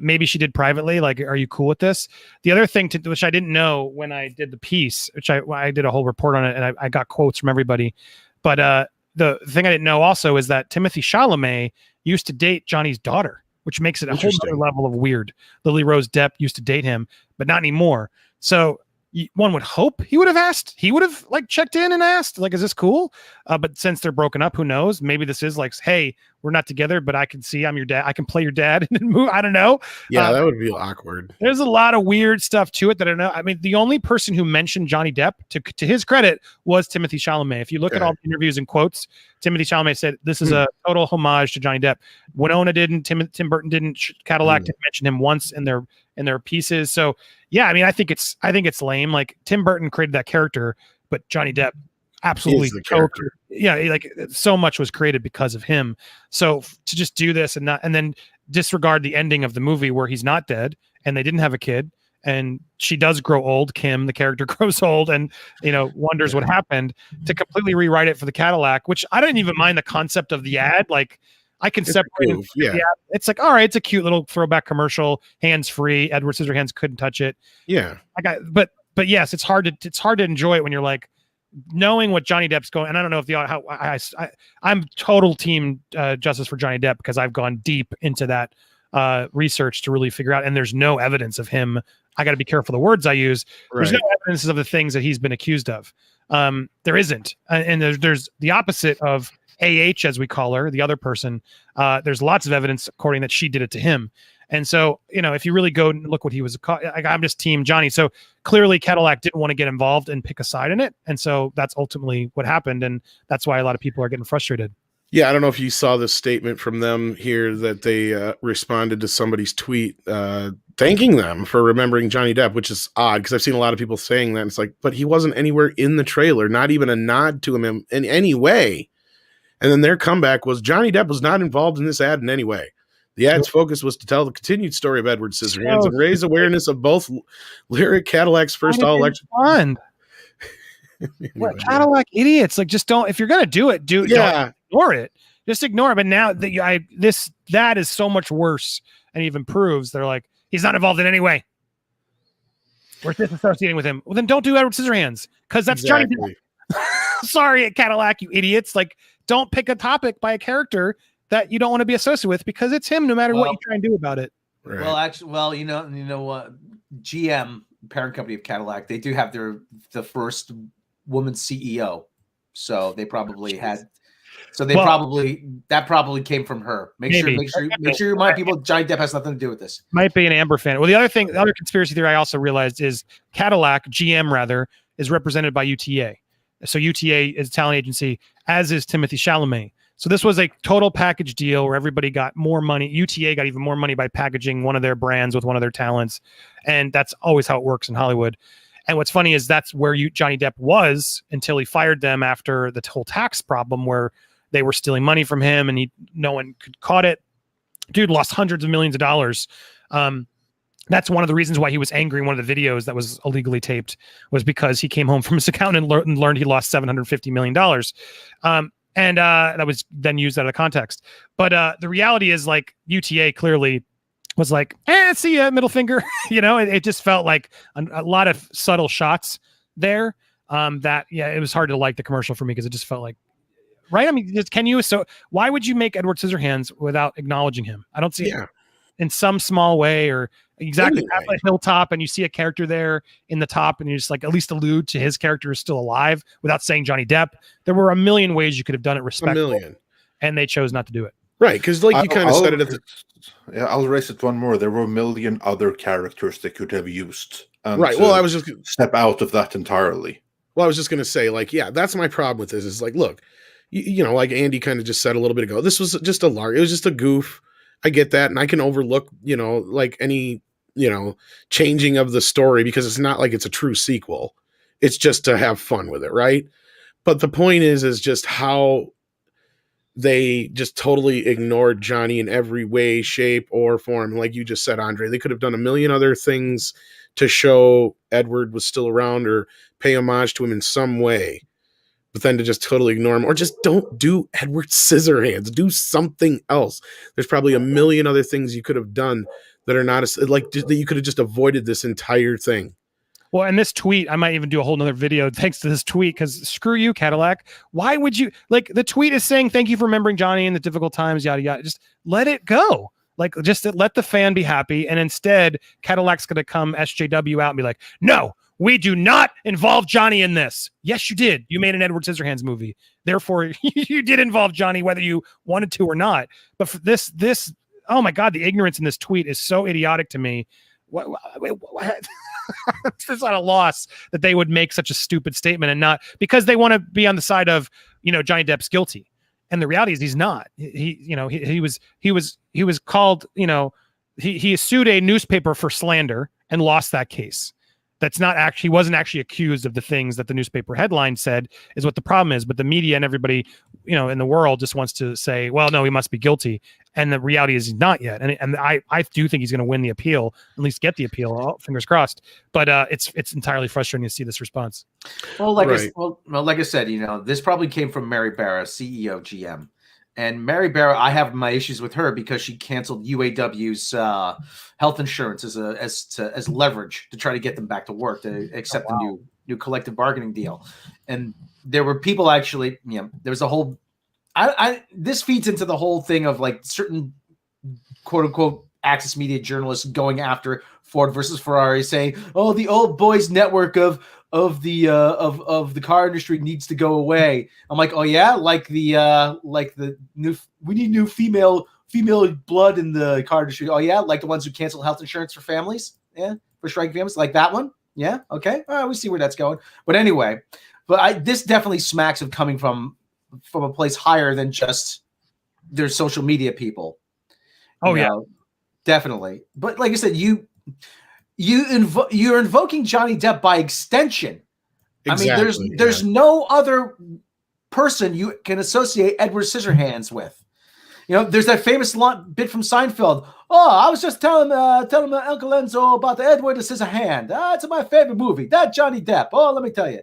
maybe she did privately. Like, are you cool with this? The other thing which I didn't know when I did the piece, which I did a whole report on it and I got quotes from everybody. But the thing I didn't know also is that Timothée Chalamet used to date Johnny's daughter, which makes it a whole other level of weird. Lily Rose Depp used to date him, but not anymore. So one would hope he would have asked. He would have checked in and asked, is this cool? But since they're broken up, who knows? Maybe this is hey, we're not together, but I can see I'm your dad. I can play your dad and move. I don't know. Yeah, that would be awkward. There's a lot of weird stuff to it that I don't know. I mean, the only person who mentioned Johnny Depp, to his credit, was Timothée Chalamet. If you look at all the interviews and quotes, Timothée Chalamet said this is a total homage to Johnny Depp. Winona didn't. Tim Burton didn't. Cadillac didn't mention him once in their pieces. So yeah, I mean, I think it's lame. Tim Burton created that character, but Johnny Depp absolutely so much was created because of him. So to just do this and then disregard the ending of the movie where he's not dead and they didn't have a kid and she does grow old, Kim, the character, grows old and wonders what happened, to completely rewrite it for the Cadillac, which I didn't even mind the concept of the ad. I can separate it. Yeah. It's all right, it's a cute little throwback commercial, hands free. Edward Scissorhands couldn't touch it. Yeah. But yes, it's hard to enjoy it when you're knowing what Johnny Depp's going. And I don't know if I'm total team justice for Johnny Depp, because I've gone deep into that research to really figure out, and there's no evidence of him. I got to be careful the words I use. Right. There's no evidence of the things that he's been accused of. There isn't. And there's the opposite of AH, as we call her, the other person. There's lots of evidence according that she did it to him. And so, if you really go and look what he was, I'm just team Johnny. So clearly Cadillac didn't want to get involved and pick a side in it. And so that's ultimately what happened. And that's why a lot of people are getting frustrated. Yeah. I don't know if you saw the statement from them here that they responded to somebody's tweet thanking them for remembering Johnny Depp, which is odd because I've seen a lot of people saying that. It's but he wasn't anywhere in the trailer, not even a nod to him in any way. And then their comeback was Johnny Depp was not involved in this ad in any way. The ad's focus was to tell the continued story of Edward Scissorhands and raise awareness of both Lyric Cadillac's first all-electric. What Cadillac idiots? Just don't. If you're gonna do it, don't ignore it. Just ignore it. But now that is so much worse, and even proves they're he's not involved in any way. We're disassociating with him. Well, then don't do Edward Scissorhands, because that's Johnny Depp. Sorry, Cadillac, you idiots! Don't pick a topic by a character that you don't want to be associated with, because it's him no matter what you try and do about it. Right. Well, actually, you know what? GM, parent company of Cadillac, they do have the first woman CEO. So they probably had, that probably came from her. Make sure you remind people Johnny Depp has nothing to do with this. Might be an Amber fan. Well, the other conspiracy theory I also realized is Cadillac, GM rather, is represented by UTA. So UTA is a talent agency, as is Timothée Chalamet. So this was a total package deal where everybody got more money. UTA got even more money by packaging one of their brands with one of their talents. And that's always how it works in Hollywood. And what's funny is that's where Johnny Depp was until he fired them after the whole tax problem where they were stealing money from him and no one could caught it. Dude lost hundreds of millions of dollars. That's one of the reasons why he was angry in one of the videos that was illegally taped, was because he came home from his accountant and learned he lost $750 million. And that was then used out of context. But the reality is UTA clearly was see ya, middle finger. It just felt like a lot of subtle shots there it was hard to like the commercial for me because it just felt right? I mean, why would you make Edward Scissorhands without acknowledging him? I don't see it in some small way or exactly at the hilltop and you see a character there in the top and you just at least allude to his character is still alive without saying Johnny Depp. There were a million ways you could have done it respectfully, and they chose not to do it. Right, because you kind of said it. I'll raise it one more. There were a million other characters they could have used. Right. Well, I was just step out of that entirely. Well, I was just going to say, that's my problem with this. Is look, like Andy kind of just said a little bit ago, this was just a lark. It was just a goof. I get that, and I can overlook, any, changing of the story because it's not like it's a true sequel. It's just to have fun with it, right? But the point is just how they just totally ignored Johnny in every way, shape, or form. Like you just said, Andre, they could have done a million other things to show Edward was still around or pay homage to him in some way. But then to just totally ignore him, or just don't do Edward Scissorhands, do something else. There's probably a million other things you could have done that are not like that you could have just avoided this entire thing. Well, and this tweet, I might even do a whole nother video thanks to this tweet, because screw you, Cadillac. Why would you, like, the tweet is saying, thank you for remembering Johnny in the difficult times, yada, yada. Just let it go. Like, just let the fan be happy. And instead, Cadillac's going to come SJW out and be like, no, we do not involve Johnny in this. Yes, you did. You made an Edward Scissorhands movie. Therefore, you did involve Johnny, whether you wanted to or not. But for this, oh my God, the ignorance in this tweet is so idiotic to me. What? It's not a loss that they would make such a stupid statement, and not because they want to be on the side of, Johnny Depp's guilty. And the reality is he's not. He was called, he sued a newspaper for slander and lost that case. That's not actually, he wasn't actually accused of the things that the newspaper headline said is what the problem is. But the media and everybody, in the world just wants to say, well, no, he must be guilty. And the reality is he's not yet. And I do think he's going to win the appeal, at least get the appeal. Oh, fingers crossed. But it's entirely frustrating to see this response. Well, like I said, this probably came from Mary Barra, CEO GM. And Mary Barra, I have my issues with her because she canceled UAW's health insurance as leverage to try to get them back to work, to accept the new collective bargaining deal. And there were people actually, there was a whole. This feeds into the whole thing of like certain quote unquote Access Media journalists going after Ford versus Ferrari, saying, "Oh, the old boys network of the car industry needs to go away." I'm like, "Oh yeah, like the new, we need new female blood in the car industry. Oh yeah, like the ones who cancel health insurance for families, for striking families, like that one. Yeah, okay, all right, we see where that's going. But anyway, this definitely smacks of coming from a place higher than just their social media people. Oh yeah, definitely. But like I said, you're invoking Johnny Depp by extension. Exactly, I mean, there's no other person you can associate Edward Scissorhands with. There's that famous bit from Seinfeld. Oh, I was just telling Uncle Enzo about the Edward Scissorhand. It's my favorite movie. That Johnny Depp. Oh, let me tell you.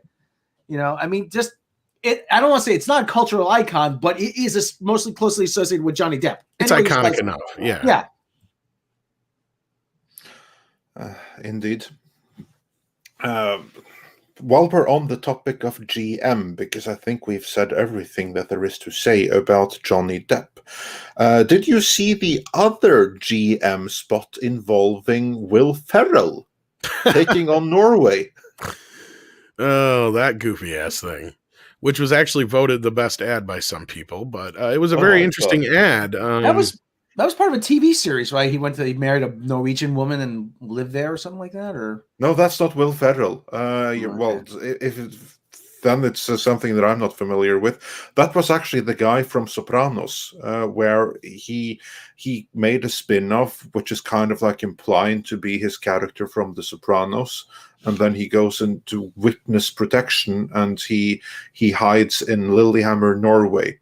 I mean, just it. I don't want to say it's not a cultural icon, but it is mostly closely associated with Johnny Depp. It's iconic enough. Yeah. Yeah. Indeed. While we're on the topic of GM, because I think we've said everything that there is to say about Johnny Depp, did you see the other GM spot involving Will Ferrell taking on Norway? Oh, that goofy ass thing, which was actually voted the best ad by some people, but it was a very interesting ad. That was part of a TV series, right? He married a Norwegian woman and lived there or something like that, or no, that's not Will Ferrell. Well, then it's something that I'm not familiar with. That was actually the guy from Sopranos, where he made a spin-off, which is kind of like implying to be his character from The Sopranos, and then he goes into witness protection and he hides in Lillehammer, Norway,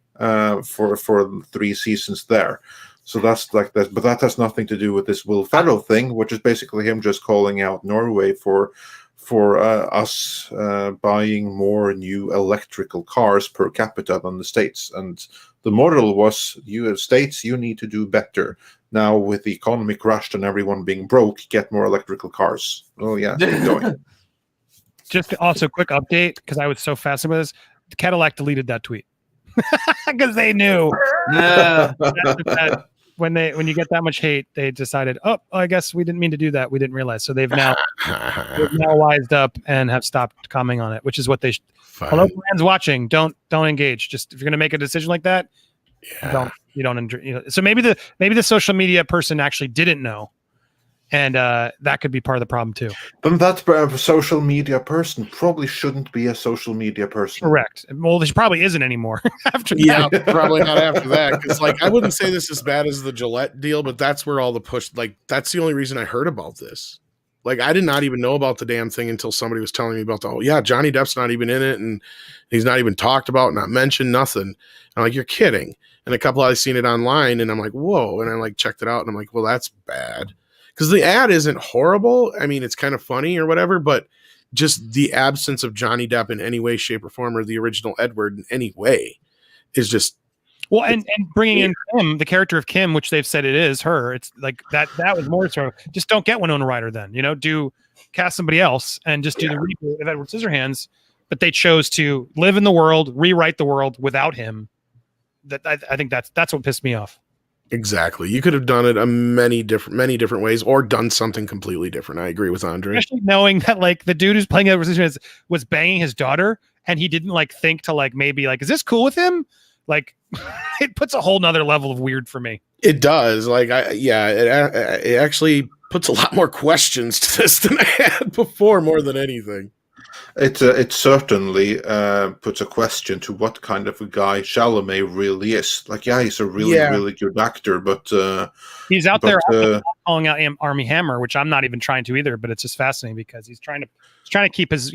for 3 seasons there. So that's like that, but that has nothing to do with this Will Ferrell thing, which is basically him just calling out Norway for us buying more new electrical cars per capita than the States. And the model was, States, you need to do better. Now with the economy crashed and everyone being broke, get more electrical cars. Oh yeah, keep going. Just also quick update, because I was so fascinated with this. Cadillac deleted that tweet because they knew. When you get that much hate, they decided, oh, I guess we didn't mean to do that. We didn't realize. So they've now wised up and have stopped commenting on it, which is what they. Hello, fans watching. Don't engage. Just if you're going to make a decision like that, you don't enjoy. So maybe the social media person actually didn't know, and that could be part of the problem too. Then that social media person probably shouldn't be a social media person. Correct. Well, she probably isn't anymore after that. Yeah, probably not after that. Because I wouldn't say this is as bad as the Gillette deal, but that's where all the push. That's the only reason I heard about this. I did not even know about the damn thing until somebody was telling me about Johnny Depp's not even in it, and he's not even talked about, not mentioned, nothing. I'm like, you're kidding. and a couple I've seen it online, and I'm like, whoa, and I like checked it out, and I'm like, well, that's bad, because the ad isn't horrible. I mean, it's kind of funny or whatever, but just the absence of Johnny Depp in any way, shape, or form, or the original Edward in any way, is just. Well, and bringing in Kim, the character of Kim, which they've said it is her. It's like that was more sort of just don't get Winona Ryder then, do cast somebody else and just do the reboot of Edward Scissorhands. But they chose to live in the world, rewrite the world without him. That I think that's what pissed me off. Exactly. You could have done it many different ways, or done something completely different. I agree with Andre. Especially knowing that like the dude who's playing Edward Scissorhands was banging his daughter, and he didn't like think to like maybe like, is this cool with him? Like, it puts a whole nother level of weird for me. It does. Like, it actually puts a lot more questions to this than I had before, more than anything. It certainly puts a question to what kind of a guy Chalamet really is. Like, he's a really good actor, but he's out there calling out Armie Hammer, which I'm not even trying to either. But it's just fascinating because he's trying to keep his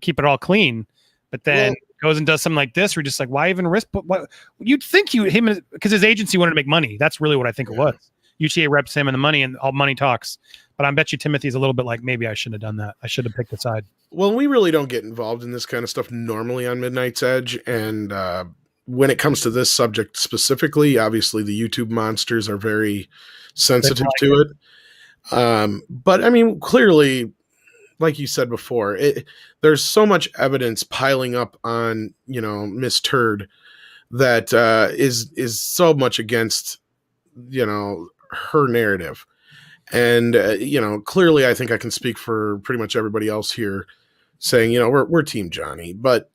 keep it all clean, but then goes and does something like this. We're just like, why even risk? But what you'd think because his agency wanted to make money. That's really what I think it was. UTA reps him and the money, and all money talks. But I bet you Timothy's a little bit like, maybe I shouldn't have done that. I should have picked a side. Well, we really don't get involved in this kind of stuff normally on Midnight's Edge. And when it comes to this subject specifically, obviously the YouTube monsters are very sensitive to it. But I mean, clearly, like you said before, there's so much evidence piling up on, Miss Turd that is so much against, her narrative. And, clearly I think I can speak for pretty much everybody else here saying, we're Team Johnny, but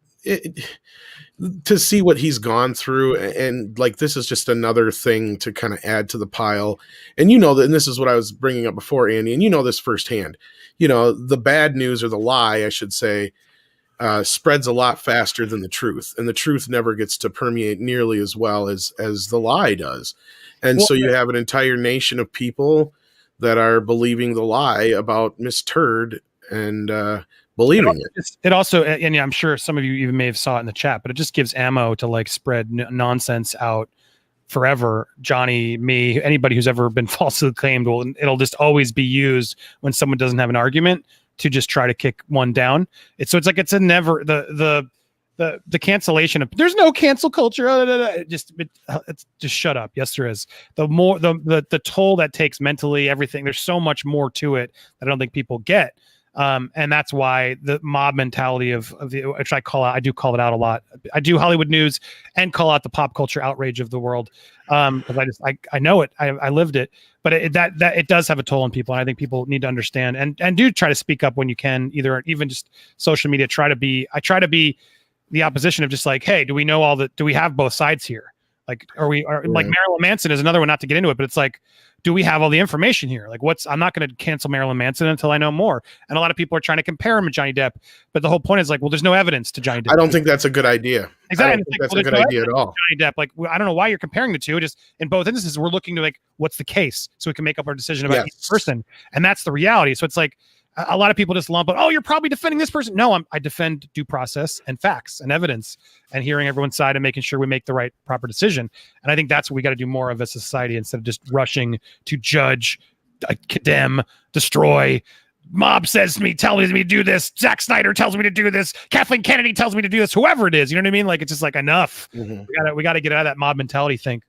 to see what he's gone through, and like, this is just another thing to kind of add to the pile. And and this is what I was bringing up before, Andy, and this firsthand, the bad news, or the lie, I should say, spreads a lot faster than the truth, and the truth never gets to permeate nearly as well as the lie does. And so you have an entire nation of people that are believing the lie about Miss Turd and believing it. It also, and I'm sure some of you even may have saw it in the chat, but it just gives ammo to like spread nonsense out forever. Johnny, me, anybody who's ever been falsely claimed, it'll just always be used when someone doesn't have an argument to just try to kick one down. It's a never the cancellation of there's no cancel culture. It's just shut up. Yes, there is. The toll that takes mentally, everything. There's so much more to it that I don't think people get. And that's why the mob mentality of the, which I do call it out a lot. I do Hollywood news and call out the pop culture outrage of the world. Because I know it. I lived it. But it does have a toll on people. And I think people need to understand and do try to speak up when you can, even just social media. I try to be the opposition of just like, hey, do we have both sides here? Like, like Marilyn Manson is another one, not to get into it, but it's like, do we have all the information here? Like, I'm not going to cancel Marilyn Manson until I know more. And a lot of people are trying to compare him to Johnny Depp, but the whole point is like, well, there's no evidence to Johnny Depp. I don't think that's a good idea. Exactly. I don't think that's a good idea at all. Johnny Depp, like, I don't know why you're comparing the two. Just in both instances, we're looking to like, what's the case, so we can make up our decision about each person, and that's the reality. So it's like, a lot of people just lump, oh, you're probably defending this person. No, I defend due process and facts and evidence and hearing everyone's side and making sure we make the right proper decision. And I think that's what we got to do more of as a society, instead of just rushing to judge, condemn, destroy. Mob tells me to do this. Zack Snyder tells me to do this. Kathleen Kennedy tells me to do this. Whoever it is, you know what I mean? Like, it's just like, enough. Mm-hmm. We got to get out of that mob mentality thing.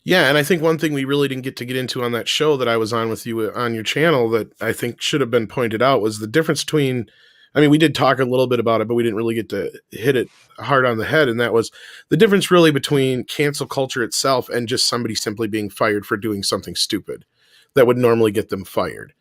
Yeah, and I think one thing we really didn't get into on that show that I was on with you on your channel that I think should have been pointed out was the difference between, I mean, we did talk a little bit about it, but we didn't really get to hit it hard on the head, and that was the difference really between cancel culture itself and just somebody simply being fired for doing something stupid that would normally get them fired.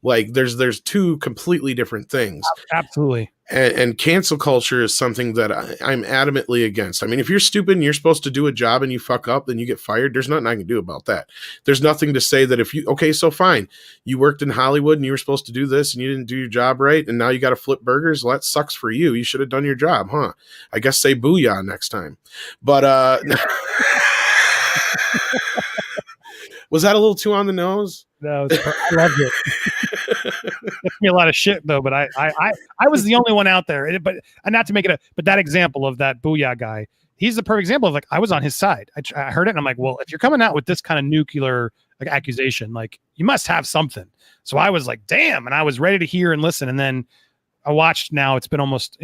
Like, there's two completely different things. Absolutely. And cancel culture is something that I'm adamantly against. I mean, if you're stupid and you're supposed to do a job and you fuck up, then you get fired. There's nothing I can do about that. There's nothing to say that so fine. You worked in Hollywood and you were supposed to do this and you didn't do your job right, and now you got to flip burgers. Well, that sucks for you. You should have done your job, huh? I guess say booyah next time. But was that a little too on the nose? No, I loved it. It's me a lot of shit though, but I was the only one out there. But not to make it but that example of that booyah guy, he's the perfect example of like, I was on his side. I heard it and I'm like, well, if you're coming out with this kind of nuclear like accusation, like you must have something. So I was like, damn. And I was ready to hear and listen. And then I watched, now it's been almost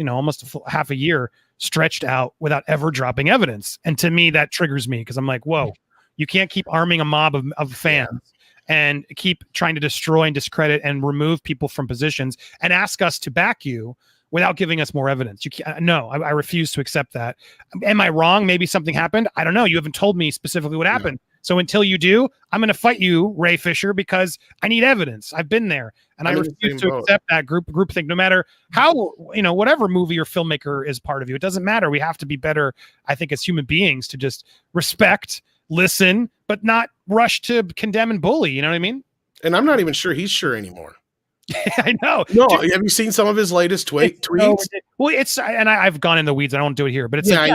half a year stretched out without ever dropping evidence. And to me, that triggers me because I'm like, whoa, you can't keep arming a mob of fans and keep trying to destroy and discredit and remove people from positions and ask us to back you without giving us more evidence. You can't. No, I refuse to accept that. Am I wrong? Maybe something happened. I don't know. You haven't told me specifically what happened. So until you do, I'm going to fight you, Ray Fisher, because I need evidence. I've been there, and I refuse to accept that group thing. No matter how, whatever movie or filmmaker is part of you, it doesn't matter. We have to be better, I think, as human beings to just respect, listen, but not rush to condemn and bully. You know what I mean? And I'm not even sure he's sure anymore. I know. No, dude, have you seen some of his latest tweets? I've gone in the weeds. I don't do it here, but it's yeah.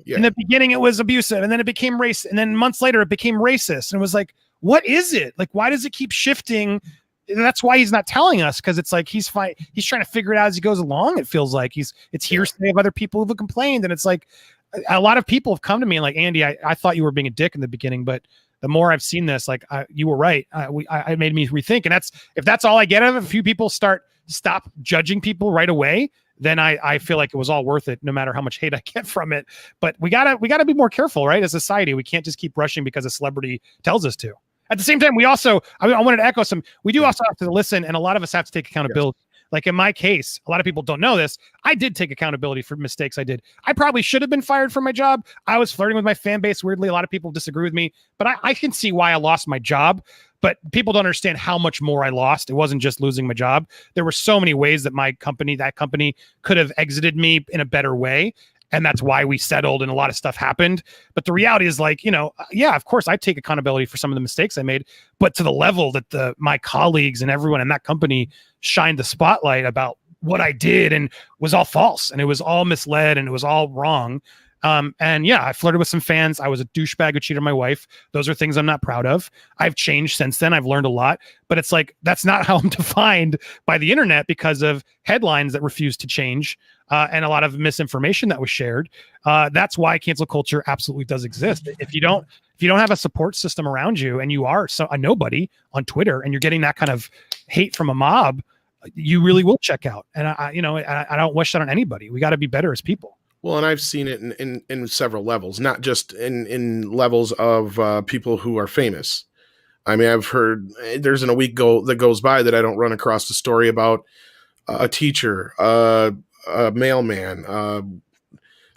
In the beginning, it was abusive, and then it became racist, and then months later, it became racist, and it was like, what is it? Like, why does it keep shifting? And that's why he's not telling us, because it's like he's trying to figure it out as he goes along. It feels like it's hearsay of other people who've complained, and it's like a lot of people have come to me and like, Andy, I thought you were being a dick in the beginning, but the more I've seen this, like you were right. I made me rethink. And if that's all I get out of it, if a few people stop judging people right away, then I feel like it was all worth it, no matter how much hate I get from it. But we gotta be more careful, right? As a society, we can't just keep rushing because a celebrity tells us to. At the same time, I wanted to echo we do also have to listen, and a lot of us have to take accountability. Yes. Like in my case, a lot of people don't know this. I did take accountability for mistakes I did. I probably should have been fired from my job. I was flirting with my fan base. Weirdly, a lot of people disagree with me, but I can see why I lost my job. But people don't understand how much more I lost. It wasn't just losing my job. There were so many ways that that company could have exited me in a better way. And that's why we settled and a lot of stuff happened. But the reality is like, of course I take accountability for some of the mistakes I made, but to the level that my colleagues and everyone in that company shined the spotlight about what I did and was all false and it was all misled and it was all wrong. I flirted with some fans. I was a douchebag who cheated on my wife. Those are things I'm not proud of. I've changed since then. I've learned a lot, but it's like, that's not how I'm defined by the internet because of headlines that refuse to change. And a lot of misinformation that was shared. That's why cancel culture absolutely does exist. If you don't have a support system around you and you are a nobody on Twitter and you're getting that kind of hate from a mob, you really will check out. And I don't wish that on anybody. We got to be better as people. Well, and I've seen it in several levels, not just in levels of people who are famous. I mean, I've heard there isn't a week that goes by that I don't run across a story about a teacher, a mailman,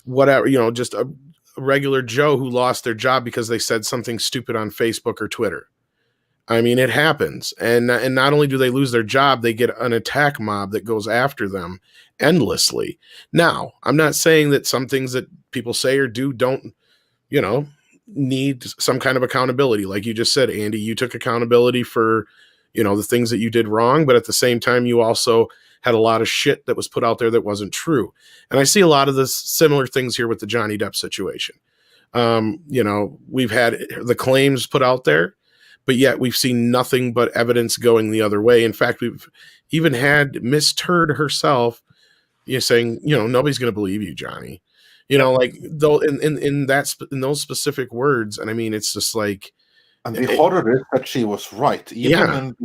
whatever, just a regular Joe who lost their job because they said something stupid on Facebook or Twitter. I mean, it happens. And not only do they lose their job, they get an attack mob that goes after them endlessly. Now, I'm not saying that some things that people say or do don't, need some kind of accountability. Like you just said, Andy, you took accountability for, the things that you did wrong. But at the same time, you also had a lot of shit that was put out there that wasn't true. And I see a lot of this similar things here with the Johnny Depp situation. We've had the claims put out there, but yet we've seen nothing but evidence going the other way. In fact, we've even had Miss Turd herself saying, nobody's going to believe you, Johnny. Like though in those specific words. And I mean, it's just like, and the horror is that she was right. Even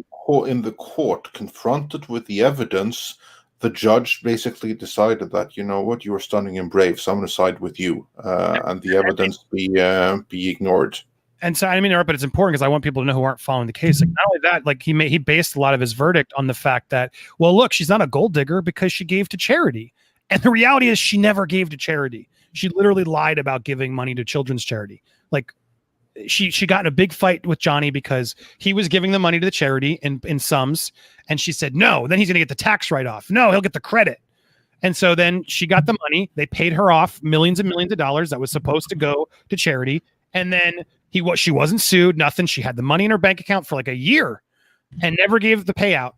in the court, confronted with the evidence, the judge basically decided that, you were stunning and brave, so I'm going to side with you, and the evidence be ignored. And so I mean, but it's important because I want people to know who aren't following the case. Like not only that, like he based a lot of his verdict on the fact that, well, look, she's not a gold digger because she gave to charity. And the reality is she never gave to charity. She literally lied about giving money to children's charity. Like she got in a big fight with Johnny because he was giving the money to the charity in sums. And she said, no, then he's going to get the tax write-off. No, he'll get the credit. And so then she got the money. They paid her off millions and millions of dollars that was supposed to go to charity. And then she wasn't sued, nothing. She had the money in her bank account for like a year and never gave the payout.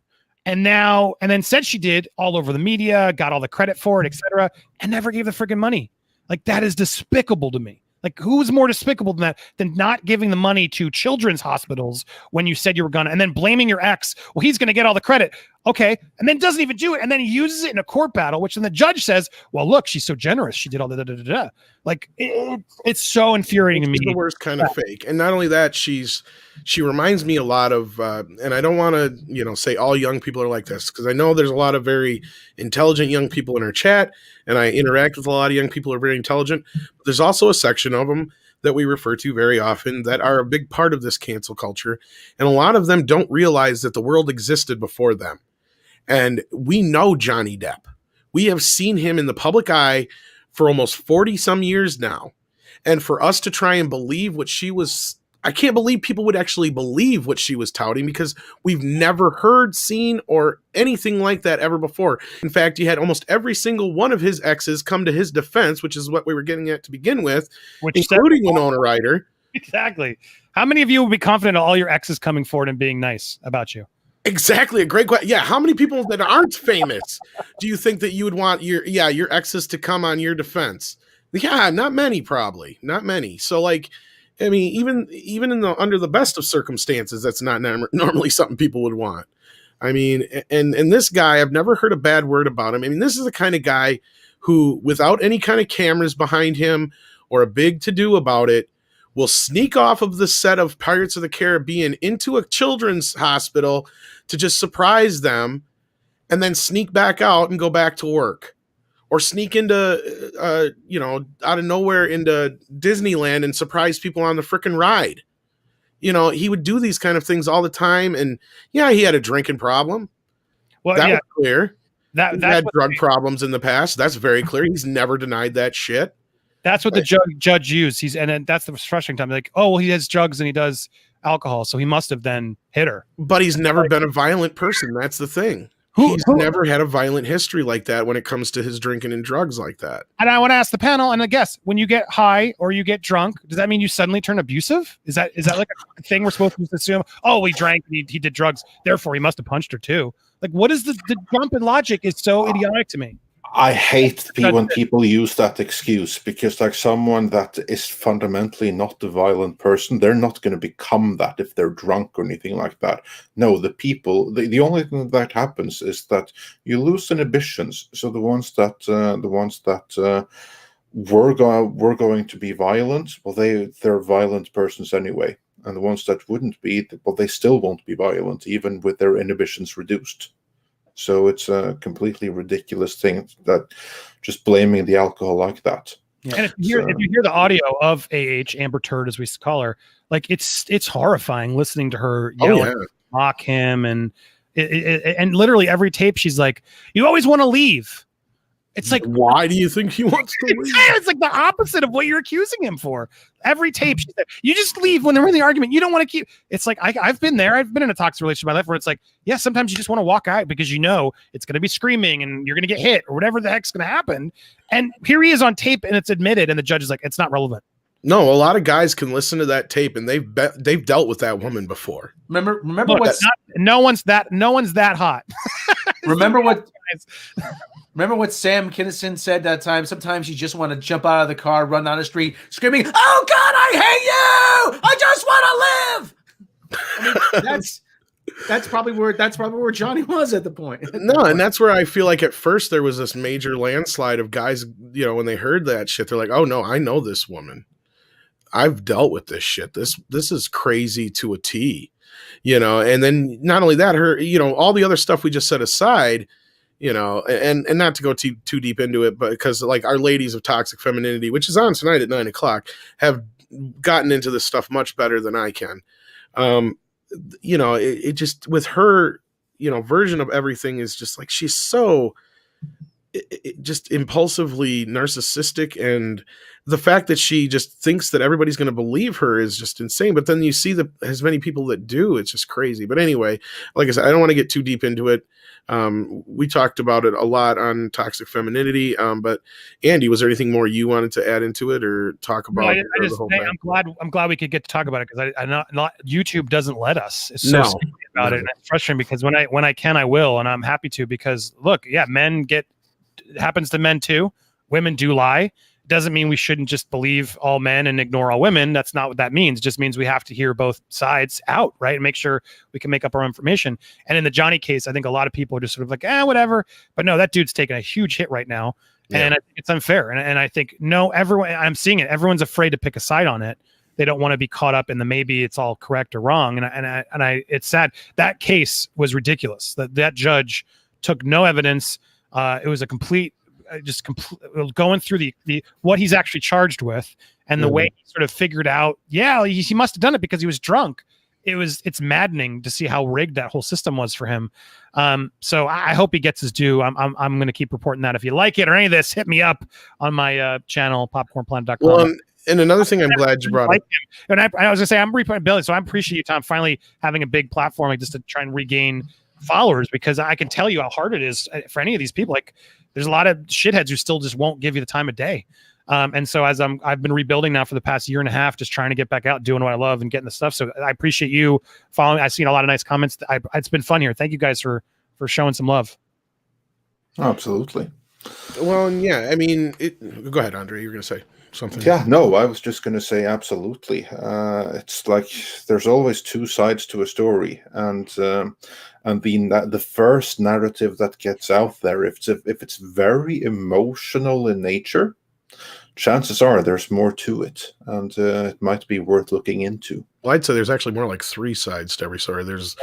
And then said she did all over the media, got all the credit for it, etc., and never gave the freaking money. Like that is despicable to me. Like who's more despicable than that, than not giving the money to children's hospitals when you said you were gonna, and then blaming your ex? Well, he's gonna get all the credit. Okay. And then doesn't even do it. And then he uses it in a court battle, which then the judge says, well, look, she's so generous. She did all the Like, it's so infuriating to me. The worst kind of fake. And not only that, she reminds me a lot of, and I don't want to, say all young people are like this, because I know there's a lot of very intelligent young people in our chat, and I interact with a lot of young people who are very intelligent. But there's also a section of them that we refer to very often that are a big part of this cancel culture. And a lot of them don't realize that the world existed before them. And we know Johnny Depp. We have seen him in the public eye for almost 40 some years now. And for us to try and believe what she was, I can't believe people would actually believe what she was touting, because we've never heard, seen, or anything like that ever before. In fact, you had almost every single one of his exes come to his defense, which is what we were getting at to begin with, including Winona Ryder. Exactly. How many of you would be confident of all your exes coming forward and being nice about you? Exactly. A great question. Yeah. How many people that aren't famous do you think that you would want your exes to come on your defense? Yeah, not many, probably not many. So like, I mean, even in under the best of circumstances, that's not normally something people would want. I mean, and this guy, I've never heard a bad word about him. I mean, this is the kind of guy who, without any kind of cameras behind him or a big to-do about it, will sneak off of the set of Pirates of the Caribbean into a children's hospital to just surprise them, and then sneak back out and go back to work, or sneak into, out of nowhere into Disneyland and surprise people on the frickin' ride. He would do these kind of things all the time. And yeah, he had a drinking problem. Well, that was clear. He had drug problems in the past. That's very clear. He's never denied that shit. That's what the judge used. And that's the frustrating time. Like, oh, well, he has drugs and he does alcohol, so he must have then hit her. But he's never been a violent person. That's the thing. He's never had a violent history like that when it comes to his drinking and drugs like that. And I want to ask the panel, and I guess, when you get high or you get drunk, does that mean you suddenly turn abusive? Is that like a thing we're supposed to assume? Oh, he drank, he did drugs, therefore he must have punched her too. Like, what is the jump in logic is so idiotic to me. I hate when people use that excuse, because like someone that is fundamentally not a violent person, they're not going to become that if they're drunk or anything like that. No, the only thing that happens is that you lose inhibitions. So the ones that were going to be violent, well, they're violent persons anyway, and the ones that wouldn't be, well, they still won't be violent even with their inhibitions reduced. So it's a completely ridiculous thing, that just blaming the alcohol like that. Yeah. And if you hear the audio of Amber Turd, as we call her, like it's horrifying listening to her yell, mock him, and literally every tape she's like, "You always want to leave." It's like, why do you think he wants to leave? It's like the opposite of what you're accusing him for. Every tape, she said, you just leave when they're in the argument. You don't want to keep. It's like, I've been there. I've been in a toxic relationship in my life where it's like, yeah, sometimes you just want to walk out because you know it's going to be screaming and you're going to get hit or whatever the heck's going to happen. And here he is on tape, and it's admitted, and the judge is like, it's not relevant. No, a lot of guys can listen to that tape, and they've dealt with that woman before. Remember no one's that hot. Remember what Sam Kinison said that time? Sometimes you just want to jump out of the car, run down the street, screaming, "Oh God, I hate you! I just want to live." I mean, that's probably where Johnny was at the point. No, and that's where I feel like at first there was this major landslide of guys. When they heard that shit, they're like, "Oh no, I know this woman. I've dealt with this shit. This is crazy to a T." And then not only that, her, all the other stuff we just set aside. And not to go too deep into it, but because like our ladies of toxic femininity, which is on tonight at 9:00, have gotten into this stuff much better than I can. It just, with her, version of everything is just like, she's so just impulsively narcissistic, and the fact that she just thinks that everybody's going to believe her is just insane. But then you see as many people that do, it's just crazy. But anyway, like I said, I don't want to get too deep into it. We talked about it a lot on toxic femininity. But Andy, was there anything more you wanted to add into it or talk about? I'm glad we could get to talk about it, because I know YouTube doesn't let us. It's so scary about it, and it's frustrating because when I can, I will, and I'm happy to, because look, yeah, it happens to men too. Women do lie. Doesn't mean we shouldn't just believe all men and ignore all women. That's not what that means. It just means we have to hear both sides out, right? And make sure we can make up our own information. And in the Johnny case, I think a lot of people are just sort of like, whatever. But no, that dude's taking a huge hit right now. Yeah. And I think it's unfair. And I think, everyone, I'm seeing it. Everyone's afraid to pick a side on it. They don't want to be caught up in the maybe it's all correct or wrong. And it's sad. That case was ridiculous. That judge took no evidence. It was a complete, going through the what he's actually charged with, and the way he sort of figured out, he must have done it because he was drunk. It's maddening to see how rigged that whole system was for him. So I hope he gets his due. I'm going to keep reporting that. If you like it or any of this, hit me up on my channel, popcornplanet.com. Well, and another thing I'm glad you brought up. And I was gonna say, I'm reporting Billy, so I appreciate you, Tom, finally having a big platform like just to try and regain followers, because I can tell you how hard it is for any of these people. Like, there's a lot of shitheads who still just won't give you the time of day. And so I've been rebuilding now for the past year and a half, just trying to get back out, doing what I love and getting the stuff. So I appreciate you following. I've seen a lot of nice comments. It's been fun here. Thank you guys for showing some love. Absolutely. Well, yeah, I mean, go ahead, Andre. You're going to say something. Yeah, no, I was just going to say absolutely. It's like there's always two sides to a story, and the first narrative that gets out there, if it's very emotional in nature, chances are there's more to it, and it might be worth looking into. Well, I'd say there's actually more like three sides to every story. There's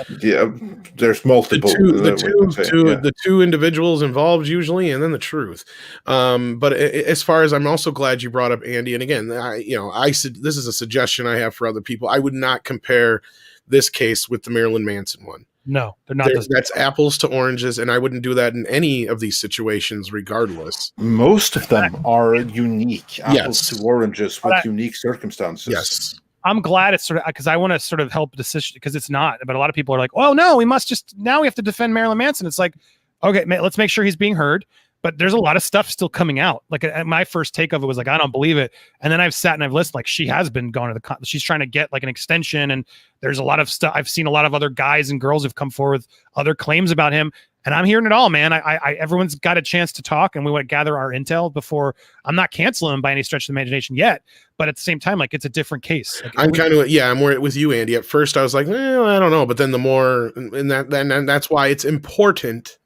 multiple. The two individuals involved usually, and then the truth. But as far as, I'm also glad you brought up Andy. And again, I said this is a suggestion I have for other people. I would not compare this case with the Marilyn Manson one. No, they're not. That's apples to oranges, and I wouldn't do that in any of these situations, regardless. Most of them are unique, apples to oranges with unique circumstances. Yes. I'm glad it's sort of, because I want to sort of help decision, because it's not. But a lot of people are like, "Oh no, we have to defend Marilyn Manson." It's like, okay, let's make sure he's being heard. But there's a lot of stuff still coming out. Like, my first take of it was like, I don't believe it. And then I've sat and I've listened. Like, she has been going to she's trying to get like an extension. And there's a lot of stuff. I've seen a lot of other guys and girls who've come forward with other claims about him. And I'm hearing it all, man. Everyone's got a chance to talk, and we want to gather our intel before. I'm not canceling him by any stretch of the imagination yet. But at the same time, like, it's a different case. Like, I'm more with you, Andy. At first I was like, I don't know. But then the more, and that's why it's important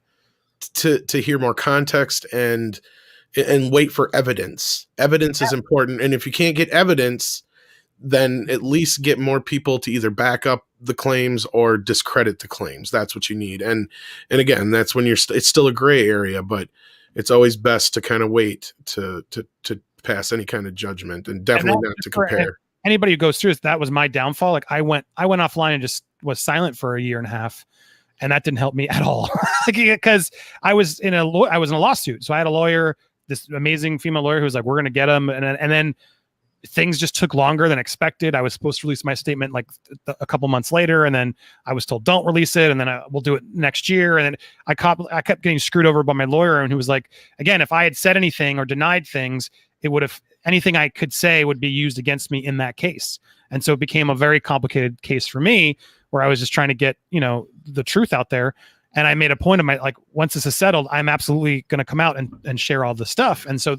to hear more context and wait for evidence. Evidence is important. And if you can't get evidence, then at least get more people to either back up the claims or discredit the claims. That's what you need. And again, that's when it's still a gray area, but it's always best to kind of wait to pass any kind of judgment, and definitely not to compare. Anybody who goes through this, that was my downfall. Like, I went offline and just was silent for a year and a half. And that didn't help me at all, because I was in a lawsuit. So I had a lawyer, this amazing female lawyer, who was like, "We're going to get him," and then things just took longer than expected. I was supposed to release my statement like a couple months later, and then I was told don't release it, and then we'll do it next year. And then I kept getting screwed over by my lawyer, and who was like, again, if I had said anything or denied things, it would have, anything I could say would be used against me in that case. And so it became a very complicated case for me, where I was just trying to get, the truth out there. And I made a point of once this is settled, I'm absolutely going to come out and share all the stuff. And so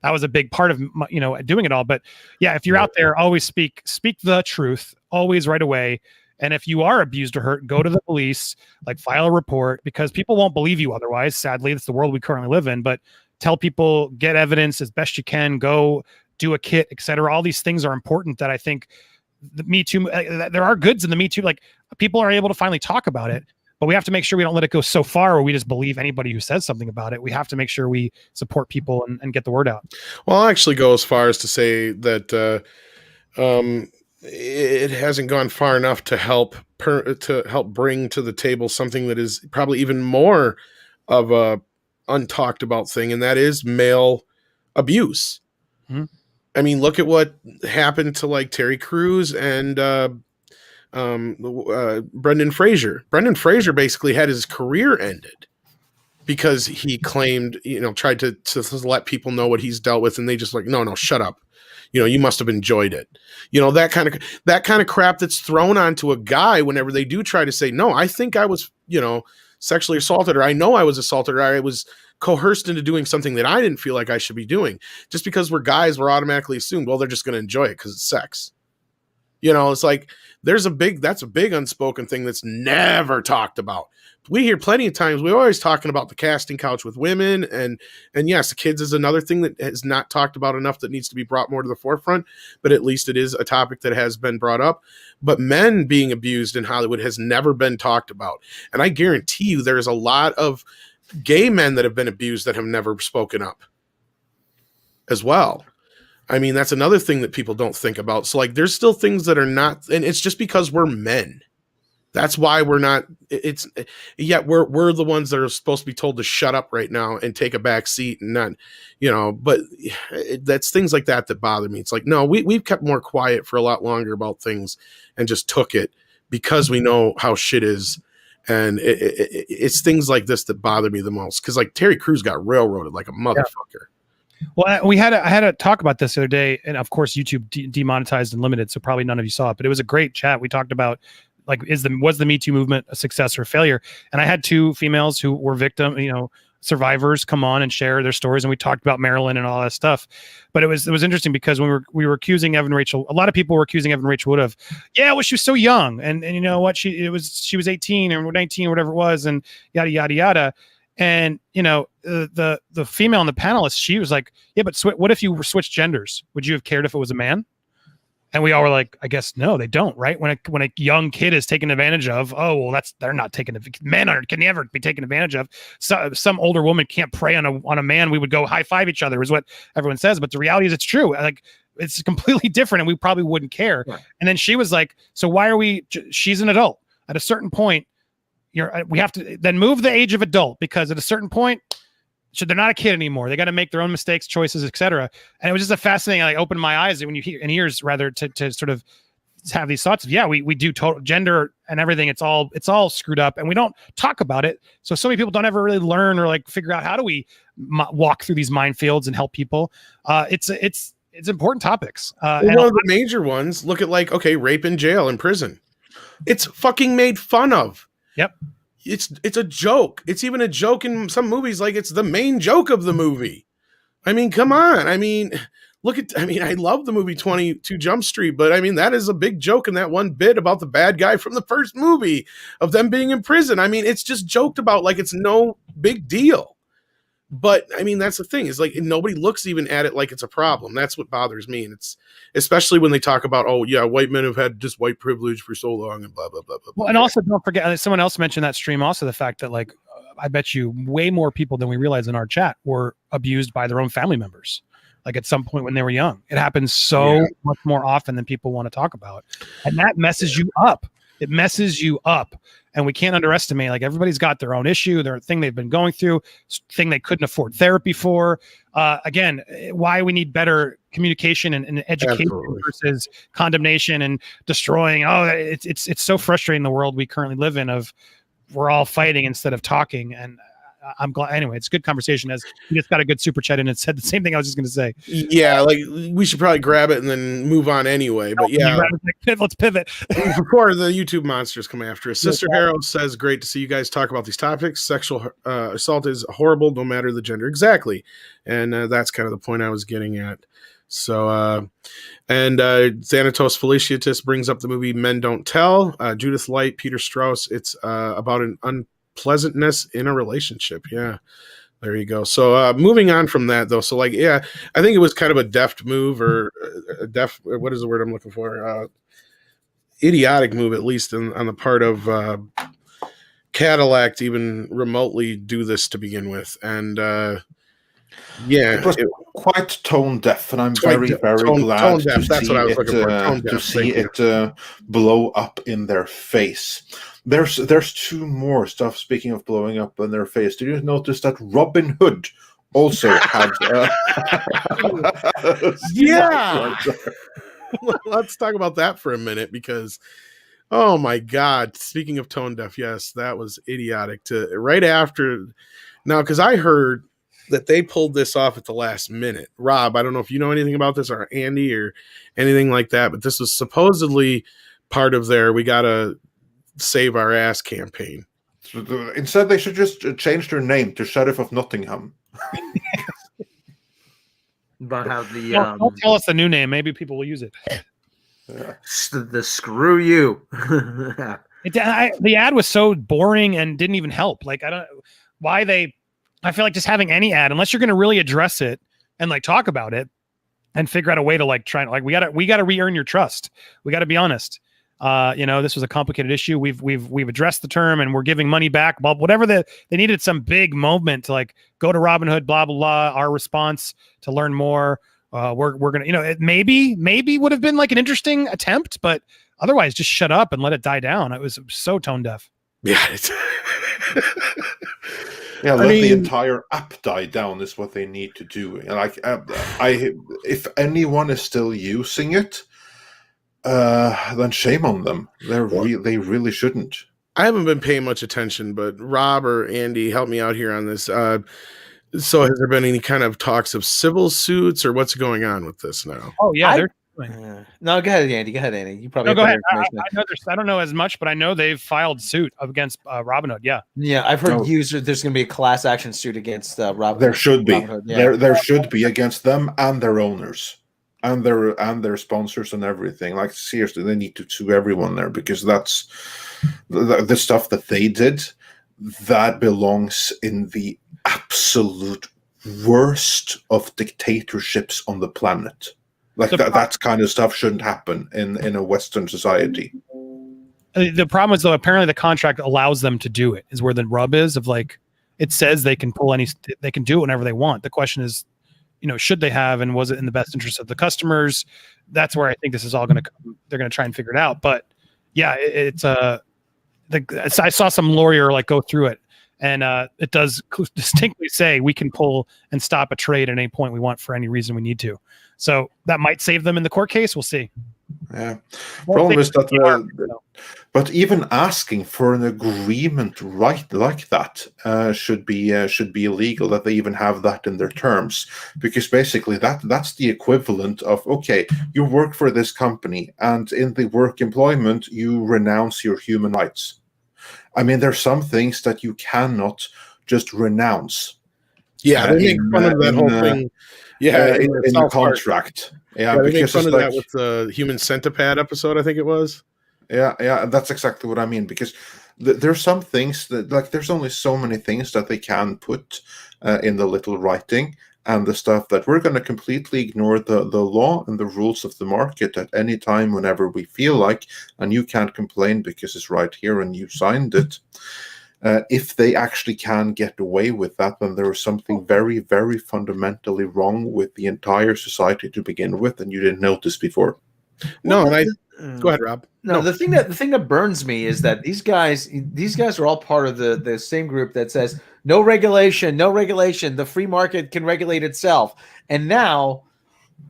that was a big part of my, doing it all. But yeah, if you're out there, always speak the truth, always right away. And if you are abused or hurt, go to the police, file a report, because people won't believe you otherwise. Sadly, it's the world we currently live in. But tell people, get evidence as best you can, go do a kit, etc. All these things are important that I think the Me Too, there are goods in the Me Too. People are able to finally talk about it, but we have to make sure we don't let it go so far where we just believe anybody who says something about it. We have to make sure we support people and get the word out. Well, I'll actually go as far as to say that it hasn't gone far enough to help bring to the table something that is probably even more of a untalked about thing, and that is male abuse. Mm-hmm. I mean, look at what happened to Terry Crews and Brendan Fraser. Brendan Fraser basically had his career ended because he claimed, tried to let people know what he's dealt with, and they just no, shut up. You must have enjoyed it. That kind of crap that's thrown onto a guy whenever they do try to say, no, I think I was, sexually assaulted, or I know I was assaulted, or I was coerced into doing something that I didn't feel like I should be doing. Just because we're guys, we're automatically assumed, well, they're just going to enjoy it because it's sex. You know, it's like that's a big unspoken thing that's never talked about. We hear plenty of times, we're always talking about the casting couch with women, and yes, the kids is another thing that has not talked about enough that needs to be brought more to the forefront, but at least it is a topic that has been brought up. But men being abused in Hollywood has never been talked about. And I guarantee you there's a lot of gay men that have been abused that have never spoken up as well. I mean, that's another thing that people don't think about. So like, there's still things that are not, and it's just because we're men. That's why we're not, yet we're the ones that are supposed to be told to shut up right now and take a back seat and not, you know, but that's things like that bother me. It's like, no, we've kept more quiet for a lot longer about things and just took it because we know how shit is. And it's things like this that bother me the most. Cause like Terry Crews got railroaded like a motherfucker. Yeah. Well, I had a talk about this the other day, and of course YouTube demonetized and limited, so probably none of you saw it. But it was a great chat. We talked about like was the Me Too movement a success or a failure? And I had two females who were survivors come on and share their stories, and we talked about Marilyn and all that stuff. But it was interesting because when we were accusing Evan Rachel, a lot of people were accusing Evan Rachel Wood of, she was so young, and you know what, she was 18 or 19 or whatever it was, and yada yada yada. And, you know, the female on the panelist, she was like, yeah, but what if you were switched genders? Would you have cared if it was a man? And we all were like, I guess no, they don't, right? When a young kid is taken advantage of, they're not taken. Men can never be taken advantage of. So some older woman can't prey on a man. We would go high five each other is what everyone says. But the reality is it's true. Like, it's completely different, and we probably wouldn't care. Right. And then she was like, so why are she's an adult at a certain point. We have to then move the age of adult, because at a certain point, they're not a kid anymore. They got to make their own mistakes, choices, etc. And it was just a fascinating, like, opened my eyes when you hear and ears rather to sort of have these thoughts of, we do total gender and everything. It's all screwed up, and we don't talk about it. So many people don't ever really learn or like figure out how do we walk through these minefields and help people. It's important topics. One of the major ones. Look at rape in jail in prison. It's fucking made fun of. Yep. It's a joke. It's even a joke in some movies. Like, it's the main joke of the movie. I mean, come on. I mean, I love the movie 22 Jump Street, but I mean, that is a big joke in that one bit about the bad guy from the first movie of them being in prison. I mean, it's just joked about like it's no big deal. But I mean, that's the thing, is like nobody looks even at it like it's a problem. That's what bothers me. And it's especially when they talk about, white men have had just white privilege for so long and blah, blah, blah, blah. Well, and also don't forget, someone else mentioned that stream also, the fact that like, I bet you way more people than we realize in our chat were abused by their own family members. Like at some point when they were young, it happens so much more often than people want to talk about. And that messes you up. It messes you up. And we can't underestimate, like, everybody's got their own issue, their thing they've been going through, thing they couldn't afford therapy for. Again, why we need better communication and education versus condemnation and destroying. It's so frustrating, the world we currently live in, of we're all fighting instead of talking. And I'm glad. Anyway, it's a good conversation. As you just got a good super chat in and said the same thing I was just going to say. Yeah, like we should probably grab it and then move on anyway. But let's pivot before the YouTube monsters come after us. Sister Harrow says, "Great to see you guys talk about these topics. Sexual assault is horrible, no matter the gender." Exactly, and that's kind of the point I was getting at. So, Xanatos Felicitas brings up the movie Men Don't Tell. Judith Light, Peter Strauss. It's about an unpleasantness in a relationship. Yeah, there you go. So moving on from that, though, so I think it was kind of a deft move, or what is the word I'm looking for, idiotic move, at least on the part of Cadillac, to even remotely do this to begin with. And it was quite tone deaf, and I'm very glad to see it blow up in their face. There's two more stuff. Speaking of blowing up in their face, did you notice that Robin Hood also had? Yeah. Let's talk about that for a minute, because, oh my God! Speaking of tone deaf, yes, that was idiotic. Right after, now, because I heard that they pulled this off at the last minute. Rob, I don't know if you know anything about this, or Andy, or anything like that, but this was supposedly part of their "we gotta save our ass" campaign. Instead, they should just change their name to Sheriff of Nottingham. About how the don't tell us the new name. Maybe people will use it. the screw you. The ad was so boring and didn't even help. Like, I don't why they. I feel like just having any ad, unless you're going to really address it and like talk about it and figure out a way to like try and like we got to re-earn your trust. We got to be honest. This was a complicated issue. We've addressed the term and we're giving money back. But whatever they needed some big moment to like go to Robinhood, blah blah blah. Our response to learn more. We're gonna it maybe would have been like an interesting attempt, but otherwise just shut up and let it die down. It was so tone deaf. Yeah. Yeah, let the entire app die down is what they need to do. Like, if anyone is still using it, then shame on them. They really shouldn't. I haven't been paying much attention, but Rob or Andy, help me out here on this. So has there been any kind of talks of civil suits or what's going on with this now? Oh yeah, no, go ahead, Andy. You probably go ahead. I don't know as much, but I know they've filed suit against Robinhood. Yeah, I've heard there's going to be a class action suit against Robinhood. There should be. Yeah. There should be against them and their owners and their sponsors and everything. Like, seriously, they need to sue everyone there, because that's the stuff that they did. That belongs in the absolute worst of dictatorships on the planet. Like that kind of stuff shouldn't happen in a Western society. The problem is, though, apparently the contract allows them to do it. Is where the rub is. Of like, it says they can they can do it whenever they want. The question is, should they have, and was it in the best interest of the customers? That's where I think this is all going to come. They're going to try and figure it out. But yeah, I saw some lawyer like go through it, and it does distinctly say we can pull and stop a trade at any point we want for any reason we need to. So that might save them in the court case. We'll see. Yeah. Problem is that, but even asking for an agreement right like that should be illegal. That they even have that in their terms, because basically that's the equivalent of, okay, you work for this company and in the work employment you renounce your human rights. I mean, there's some things that you cannot just renounce. Yeah, they make fun of that whole thing. Yeah, in the contract. Yeah, they make fun of that with the Human Centipede episode, I think it was. Yeah, that's exactly what I mean. Because there's some things that, like, there's only so many things that they can put in the little writing, and the stuff that we're going to completely ignore the law and the rules of the market at any time whenever we feel like, and you can't complain because it's right here and you signed it. If they actually can get away with that, then there is something very, very fundamentally wrong with the entire society to begin with, and you didn't notice before. No, go ahead, Rob. No, the thing that burns me is that these guys are all part of the same group that says no regulation, the free market can regulate itself, and now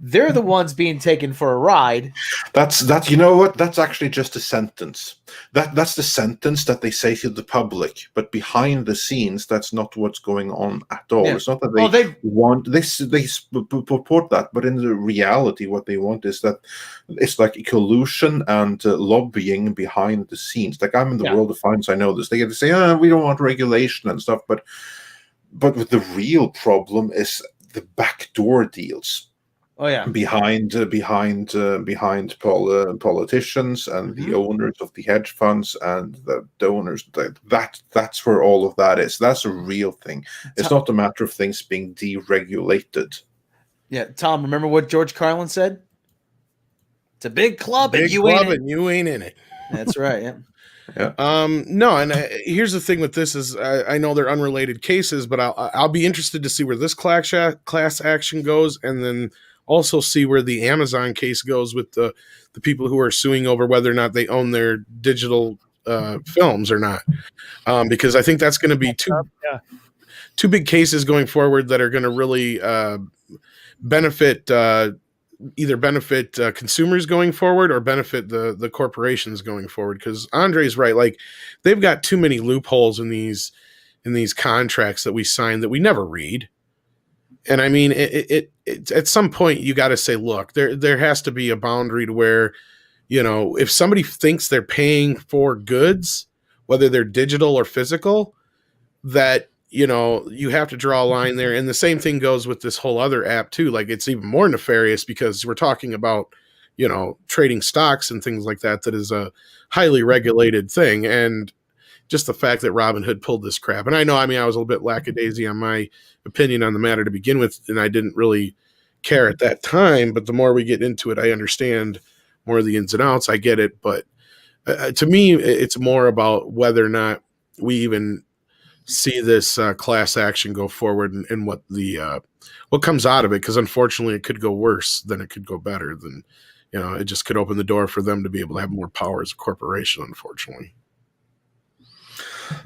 they're the ones being taken for a ride. That's you know what? That's actually just a sentence. That's the sentence that they say to the public, but behind the scenes, that's not what's going on at all. Yeah. It's not that they purport that, but in the reality, what they want is that it's like collusion and lobbying behind the scenes. Like, I'm in the world of finance, I know this. They get to say, we don't want regulation and stuff, but the real problem is the backdoor deals. Oh yeah, behind politicians and the owners of the hedge funds and the donors. That's where all of that is. That's a real thing. It's not a matter of things being deregulated. Yeah, Tom, remember what George Carlin said? It's a big club, and you ain't in it. That's right. Yeah. Yeah. No, and here's the thing with this is I know they're unrelated cases, but I'll be interested to see where this class action goes, and then also see where the Amazon case goes with the people who are suing over whether or not they own their digital films or not, because I think that's going to be two big cases going forward that are going to really benefit consumers going forward or benefit the corporations going forward. Because Andre's right, like, they've got too many loopholes in these contracts that we sign that we never read. And I mean, it at some point you got to say, look, there has to be a boundary to where, if somebody thinks they're paying for goods, whether they're digital or physical, that, you know, you have to draw a line there. And the same thing goes with this whole other app too. Like, it's even more nefarious because we're talking about, you know, trading stocks and things like that. That is a highly regulated thing. And just the fact that Robinhood pulled this crap. And I know, I mean, I was a little bit lackadaisy on my opinion on the matter to begin with, and I didn't really care at that time. But the more we get into it, I understand more of the ins and outs. I get it. But to me, it's more about whether or not we even see this class action go forward, and what the what comes out of it. Because unfortunately, it could go worse than it could go better. Than, you know, it just could open the door for them to be able to have more power as a corporation, unfortunately.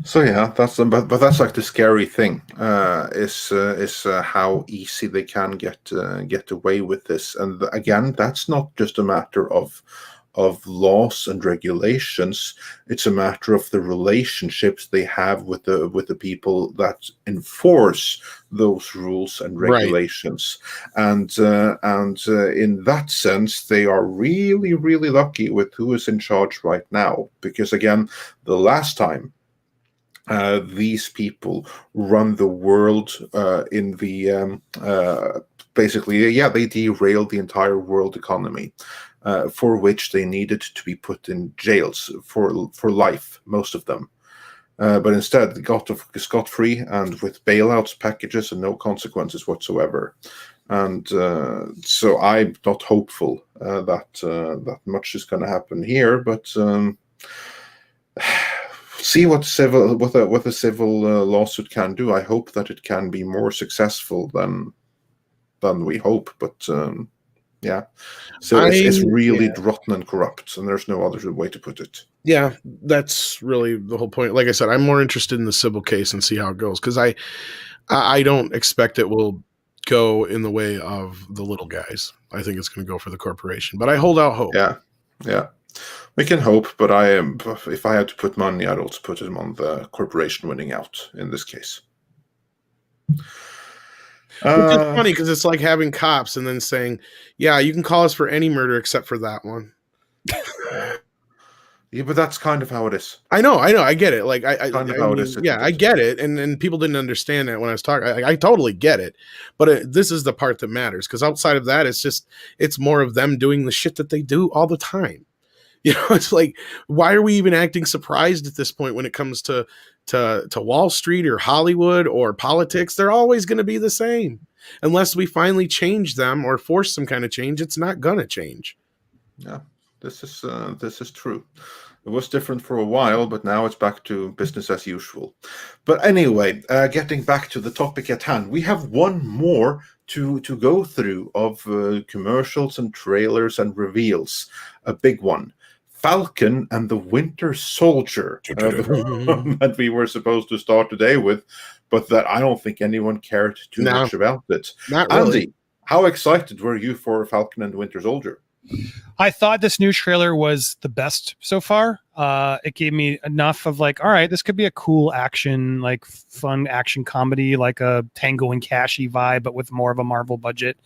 So yeah, but that's like the scary thing, is how easy they can get away with this. And again, that's not just a matter of laws and regulations. It's a matter of the relationships they have with the people that enforce those rules and regulations. Right. And in that sense, they are really, really lucky with who is in charge right now. Because again, the last time these people run the world in the basically, they derailed the entire world economy, for which they needed to be put in jails for life, most of them. But instead, they got scot-free and with bailouts packages and no consequences whatsoever. And so I'm not hopeful that much is going to happen here, but see what a civil lawsuit can do. I hope that it can be more successful than we hope. But so it's really rotten and corrupt, and there's no other way to put it. Yeah, that's really the whole point. Like I said, I'm more interested in the civil case and see how it goes, because I don't expect it will go in the way of the little guys. I think it's going to go for the corporation, but I hold out hope. Yeah. We can hope, but if I had to put money, I'd also put it on the corporation winning out in this case. Which is funny, because it's like having cops and then saying, yeah, you can call us for any murder except for that one. Yeah, but that's kind of how it is. I know. I get it. Like, I get it. And people didn't understand that when I was talking. I totally get it. But this is the part that matters, because outside of that, it's more of them doing the shit that they do all the time. You know, it's like, why are we even acting surprised at this point when it comes to Wall Street or Hollywood or politics? They're always going to be the same. Unless we finally change them or force some kind of change, it's not going to change. Yeah, this is true. It was different for a while, but now it's back to business as usual. But anyway, getting back to the topic at hand, we have one more to go through of commercials and trailers and reveals. A big one. Falcon and the Winter Soldier, that we were supposed to start today with, but that I don't think anyone cared too much about it. Not really. Andy, how excited were you for Falcon and the Winter Soldier? I thought this new trailer was the best so far. It gave me enough of like, all right, this could be a cool action, like fun action comedy, like a Tango and Cashy vibe, but with more of a Marvel budget.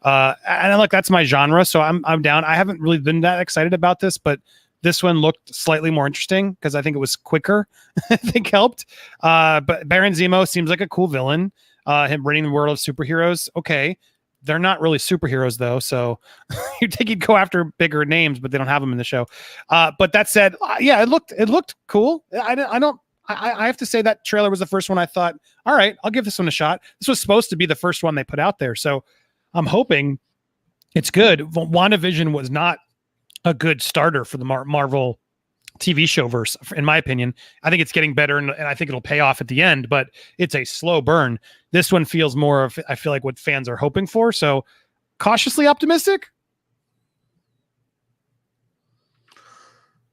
And look, that's my genre, so I'm down. I haven't really been that excited about this, but this one looked slightly more interesting because I think it was quicker. I think helped. But Baron Zemo seems like a cool villain. Him running the world of superheroes. Okay. They're not really superheroes though. So you'd think he'd go after bigger names, but they don't have them in the show. But that said, it looked cool. I have to say that trailer was the first one I thought, all right, I'll give this one a shot. This was supposed to be the first one they put out there. So I'm hoping it's good. WandaVision was not a good starter for the Marvel TV show verse, in my opinion. I think it's getting better, and I think it'll pay off at the end, but it's a slow burn. This one feels more of, I feel like, what fans are hoping for. So cautiously optimistic.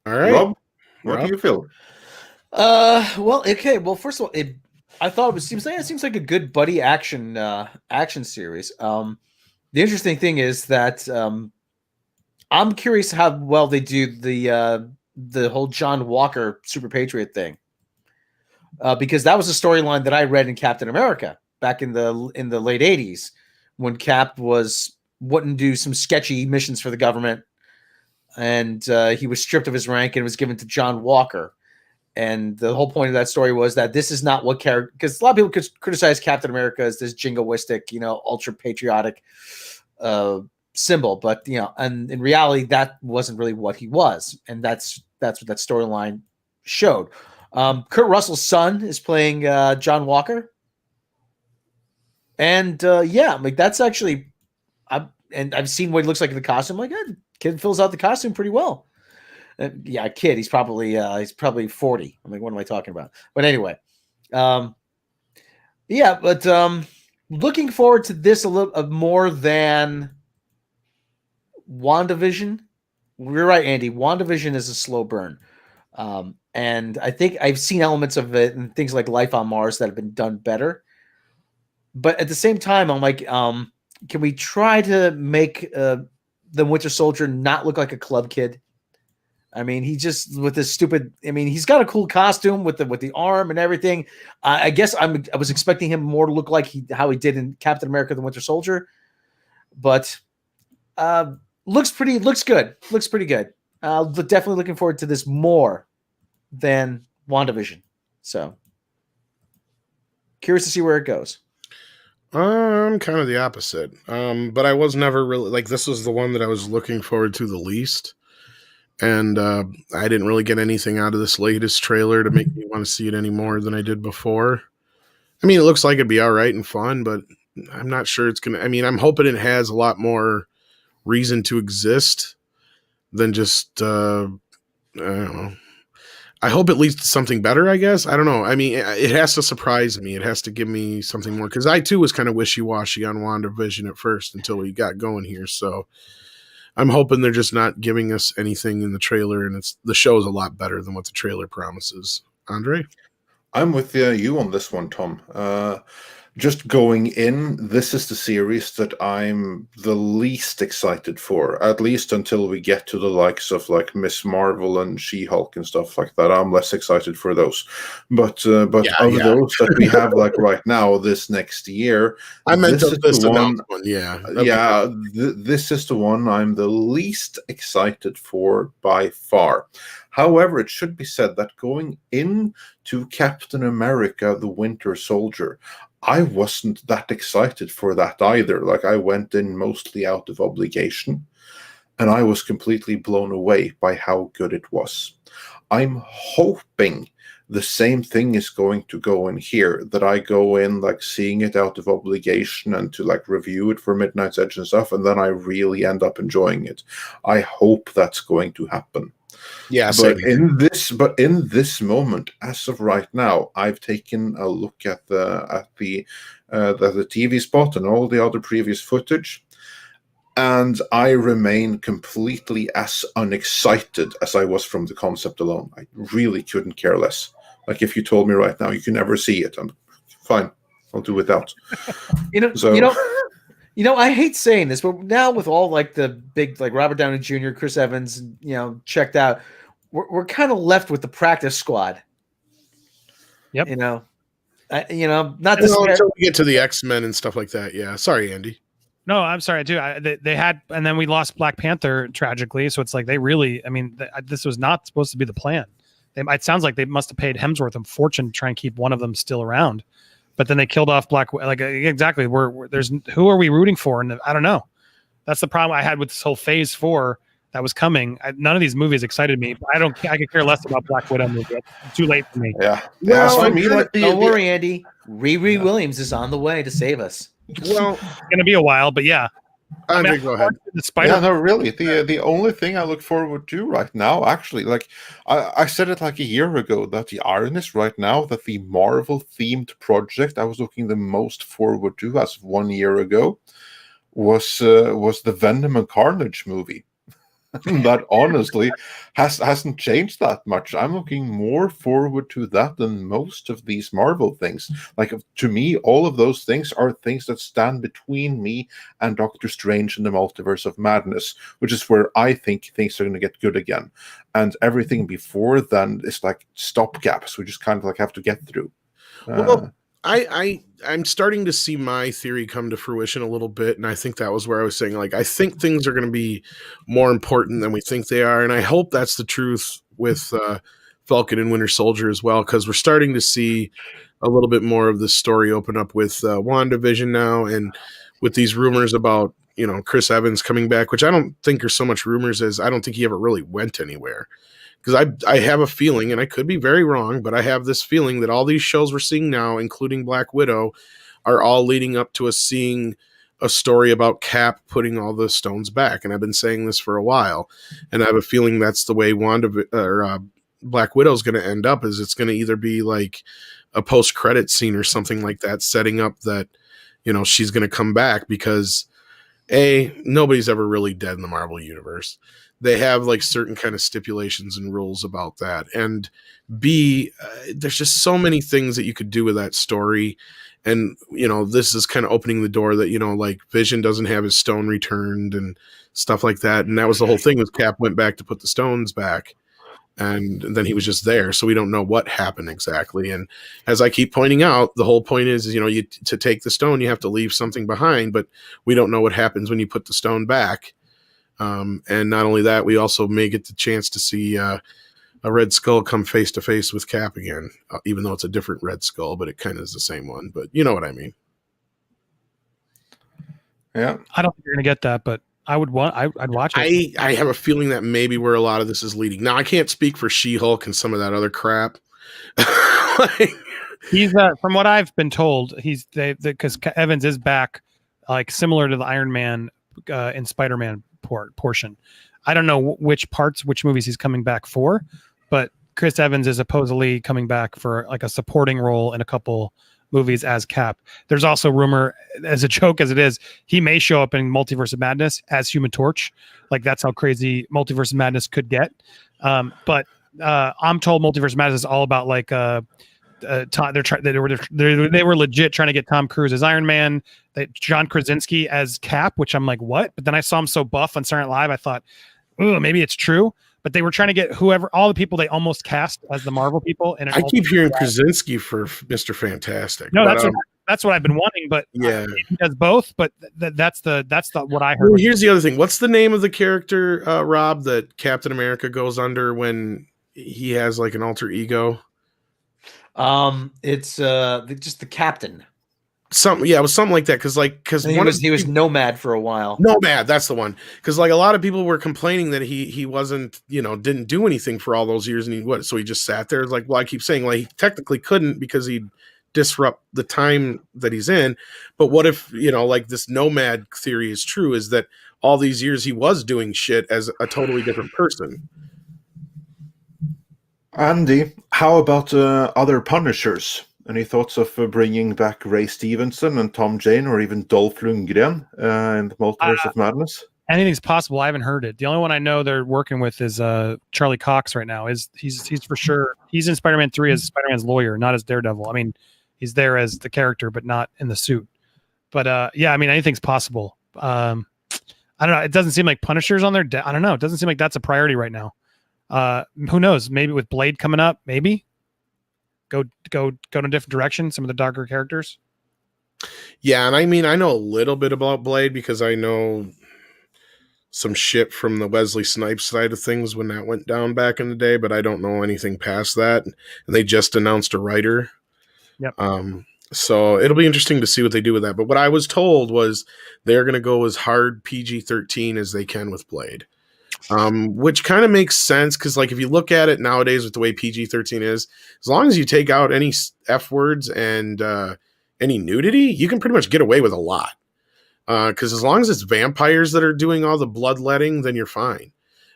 All right. Rob, what do you feel? Well, okay. Well, first of all, I thought it seems like a good buddy action series. The interesting thing is that I'm curious how well they do the whole John Walker Super Patriot thing, because that was a storyline that I read in Captain America back in the late '80s when Cap wouldn't do some sketchy missions for the government, and he was stripped of his rank and was given to John Walker. And the whole point of that story was that this is not what character, because a lot of people could criticize Captain America as this jingoistic, ultra patriotic symbol, but and in reality, that wasn't really what he was, and that's what that storyline showed. Kurt Russell's son is playing John Walker, and that's actually, I've seen what he looks like in the costume. Like, kid fills out the costume pretty well. Kid. He's probably 40. I'm like, what am I talking about? But anyway, looking forward to this a little more than WandaVision. We're right, Andy. WandaVision is a slow burn, and I think I've seen elements of it and things like Life on Mars that have been done better. But at the same time, I'm like, can we try to make the Winter Soldier not look like a club kid? I mean, he just with this stupid. I mean, he's got a cool costume with the arm and everything. I guess I was expecting him more to look like how he did in Captain America: The Winter Soldier, but looks pretty good. Looks pretty good. Definitely looking forward to this more than WandaVision. So curious to see where it goes. I'm kind of the opposite, but I was never really like this was the one that I was looking forward to the least. And I didn't really get anything out of this latest trailer to make me want to see it any more than I did before. I mean, it looks like it'd be all right and fun, but I'm not sure it's going to... I mean, I'm hoping it has a lot more reason to exist than just... I don't know. I hope it leads to something better, I guess. I don't know. I mean, it has to surprise me. It has to give me something more. Because I, too, was kind of wishy-washy on WandaVision at first until we got going here, so... I'm hoping they're just not giving us anything in the trailer, and the show's a lot better than what the trailer promises. Andre? I'm with you on this one, Tom. Just going in, this is the series that I'm the least excited for, at least until we get to the likes of like Miss Marvel and She-Hulk and stuff like that. I'm less excited for those. But those that we have like right now, this next year, I meant this is the one. This is the one I'm the least excited for by far. However, it should be said that going into Captain America: The Winter Soldier, I wasn't that excited for that either. Like, I went in mostly out of obligation, and I was completely blown away by how good it was. I'm hoping the same thing is going to go in here, that I go in like seeing it out of obligation and to like review it for Midnight's Edge and stuff, and then I really end up enjoying it. I hope that's going to happen. Yeah, but in this moment, as of right now, I've taken a look at the TV spot and all the other previous footage, and I remain completely as unexcited as I was from the concept alone. I really couldn't care less. Like, if you told me right now you can never see it, I'm fine. I'll do without. I hate saying this, but now with all like the big like Robert Downey Jr., Chris Evans, checked out, we're kind of left with the practice squad. Yep. Not until we get to the X-Men and stuff like that. Yeah. Sorry, Andy. No, I'm sorry too. They had, and then we lost Black Panther tragically. So it's like they really, I mean, this was not supposed to be the plan. It sounds like they must have paid Hemsworth a fortune to try and keep one of them still around. But then they killed off exactly. Who are we rooting for? And I don't know. That's the problem I had with this whole Phase 4 that was coming. None of these movies excited me. I could care less about Black Widow movie. It's too late for me. Yeah. Don't worry, Andy. Riri Williams is on the way to save us. Well, it's gonna be a while, but yeah. Andre, go ahead. Really. The only thing I look forward to right now, actually, like I said it like a year ago, that the irony is right now that the Marvel-themed project I was looking the most forward to as of 1 year ago was the Venom and Carnage movie. That honestly hasn't changed that much. I'm looking more forward to that than most of these Marvel things. Like, to me, all of those things are things that stand between me and Doctor Strange in the Multiverse of Madness, which is where I think things are going to get good again. And everything before then is like stopgaps. We just kind of like have to get through. I'm starting to see my theory come to fruition a little bit, and I think that was where I was saying, like, I think things are going to be more important than we think they are, and I hope that's the truth with Falcon and Winter Soldier as well, because we're starting to see a little bit more of this story open up with WandaVision now, and with these rumors about, you know, Chris Evans coming back, which I don't think are so much rumors as I don't think he ever really went anywhere. Because I have a feeling, and I could be very wrong, but I have this feeling that all these shows we're seeing now, including Black Widow, are all leading up to us seeing a story about Cap putting all the stones back. And I've been saying this for a while, and I have a feeling that's the way Black Widow is going to end up. Is it's going to either be like a post-credit scene or something like that, setting up that, you know, she's going to come back, because nobody's ever really dead in the Marvel universe. They have like certain kind of stipulations and rules about that. And B, there's just so many things that you could do with that story. And, you know, this is kind of opening the door that, you know, like Vision doesn't have his stone returned and stuff like that. And that was the whole thing, was Cap went back to put the stones back. And then he was just there. So we don't know what happened exactly. And as I keep pointing out, the whole point is, you know, to take the stone, you have to leave something behind, but we don't know what happens when you put the stone back. And not only that, we also may get the chance to see a Red Skull come face to face with Cap again, even though it's a different Red Skull, but it kind of is the same one. But you know what I mean? Yeah, I don't think you're gonna get that, but I'd watch it. I have a feeling that maybe where a lot of this is leading. Now, I can't speak for She-Hulk and some of that other crap. He's from what I've been told, because Evans is back, like similar to the Iron Man in Spider-Man portion. I don't know which movies he's coming back for, but Chris Evans is supposedly coming back for like a supporting role in a couple movies as Cap. There's also rumor, as a joke as it is, he may show up in Multiverse of Madness as Human Torch. Like, that's how crazy Multiverse of Madness could get. But I'm told Multiverse of Madness is all about like they were legit trying to get Tom Cruise as Iron Man, John Krasinski as Cap, which I'm like, what? But then I saw him so buff on Saturday Night Live, I thought, oh, maybe it's true. But they were trying to get all the people they almost cast as the Marvel people. And I keep hearing Krasinski for Mr. Fantastic. No, that's what I've been wanting. But yeah, he does both. But that's what I heard. Well, here's the other thing. What's the name of the character, Rob, that Captain America goes under when he has like an alter ego? It's just the captain. It was something like that. Because he was Nomad for a while. Nomad, that's the one. Because like a lot of people were complaining that he wasn't, you know, didn't do anything for all those years, and so he just sat there. It's like, well, I keep saying like he technically couldn't because he'd disrupt the time that he's in. But what if, you know, like this Nomad theory is true? Is that all these years he was doing shit as a totally different person? Andy, how about other Punishers? Any thoughts of bringing back Ray Stevenson and Tom Jane, or even Dolph Lundgren in the Multiverse of Madness? Anything's possible. I haven't heard it. The only one I know they're working with is Charlie Cox right now. He's for sure. He's in Spider-Man 3 as Spider-Man's lawyer, not as Daredevil. I mean, he's there as the character, but not in the suit. But yeah, I mean, anything's possible. I don't know. It doesn't seem like Punisher's on their. I don't know. It doesn't seem like that's a priority right now. Who knows? Maybe with Blade coming up, maybe go in a different direction. Some of the darker characters. Yeah, and I mean, I know a little bit about Blade because I know some shit from the Wesley Snipes side of things when that went down back in the day, but I don't know anything past that. And they just announced a writer. Yep. So it'll be interesting to see what they do with that. But what I was told was they're going to go as hard PG-13 as they can with Blade. Which kind of makes sense because, like, if you look at it nowadays with the way PG-13 is, as long as you take out any F words and any nudity, you can pretty much get away with a lot. Because as long as it's vampires that are doing all the bloodletting, then you're fine.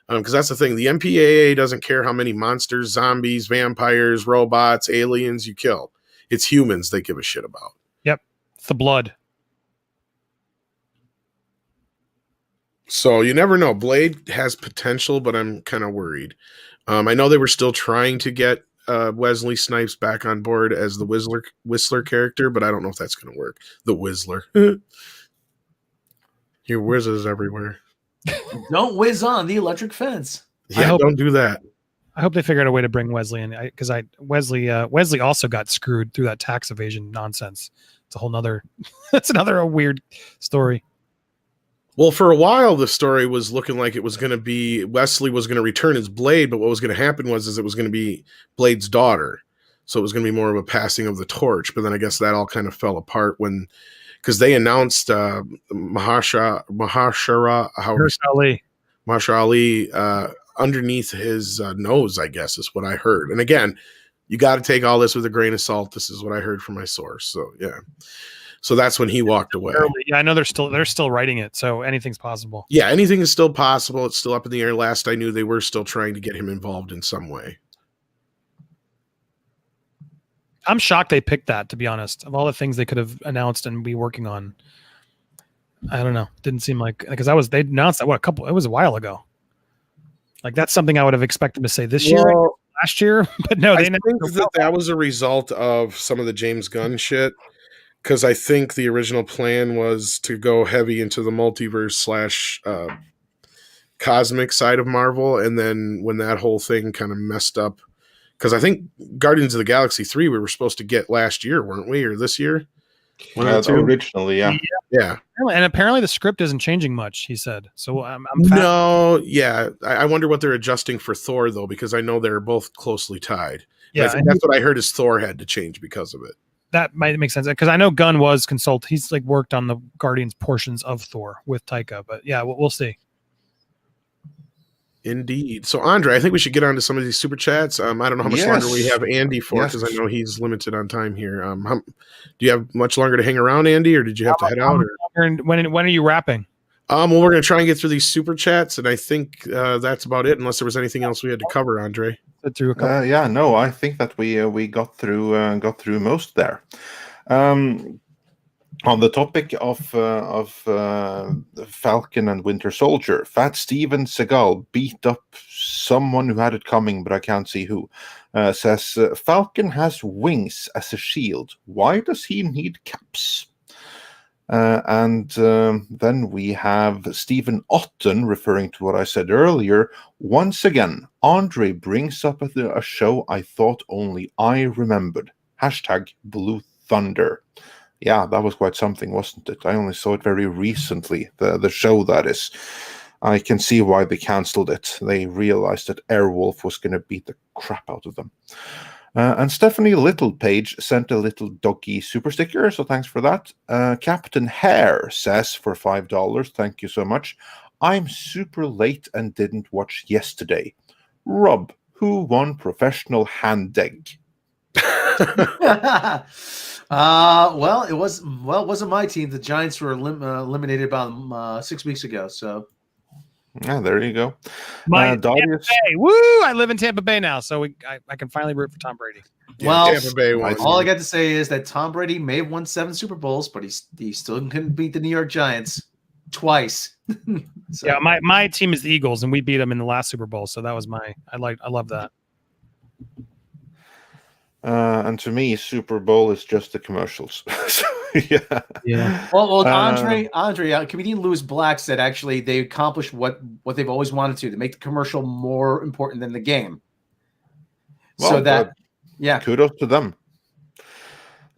Because that's the thing. The MPAA doesn't care how many monsters, zombies, vampires, robots, aliens you kill. It's humans they give a shit about. Yep. It's the blood. So you never know. Blade has potential, but I'm kind of worried. I know they were still trying to get Wesley Snipes back on board as the Whistler character, but I don't know if that's going to work. The Whistler. Your whizzes everywhere. Don't whiz on the electric fence. Yeah, don't do that. I hope they figure out a way to bring Wesley in, because Wesley also got screwed through that tax evasion nonsense. It's a whole nother. That's another weird story. Well, for a while, the story was looking like it was going to be Wesley was going to return his blade, but what was going to happen is it was going to be Blade's daughter. So it was going to be more of a passing of the torch. But then I guess that all kind of fell apart because they announced Mahershala Ali underneath his nose, I guess is what I heard. And again, you got to take all this with a grain of salt. This is what I heard from my source. So yeah. So that's when he walked away. Yeah, I know they're still writing it, so anything's possible. Yeah, anything is still possible. It's still up in the air. Last I knew, they were still trying to get him involved in some way. I'm shocked they picked that, to be honest. Of all the things they could have announced and be working on, I don't know. Didn't seem like because they announced that it was a while ago. Like that's something I would have expected to say this year, last year, but no, they think that was a result of some of the James Gunn shit. Because I think the original plan was to go heavy into the multiverse / cosmic side of Marvel. And then when that whole thing kind of messed up, because I think Guardians of the Galaxy 3 we were supposed to get last year, weren't we? Or this year? Originally, yeah. Yeah. And apparently the script isn't changing much, he said. So I'm No, yeah. I wonder what they're adjusting for Thor, though, because I know they're both closely tied. Yeah, I think that's what I heard is Thor had to change because of it. That might make sense because I know Gunn was he's like worked on the Guardians portions of Thor with Taika, but yeah, we'll see. Indeed. So Andre, I think we should get on to some of these super chats. I don't know how much longer we have Andy for because I know he's limited on time here. Do you have much longer to hang around, Andy, or did you have to head out? When are you wrapping? Well, we're going to try and get through these super chats, and I think that's about it, unless there was anything else we had to cover, Andre. I think that we got through most there. On the topic of Falcon and Winter Soldier, Fat Steven Seagal beat up someone who had it coming, but I can't see who. Says Falcon has wings as a shield. Why does he need caps? And then we have Stephen Otten referring to what I said earlier. Once again, Andre brings up a show I thought only I remembered. #Blue Thunder. Yeah, that was quite something, wasn't it? I only saw it very recently, the show that is. I can see why they cancelled it. They realized that Airwolf was going to beat the crap out of them. And Stephanie Littlepage sent a little doggy super sticker, so thanks for that. Captain Hare says for $5, thank you so much. I'm super late and didn't watch yesterday. Rob, who won professional hand dig? Well, it wasn't my team. The Giants were eliminated about 6 weeks ago. So, yeah, there you go. Tampa Bay. Woo! I live in Tampa Bay now, so I can finally root for Tom Brady. Well, Tampa Bay won. All I got to say is that Tom Brady may have won 7 Super Bowls, but he still couldn't beat the New York Giants twice. So. Yeah, my team is the Eagles, and we beat them in the last Super Bowl. So that was I love that. And to me, Super Bowl is just the commercials. Yeah. Well, Andre, comedian Louis Black said actually they accomplished what they've always wanted to make the commercial more important than the game. Well, so that, kudos to them.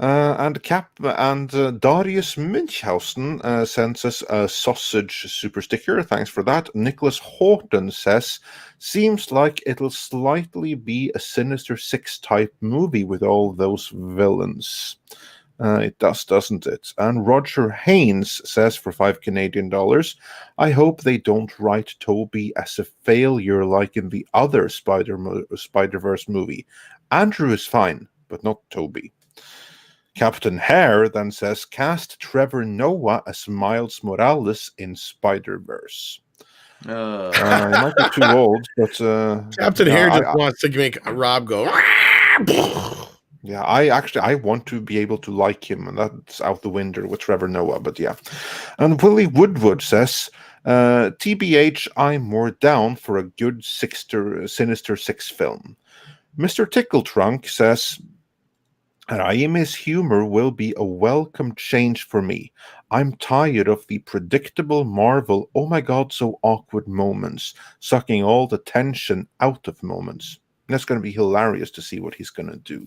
And Darius Münchhausen sends us a sausage super sticker. Thanks for that. Nicholas Horton says, seems like it'll slightly be a Sinister Six type movie with all those villains. It does, doesn't it? And Roger Haynes says for $5 Canadian, I hope they don't write Toby as a failure like in the other Spider-Verse movie. Andrew is fine, but not Toby. Captain Hare then says, cast Trevor Noah as Miles Morales in Spider-Verse. He might be too old, but Captain Hare just wants to make Rob go. Yeah, I want to be able to like him, and that's out the window with Trevor Noah, but yeah. And Willie Woodward says, TBH, I'm more down for a good Sinister Six film. Mr. Tickletrunk says, Raimi's humor will be a welcome change for me. I'm tired of the predictable Marvel, oh my god, so awkward moments, sucking all the tension out of moments. That's going to be hilarious to see what he's going to do.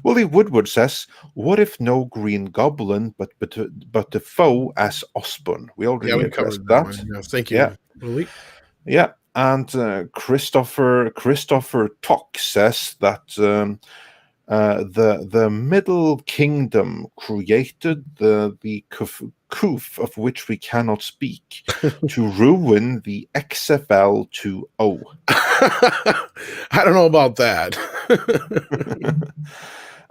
Willie Woodward says, "What if no Green Goblin, but the foe as Osborn?" We already addressed that. One. Yeah, thank you, Willie. Yeah, and Christopher Tock says that the Middle Kingdom created the Coof of which we cannot speak to ruin the XFL 2.0. I don't know about that.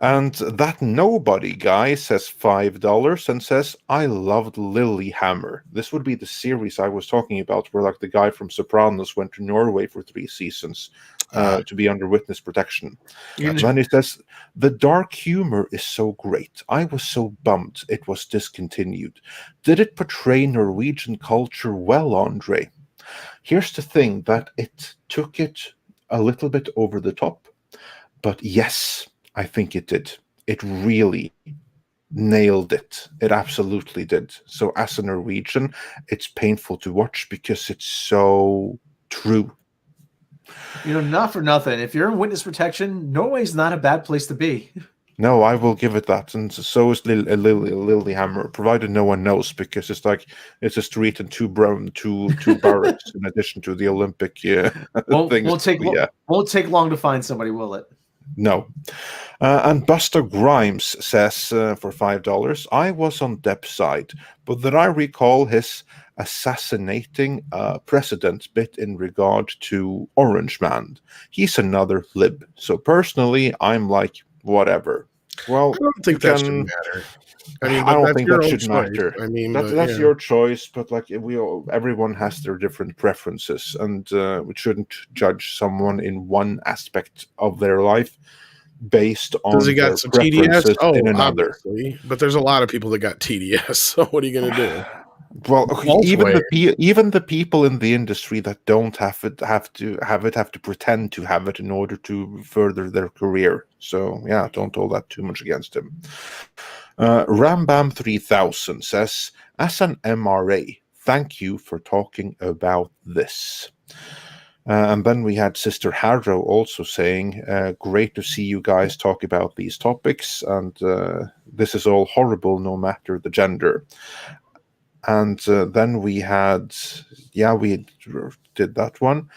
And that nobody guy says $5 and says, "I loved Lilyhammer." This would be the series I was talking about, where like the guy from Sopranos went to Norway for 3 seasons to be under witness protection. And then he says, "The dark humor is so great. I was so bummed it was discontinued. Did it portray Norwegian culture well, Andre?" Here's the thing, that it took it a little bit over the top, but yes, I think it did. It really nailed it. It absolutely did. So as a Norwegian, it's painful to watch because it's so true. Not for nothing. If you're in witness protection, Norway's not a bad place to be. No, I will give it that, and so is Lilyhammer, provided no one knows, because it's like it's a street and two barracks in addition to the Olympic things. Won't take long to find somebody, will it? No. And Buster Grimes says for $5, "I was on Depp's side, but that I recall his assassinating president bit in regard to Orange Man. He's another lib. So personally, I'm like, whatever." Well, I don't think that should matter. I mean, I don't think that should matter. I mean, that's your choice, but like everyone has their different preferences, and we shouldn't judge someone in one aspect of their life based on does he got some TDS? In another. Obviously. But there's a lot of people that got TDS. So what are you going to do? Well, even the people in the industry that don't have to pretend to have it in order to further their career. So yeah, don't hold that too much against him. Rambam 3000 says, "As an MRA, thank you for talking about this." And then we had Sister Harrow also saying, "Great to see you guys talk about these topics, and this is all horrible no matter the gender." And then we had, we did that one.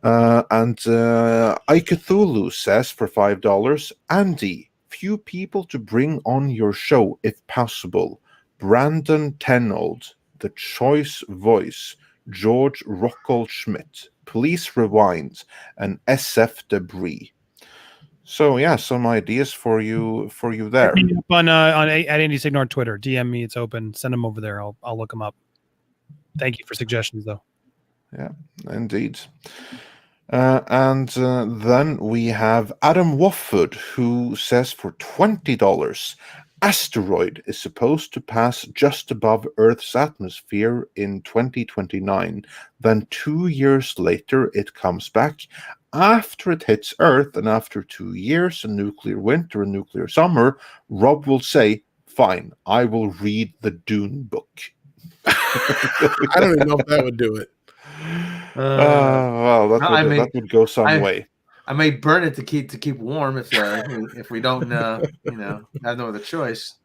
And Icthulu says for $5, "Andy, few people to bring on your show if possible. Brandon Tenold, the choice voice, George Rockall Schmidt, Please Rewind, and SF Debris." So yeah, some ideas for you there. On at Andy Signore Twitter, DM me. It's open. Send them over there. I'll look them up. Thank you for suggestions, though. Yeah, indeed. And then we have Adam Wofford, who says for $20, "Asteroid is supposed to pass just above Earth's atmosphere in 2029. Then 2 years later, it comes back. After it hits Earth, and after 2 years, a nuclear winter, a nuclear summer, Rob will say, 'Fine, I will read the Dune book.'" I don't even know if that would do it. Well, that would go some way. I may burn it to keep warm if we don't have no other choice.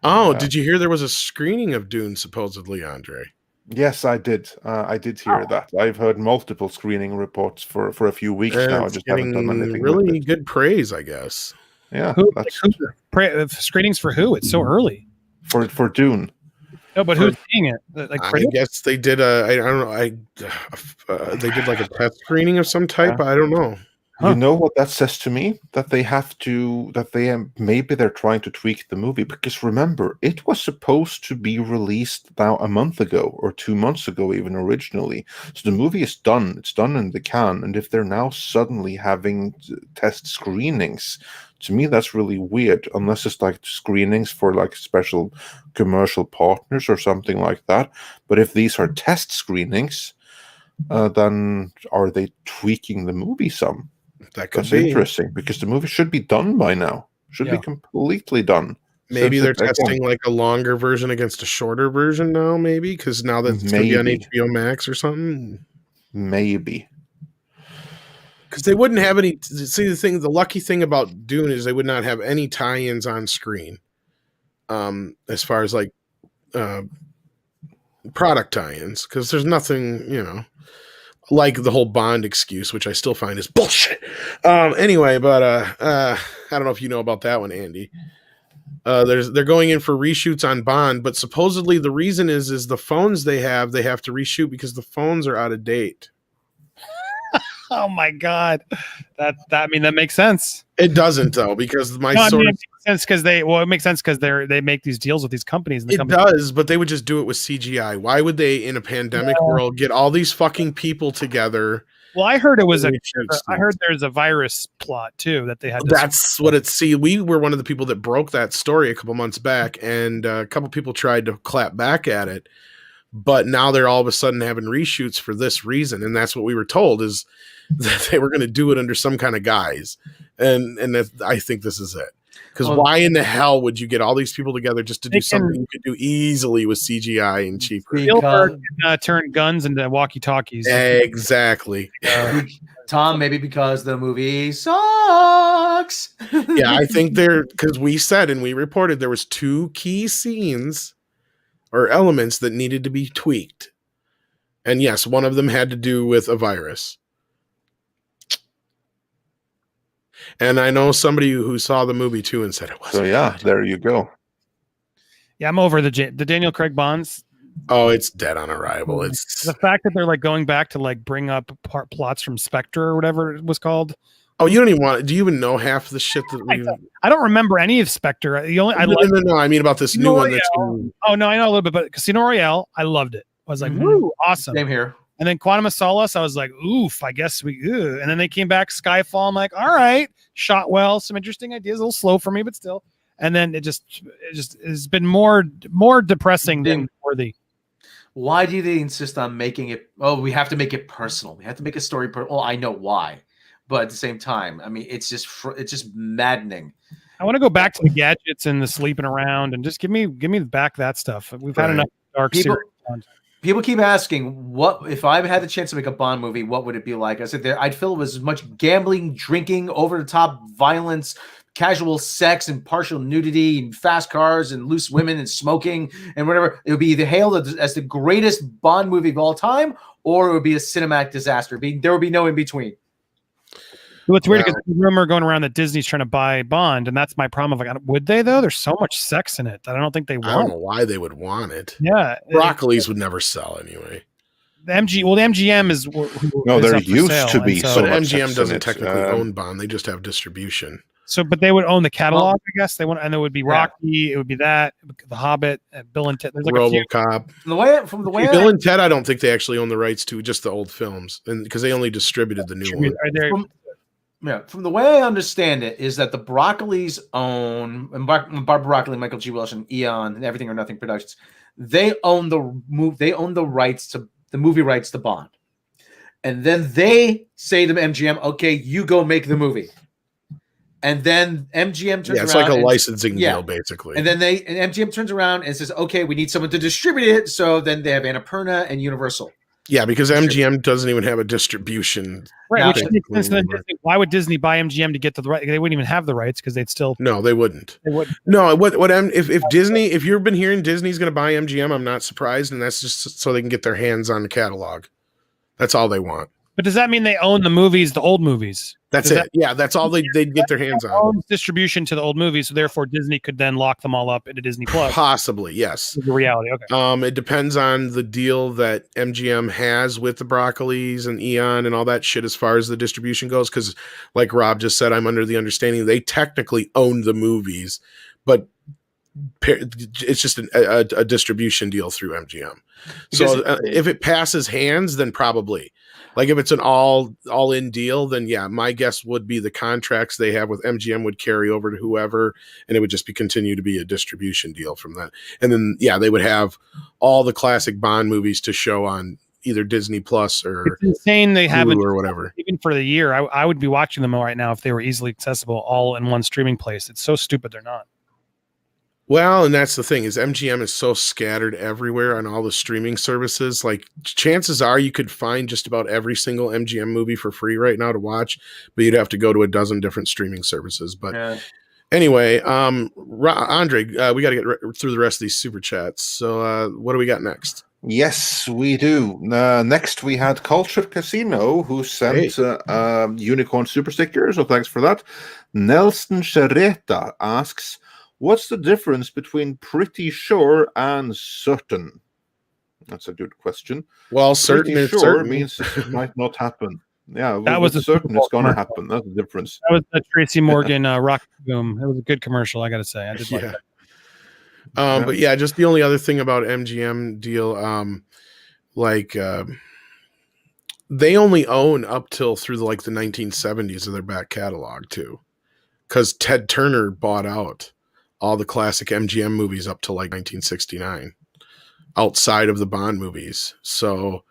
Oh, did you hear there was a screening of Dune supposedly, Andre? Yes, I did. I did hear that. I've heard multiple screening reports for a few weeks now. I just haven't done anything. Really good praise, I guess. Yeah, screenings for who? It's so early for Dune. No, but who's seeing it? I guess they did I don't know. They did like a test screening of some type. I don't know. You know what that says to me? That maybe they're trying to tweak the movie, because remember, it was supposed to be released about a month ago or 2 months ago, even originally. So the movie is done. It's done in the can. And if they're now suddenly having test screenings, to me, that's really weird, unless it's like screenings for like special commercial partners or something like that. But if these are test screenings, then are they tweaking the movie some? That's interesting, because the movie should be done by now. Should be completely done. Maybe they're testing like a longer version against a shorter version now, maybe, because now that it's going to be on HBO Max or something. Maybe. because they wouldn't have any. See, the lucky thing about Dune is they would not have any tie-ins on screen. As far as like product tie-ins, because there's nothing, like the whole Bond excuse, which I still find is bullshit. Anyway, but I don't know if you know about that one, Andy. They're going in for reshoots on Bond, but supposedly the reason is the phones they have to reshoot because the phones are out of date. Oh my God, that makes sense. It doesn't though, because it makes sense because they make these deals with these companies. And does, but they would just do it with CGI. Why would they, in a pandemic world, get all these fucking people together? Well, I heard I heard there's a virus plot too that they had. That's what it's. See, we were one of the people that broke that story a couple months back, and a couple people tried to clap back at it. But now they're all of a sudden having reshoots for this reason, and that's what we were told is that they were going to do it under some kind of guise, and I think this is it. Because why in the hell would you get all these people together just to do something you could do easily with CGI and cheaper? Spielberg can turn guns into walkie-talkies. Exactly. Tom, maybe because the movie sucks. Yeah, I think because we said and we reported there was 2 key scenes or elements that needed to be tweaked. And yes, one of them had to do with a virus. And I know somebody who saw the movie too and said it wasn't. So yeah, there you go. Yeah, I'm over the Daniel Craig Bonds. Oh, it's dead on arrival. It's the fact that they're like going back to like bring up plots from Spectre or whatever it was called. Oh, you don't even want. Do you even know half the shit that I don't remember any of Spectre. No. I mean about this new one. Oh no, I know a little bit, but Casino Royale, I loved it. I was like, woo, awesome. Same here. And then Quantum of Solace, I was like, oof, I guess and then they came back, Skyfall. I'm like, all right, shot well, some interesting ideas, a little slow for me, but still. And then it just has been more depressing than worthy. Why do they insist on making it? Oh, we have to make it personal. We have to make a story personal. Oh, I know why, but at the same time, I mean, it's just maddening. I want to go back to the gadgets and the sleeping around, and just give me back that stuff. We've had enough dark series. People keep asking, what if I had the chance to make a Bond movie, what would it be like? I said I'd fill it with as much gambling, drinking, over-the-top violence, casual sex, and partial nudity, and fast cars, and loose women, and smoking, and whatever. It would be either hailed as the greatest Bond movie of all time, or it would be a cinematic disaster. There would be no in-between. What's weird because there's a rumor going around that Disney's trying to buy Bond, and that's my problem. Like, would they though? There's so much sex in it that I don't think they want. I don't know why they would want it. Yeah, Broccoli's would never sell anyway. The MGM is there used to be so MGM doesn't technically own Bond; they just have distribution. So, but they would own the catalog, I guess. They want, and it would be Rocky, it would be that, The Hobbit, and Bill and Ted. There's like RoboCop. From the way Bill and Ted, I don't think they actually own the rights to just the old films, and because they only distributed the new one. From the way I understand it, is that the Broccolis own, and Barbara Broccoli, Michael G. Wilson, Eon, and Everything or Nothing Productions. They own the rights to the movie rights to Bond, and then they say to MGM, "Okay, you go make the movie." And then MGM turns around. It's like a licensing deal, basically. And then MGM turns around and says, "Okay, we need someone to distribute it." So then they have Annapurna and Universal. Yeah, because MGM doesn't even have a distribution. Right. Which makes sense. Why would Disney buy MGM to get the right? They wouldn't even have the rights because they'd still. No, they wouldn't. They wouldn't. No, if Disney, if you've been hearing Disney's going to buy MGM, I'm not surprised, and that's just so they can get their hands on the catalog. That's all they want. But does that mean they own the movies, the old movies? That's it. Yeah, that's all they'd get their hands on. Owns distribution to the old movies, so therefore Disney could then lock them all up into Disney Plus. Possibly, yes. The reality, okay. It depends on the deal that MGM has with the Broccolis and Eon and all that shit as far as the distribution goes. Because, like Rob just said, I'm under the understanding they technically own the movies, but it's just a distribution deal through MGM. So if it passes hands, then probably. Like if it's an all-in deal, then yeah, my guess would be the contracts they have with MGM would carry over to whoever, and it would just continue to be a distribution deal from that. And then they would have all the classic Bond movies to show on either Disney Plus or it's insane they haven't or whatever. Even for the year, I would be watching them right now if they were easily accessible all in one streaming place. It's so stupid they're not. Well, and that's the thing is MGM is so scattered everywhere on all the streaming services. Like chances are you could find just about every single MGM movie for free right now to watch, but you'd have to go to a dozen different streaming services. But anyway, Andre, we got to get through the rest of these super chats. So what do we got next? Yes, we do. Next, we had Cultured Casino, who sent unicorn super sticker, so thanks for that. Nelson Shereta asks, what's the difference between pretty sure and certain? That's a good question. Well, certain means it might not happen. Yeah, that was certain it's going to happen. That's the difference. That was the Tracy Morgan Rock Boom. It was a good commercial, I got to say. I did like that. But yeah, just the only other thing about MGM deal, they only own up till through the 1970s of their back catalog too, because Ted Turner bought out all the classic MGM movies up to 1969, outside of the Bond movies. So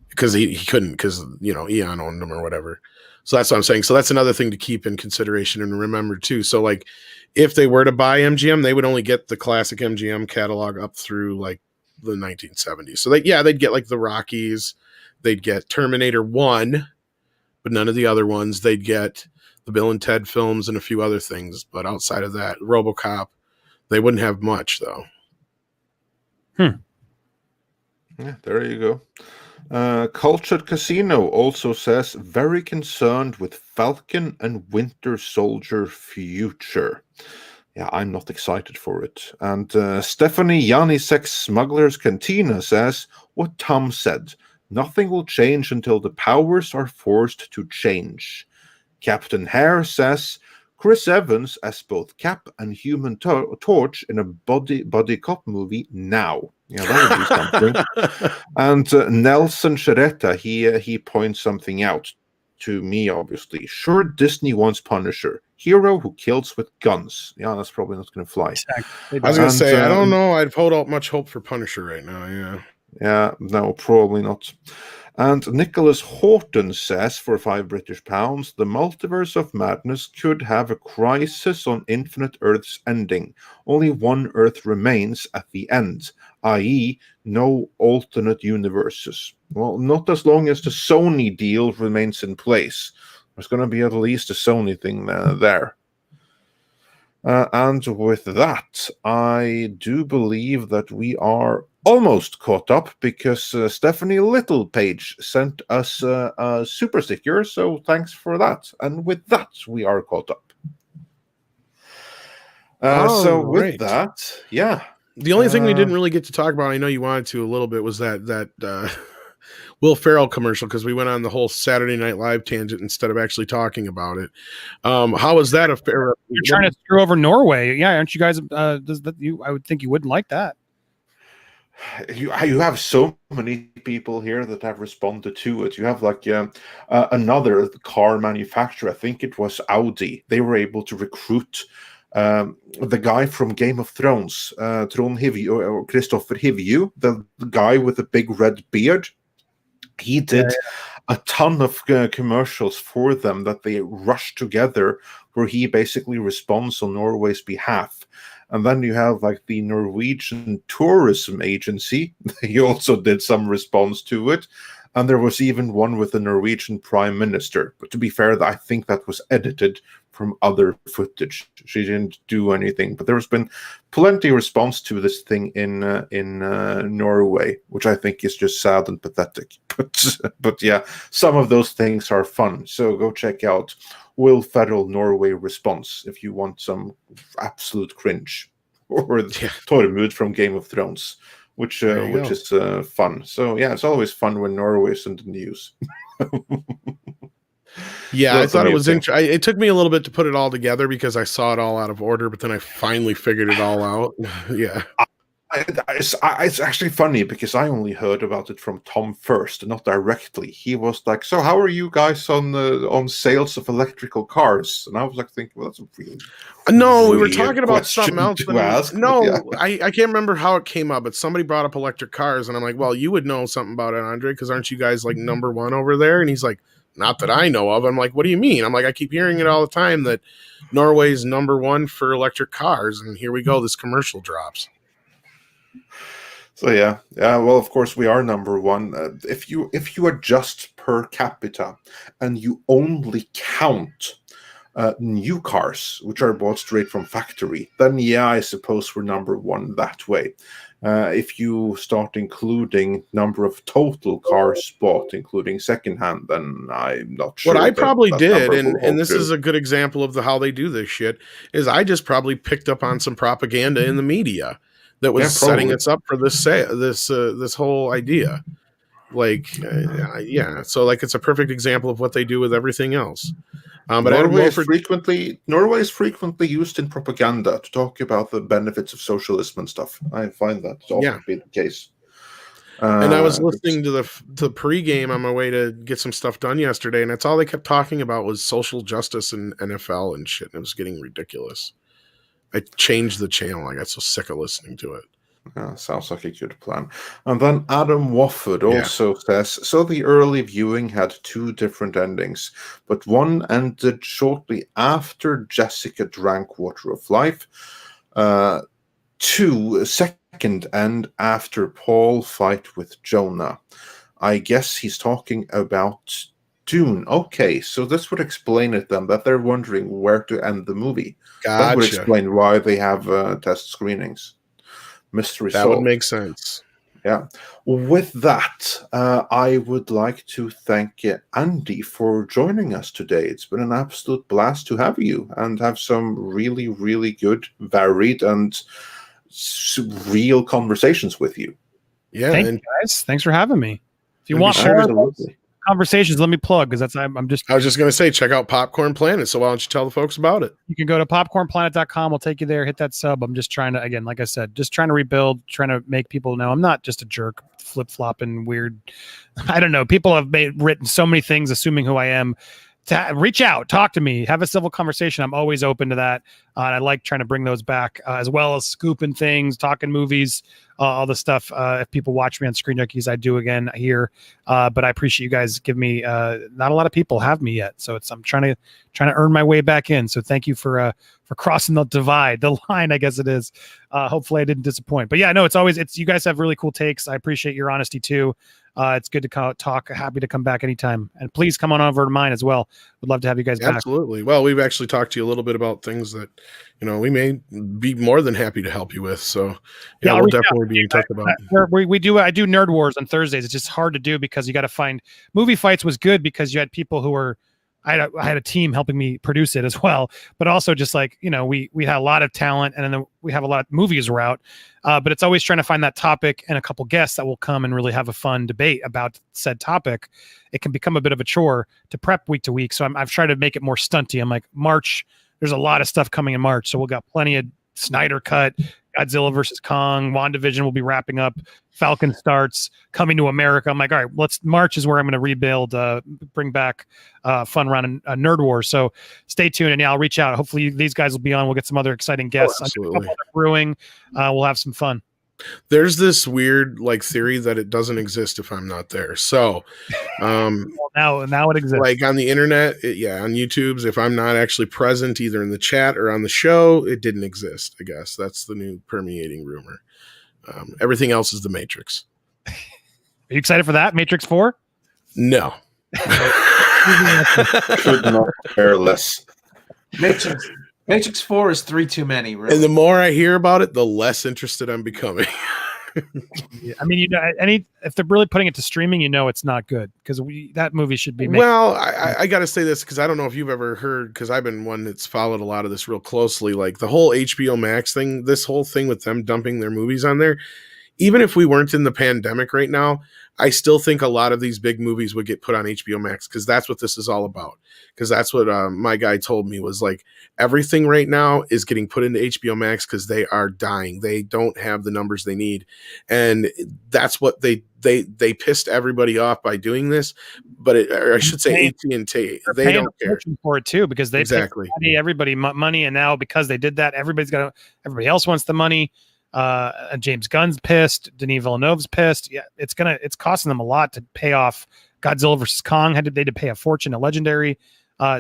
because he couldn't, because Eon owned them or whatever. So that's what I'm saying. So that's another thing to keep in consideration and remember too. So if they were to buy MGM, they would only get the classic MGM catalog up through the 1970s. So they'd get the Rockies, they'd get Terminator 1, but none of the other ones. They'd get the Bill and Ted films and a few other things. But outside of that, RoboCop, they wouldn't have much though. Yeah, there you go. Cultured Casino also says, very concerned with Falcon and Winter Soldier future. Yeah, I'm not excited for it. And Stephanie Yanisek Smuggler's Cantina says, what Tom said, nothing will change until the powers are forced to change. Captain Hare says, Chris Evans as both Cap and Human Torch in a buddy cop movie now. Yeah, that would be something. And Nelson Shereta, he points something out to me, obviously. Sure, Disney wants Punisher. Hero who kills with guns. Yeah, that's probably not going to fly. Exactly. I was going to say, I don't know. I'd hold out much hope for Punisher right now, yeah. Yeah, no, probably not. And Nicholas Horton says, for £5 British, the multiverse of madness could have a crisis on Infinite Earth's ending. Only one Earth remains at the end, i.e., no alternate universes. Well, not as long as the Sony deal remains in place. There's going to be at least a Sony thing there. And with that, I do believe that we are almost caught up because Stephanie Littlepage sent us a super sticker, so thanks for that. And with that, we are caught up. So with that, yeah. The only thing we didn't really get to talk about, I know you wanted to a little bit, was that Will Ferrell commercial, because we went on the whole Saturday Night Live tangent instead of actually talking about it. How is that a fair? You're trying to screw over Norway, yeah? Aren't you guys? I would think you wouldn't like that. You have so many people here that have responded to it. You have another car manufacturer. I think it was Audi. They were able to recruit the guy from Game of Thrones, Trond Hivju, or Christopher Hivju, the guy with the big red beard. He did a ton of commercials for them that they rushed together, where he basically responds on Norway's behalf. And then you have the Norwegian Tourism Agency. He also did some response to it. And there was even one with the Norwegian Prime Minister. But to be fair, I think that was edited from other footage. She didn't do anything. But there has been plenty of response to this thing in Norway, which I think is just sad and pathetic. But yeah, some of those things are fun. So go check out Will Ferrell Norway response if you want some absolute cringe, or Tormund from Game of Thrones, which is fun. So yeah, it's always fun when Norway is in the news. Yeah, I thought it was interesting. It took me a little bit to put it all together because I saw it all out of order, but then I finally figured it all out. Yeah. It's actually funny because I only heard about it from Tom first, not directly. He was like, "So how are you guys on sales of electrical cars?" And I was thinking, "Well, that's a really we were talking about something else." I can't remember how it came up, but somebody brought up electric cars, and I'm like, "Well, you would know something about it, Andre, because aren't you guys number one over there?" And he's like, not that I know of. I'm like, what do you mean? I'm like, I keep hearing it all the time that Norway's #1 for electric cars, and here we go, this commercial drops. So yeah. Well, of course, we are #1. If you adjust per capita and you only count new cars, which are bought straight from factory, then yeah, I suppose we're #1 that way. If you start including number of total cars bought, including secondhand, then I'm not sure. What I probably did, and this is a good example of how they do this shit, is I just probably picked up on some propaganda in the media that was setting us up for this whole idea. Like, so like it's a perfect example of what they do with everything else. But Norway is frequently used in propaganda to talk about the benefits of socialism and stuff. I find that to often be the case. And I was listening to the pregame on my way to get some stuff done yesterday, and that's all they kept talking about was social justice and NFL and shit. And it was getting ridiculous. I changed the channel. I got so sick of listening to it. Sounds like a good plan. And then Adam Wofford also says, so the early viewing had 2 different endings, but one ended shortly after Jessica drank Water of Life. 2, second end after Paul fight with Jonah. I guess he's talking about Dune. Okay, so this would explain it then, that they're wondering where to end the movie. Gotcha. That would explain why they have test screenings. Mystery that solved. Would make sense. Yeah. With that, I would like to thank Andy for joining us today. It's been an absolute blast to have you and have some really, really good, varied, and real conversations with you. Yeah, thank you guys. Thanks for having me. If you want more conversations, let me plug, because that's I was just going to say, check out Popcorn Planet. So why don't you tell the folks about it? You can go to popcornplanet.com. I'll take you there. Hit that sub. I'm just trying to, again, like I said, just trying to rebuild, trying to make people know I'm not just a jerk, flip flopping weird. I don't know. People have written so many things assuming who I am. To reach out, talk to me, have a civil conversation. I'm always open to that. And I like trying to bring those back, as well as scooping things, talking movies, all the stuff. If people watch me on Screen Junkies, I do again here. But I appreciate you guys give me. Not a lot of people have me yet, so I'm trying to earn my way back in. So thank you for crossing the line, I guess it is. Hopefully I didn't disappoint. But yeah, no, it's you guys have really cool takes. I appreciate your honesty too. It's good to talk. Happy to come back anytime. And please come on over to mine as well. Would love to have you guys back. Absolutely. Well, we've actually talked to you a little bit about things that, we may be more than happy to help you with. So yeah, we'll definitely be in touch about it. I do Nerd Wars on Thursdays. It's just hard to do because you got to find movie fights was good because you had people who were, I had a team helping me produce it as well, but also just like, we had a lot of talent and then we have a lot of movies we're out. But it's always trying to find that topic and a couple guests that will come and really have a fun debate about said topic. It can become a bit of a chore to prep week to week. So I've tried to make it more stunty. I'm like, March, there's a lot of stuff coming in March. So we'll got plenty of Snyder Cut, Godzilla versus Kong, WandaVision will be wrapping up, Falcon starts, Coming to America. I'm like, all right, March is where I'm going to rebuild, bring back fun run Nerd Wars. So stay tuned, and yeah, I'll reach out. Hopefully these guys will be on. We'll get some other exciting guests. Absolutely. Brewing. We'll have some fun. There's this weird theory that it doesn't exist if I'm not there. So well, now it exists. Like on the internet, on YouTube's, if I'm not actually present either in the chat or on the show, it didn't exist. I guess that's the new permeating rumor. Everything else is the Matrix. Are you excited for that? Matrix 4? No. Could not care less. Matrix 4 is 3 too many, really. And the more I hear about it, the less interested I'm becoming. I mean, if they're really putting it to streaming, it's not good because that movie should be. Well, I got to say this because I don't know if you've ever heard, because I've been one that's followed a lot of this real closely. Like the whole HBO Max thing, this whole thing with them dumping their movies on there. Even if we weren't in the pandemic right now, I still think a lot of these big movies would get put on HBO Max because that's what this is all about. Because that's what my guy told me was like everything right now is getting put into HBO Max because they are dying. They don't have the numbers they need, and that's what they pissed everybody off by doing this. But I should say AT&T, they don't care for it too because they exactly everybody money, and now because they did that, everybody else wants the money. James Gunn's pissed. Denis Villeneuve's pissed. Yeah, it's costing them a lot to pay off Godzilla versus Kong they had to pay a fortune, a legendary.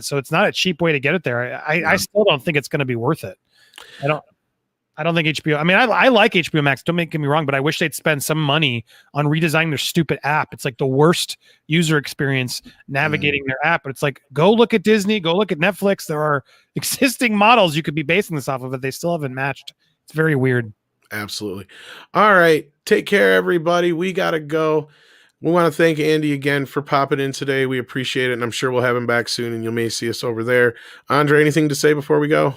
So it's not a cheap way to get it there. I still don't think it's going to be worth it. I don't think HBO. I mean, I like HBO Max. Don't get me wrong, but I wish they'd spend some money on redesigning their stupid app. It's like the worst user experience navigating their app. But it's like, go look at Disney, go look at Netflix. There are existing models you could be basing this off of, but they still haven't matched. It's very weird. Absolutely. All right, take care, everybody. We gotta go. We want to thank Andy again for popping in today. We appreciate it, and I'm sure we'll have him back soon. And you may see us over there. Andre, anything to say before we go?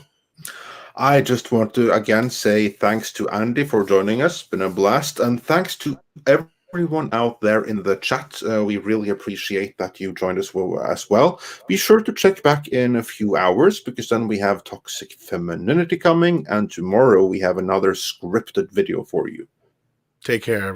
I just want to again say thanks to Andy for joining us. It's been a blast. And thanks to everyone out there in the chat. We really appreciate that you joined us as well. Be sure to check back in a few hours, because then we have Toxic Femininity coming. And tomorrow we have another scripted video for you. Take care, everyone.